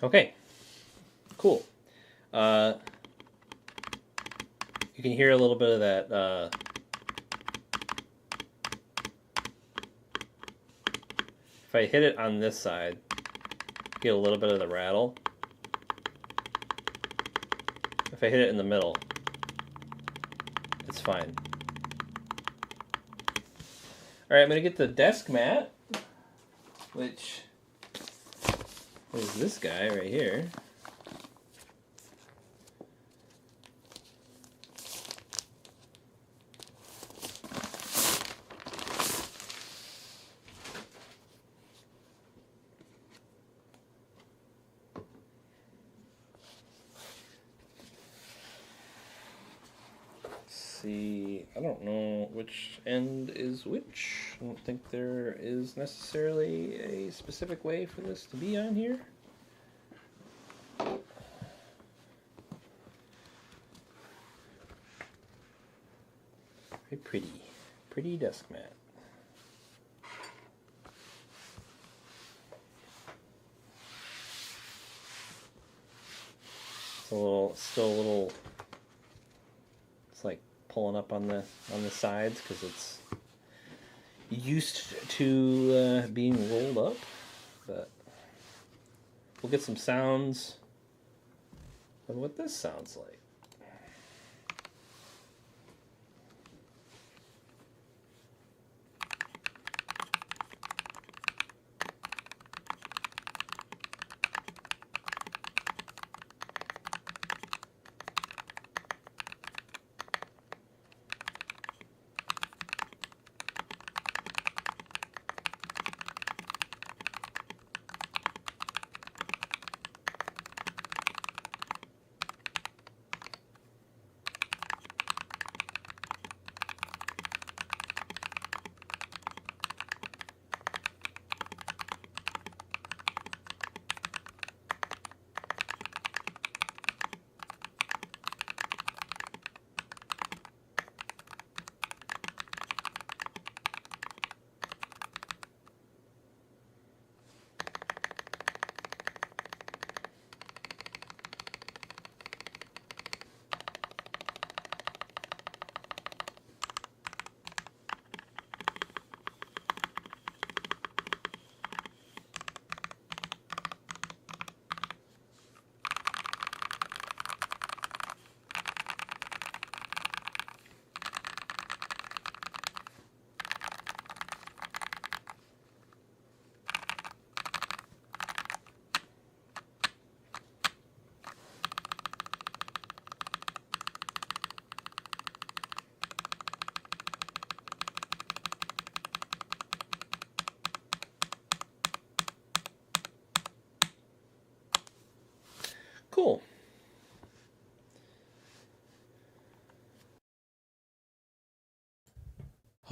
Okay, cool. You can hear a little bit of that. If I hit it on this side, get a little bit of the rattle. If I hit it in the middle, it's fine. All right, I'm gonna get the desk mat, which is this guy right here. See, I don't know which end is which. I don't think there is necessarily a specific way for this to be on here. Very pretty desk mat. It's still a little, it's like pulling up on the sides because it's used to being rolled up, but we'll get some sounds of what this sounds like.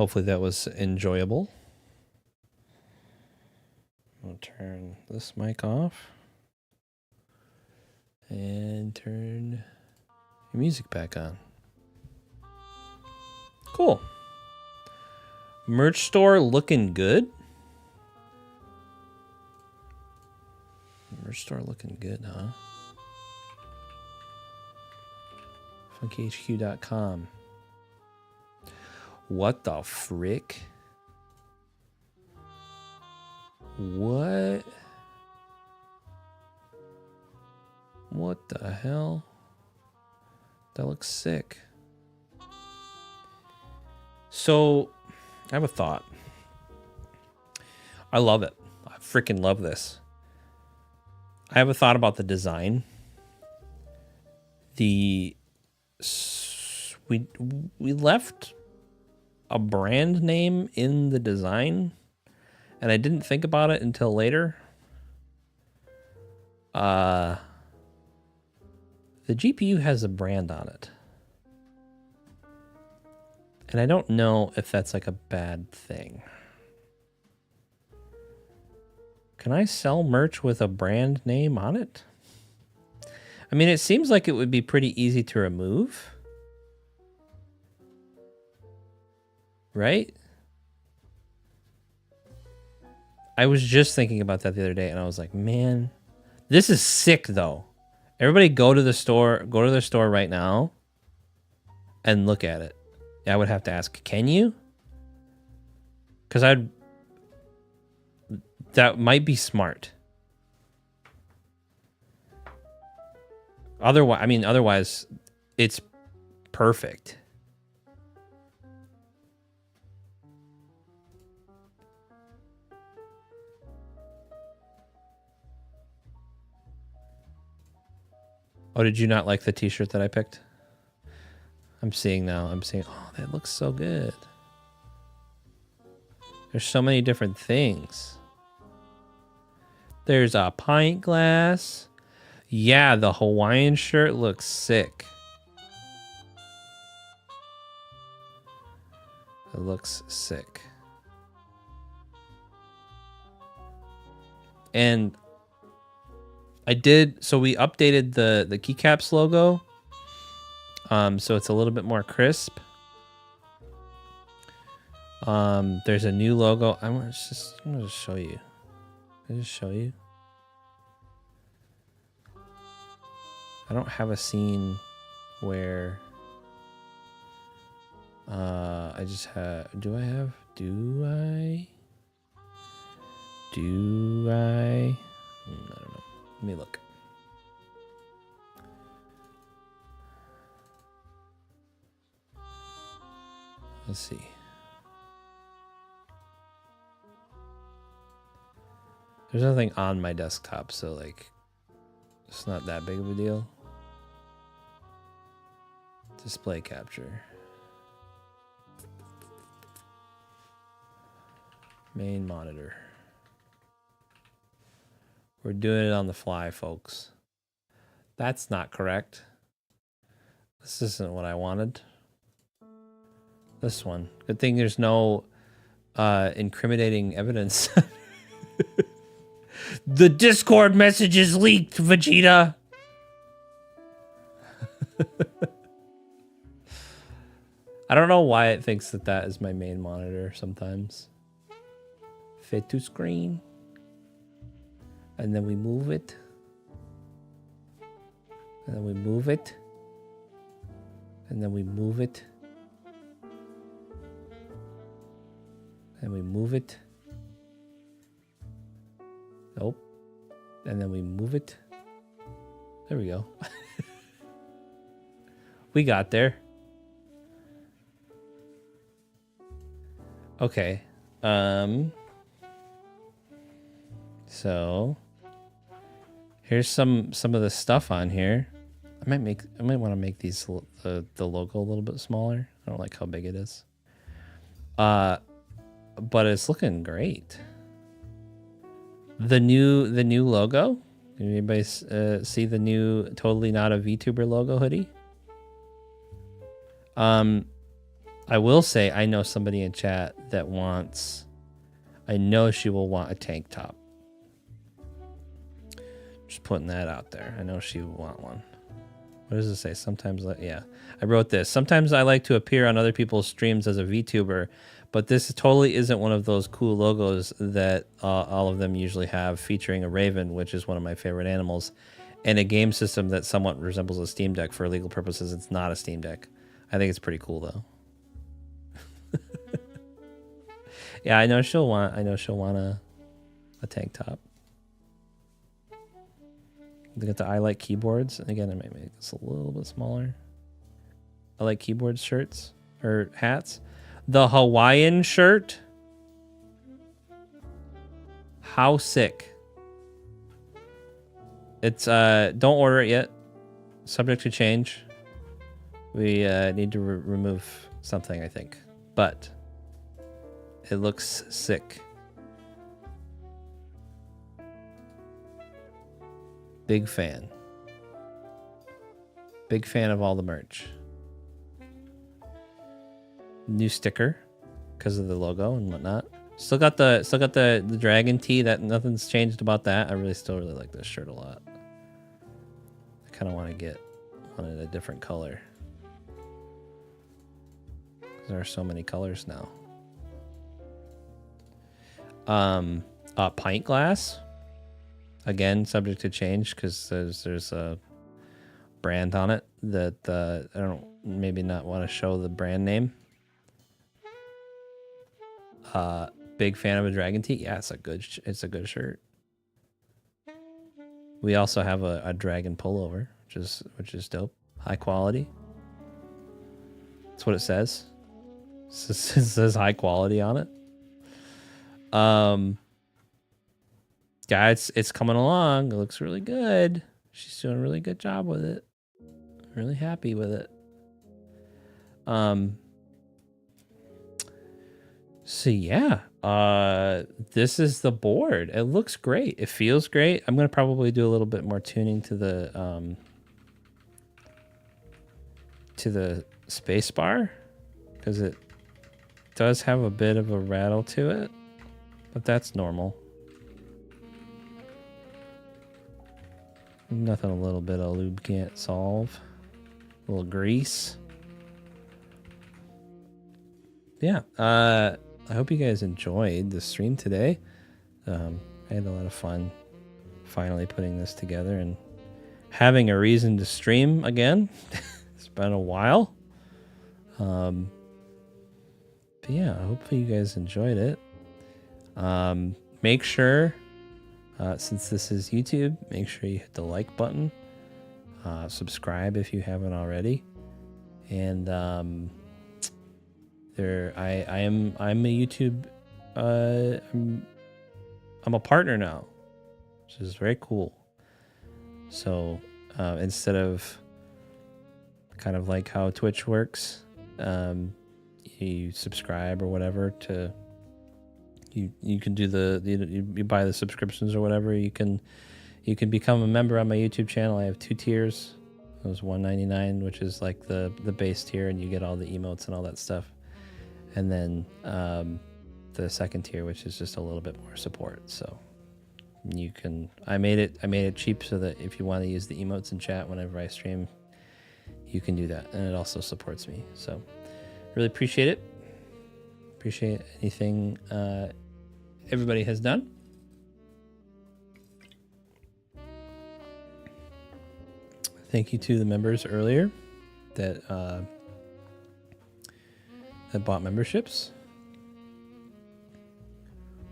Hopefully that was enjoyable. I'll turn this mic off and turn your music back on. Cool. Merch store looking good. Merch store looking good, huh? funkyhq.com. What the frick? What? What the hell? That looks sick. So, I have a thought. I love it. I freaking love this. I have a thought about the design. We left a brand name in the design, and I didn't think about it until later. The GPU has a brand on it. And I don't know if that's like a bad thing. Can I sell merch with a brand name on it? I mean, it seems like it would be pretty easy to remove. Right? I was just thinking about that the other day, and I was like, man, this is sick, though. Everybody go to the store right now and look at it. I would have to ask, can you? Because that might be smart. Otherwise, it's perfect. Oh, did you not like the t-shirt that I picked? I'm seeing, oh, that looks so good. There's so many different things. There's a pint glass. Yeah, the Hawaiian shirt looks sick. It looks sick. And so we updated the Keycaps logo. So it's a little bit more crisp. There's a new logo. I'm gonna just show you. Can I just show you? I don't have a scene where I just have. Do I? I don't know. Let me look. Let's see. There's nothing on my desktop, so like it's not that big of a deal. Display capture. Main monitor. We're doing it on the fly, folks. That's not correct. This isn't what I wanted. This one. Good thing there's no incriminating evidence. The Discord message is leaked, Vegeta. I don't know why it thinks that is my main monitor sometimes. Fit to screen. And then we move it. And then we move it. And then we move it. And we move it. Nope. And then we move it. There we go. We got there. Okay. So here's some of the stuff on here. I might want to make these the logo a little bit smaller. I don't like how big it is. But it's looking great. The new logo. Did anybody see the new Totally Not a VTuber logo hoodie? I I will say I know somebody in chat that wants, I know she will want a tank top. Just putting that out there. I know she will want one. What does it say? Sometimes, yeah. I wrote this. Sometimes I like to appear on other people's streams as a VTuber, but this totally isn't one of those cool logos that all of them usually have, featuring a raven, which is one of my favorite animals, and a game system that somewhat resembles a Steam Deck. For legal purposes, it's not a Steam Deck. I think it's pretty cool, though. Yeah, I know she'll want a tank top. They got the I like keyboards. And again, I might make this a little bit smaller. I like keyboard shirts or hats. The Hawaiian shirt. How sick. It's don't order it yet. Subject to change. We need to remove something, I think. But it looks sick. Big fan. Big fan of all the merch. New sticker because of the logo and whatnot. Still got the dragon tee. That nothing's changed about that. I still really like this shirt a lot. I kind of want to get one in a different color. There are so many colors now. Pint glass. Again, subject to change because there's a brand on it that I don't maybe not want to show the brand name. Big fan of a dragon tee. Yeah, it's a good shirt. We also have a dragon pullover, which is dope. High quality. That's what it says. It says high quality on it. Yeah, it's coming along. It looks really good. She's doing a really good job with it. Really happy with it. So yeah, this is the board. It looks great. It feels great. I'm gonna probably do a little bit more tuning to the space bar because it does have a bit of a rattle to it, but that's normal. Nothing a little bit of lube can't solve. A little grease. Yeah, I hope you guys enjoyed the stream today. I had a lot of fun finally putting this together and having a reason to stream again. It's been a while. But yeah, hopefully you guys enjoyed it. Make sure, since this is YouTube, make sure you hit the like button. Subscribe if you haven't already. And I'm a YouTube I'm a partner now, which is very cool. So instead of kind of like how Twitch works, you subscribe or whatever to you can do you buy the subscriptions or whatever. You can become a member on my YouTube channel. I have 2 tiers. It was $1.99, which is like the base tier, and you get all the emotes and all that stuff. And then the second tier, which is just a little bit more support. So you can I made it cheap so that if you want to use the emotes in chat whenever I stream, you can do that, and it also supports me. So really appreciate it. Appreciate anything everybody has done. Thank you to the members earlier that bought memberships.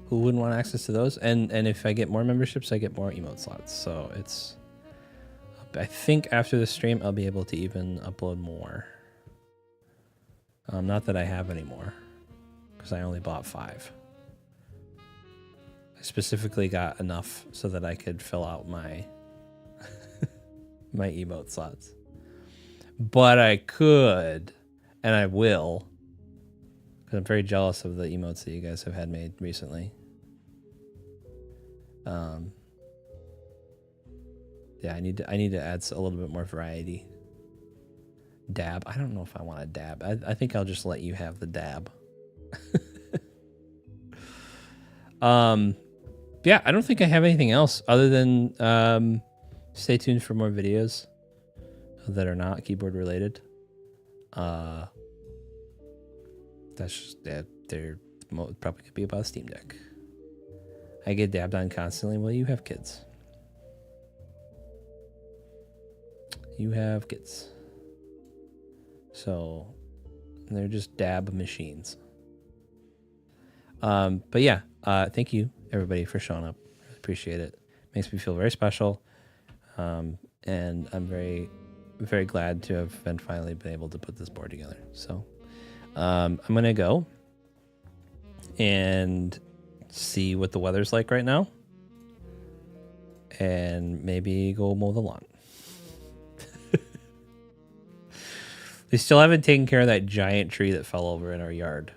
Who wouldn't want access to those? And if I get more memberships, I get more emote slots. So it's, I think after the stream, I'll be able to even upload more. Not that I have any more, because I only bought 5. I specifically got enough so that I could fill out my my emote slots. But I could, and I will, because I'm very jealous of the emotes that you guys have had made recently. Yeah, I need to add a little bit more variety. Dab. I don't know if I want to dab. I think I'll just let you have the dab. Yeah, I don't think I have anything else other than stay tuned for more videos that are not keyboard related. That's just, yeah, they're probably could be about Steam Deck. I get dabbed on constantly. Well, you have kids. You have kids. So they're just dab machines. But yeah, thank you everybody for showing up. I appreciate it. Makes me feel very special. And I'm very, very glad to have finally been able to put this board together. So I'm gonna go and see what the weather's like right now, and maybe go mow the lawn. They still haven't taken care of that giant tree that fell over in our yard.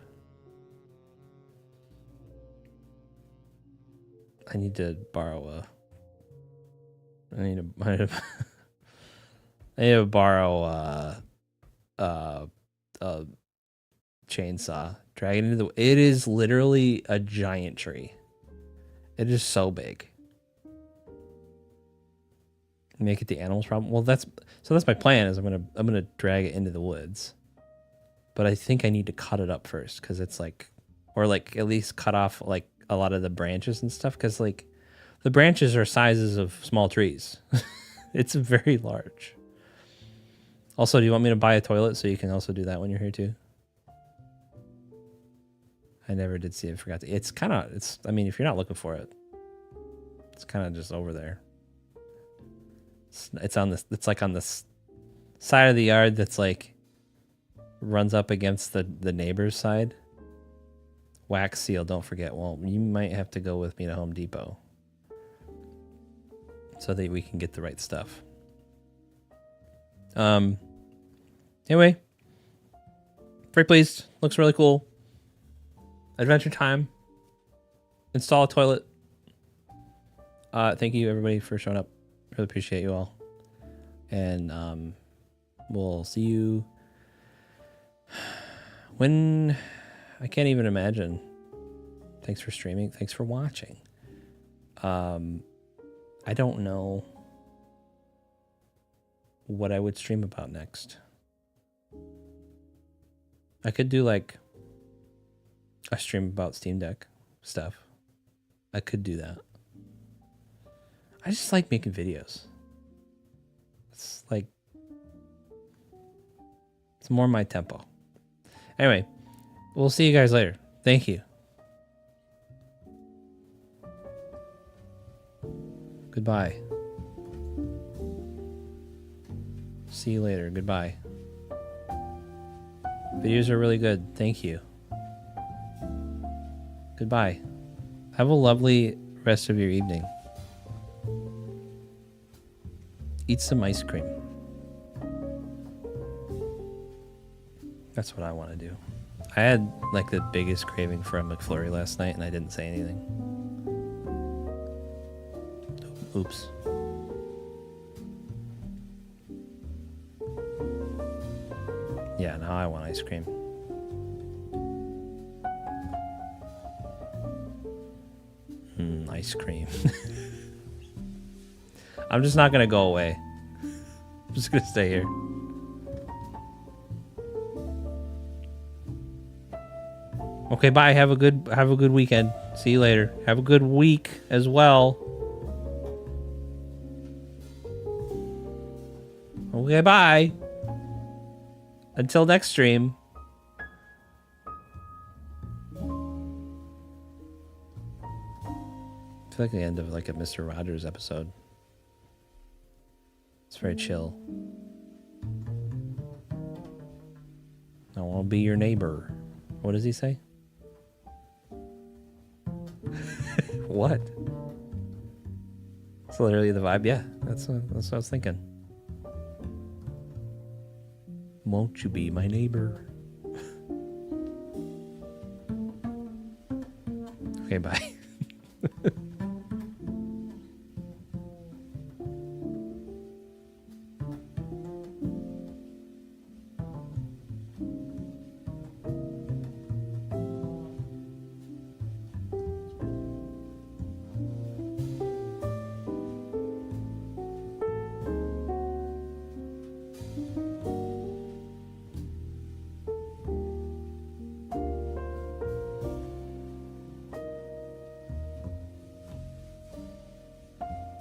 I need to borrow I need to borrow a chainsaw. Drag it into the. It is literally a giant tree. It is so big. Make it the animals problem. Well, that's my plan. Is I'm gonna drag it into the woods, but I think I need to cut it up first because it's like, or like at least cut off like a lot of the branches and stuff because like the branches are sizes of small trees. It's very large. Also, do you want me to buy a toilet so you can also do that when you're here too? I never did see it. Forgot to. It's kind of. It's. I mean, if you're not looking for it, it's kind of just over there. It's on this. It's like on this side of the yard that's like runs up against the neighbor's side. Wax seal. Don't forget. Well, you might have to go with me to Home Depot so that we can get the right stuff. Anyway, very pleased. Looks really cool. Adventure time. Install a toilet. Thank you everybody for showing up. Really appreciate you all. And we'll see you when I can't even imagine. Thanks for streaming. Thanks for watching. I don't know what I would stream about next. I could do like a stream about Steam Deck stuff. I could do that. I just like making videos. It's like, it's more my tempo. Anyway, we'll see you guys later. Thank you. Goodbye. See you later. Goodbye. Videos are really good. Thank you. Goodbye. Have a lovely rest of your evening. Eat some ice cream. That's what I want to do. I had like the biggest craving for a McFlurry last night and I didn't say anything. Oops. Yeah, now I want ice cream. Ice cream. I'm just not gonna go away. I'm just gonna stay here. Okay, bye. Have a good weekend. See you later. Have a good week as well. Okay, bye. Until next stream. I feel like the end of like a Mr. Rogers episode. It's very chill. I want to be your neighbor. What does he say? What? It's literally the vibe. Yeah, that's what I was thinking. Won't you be my neighbor? Okay, bye.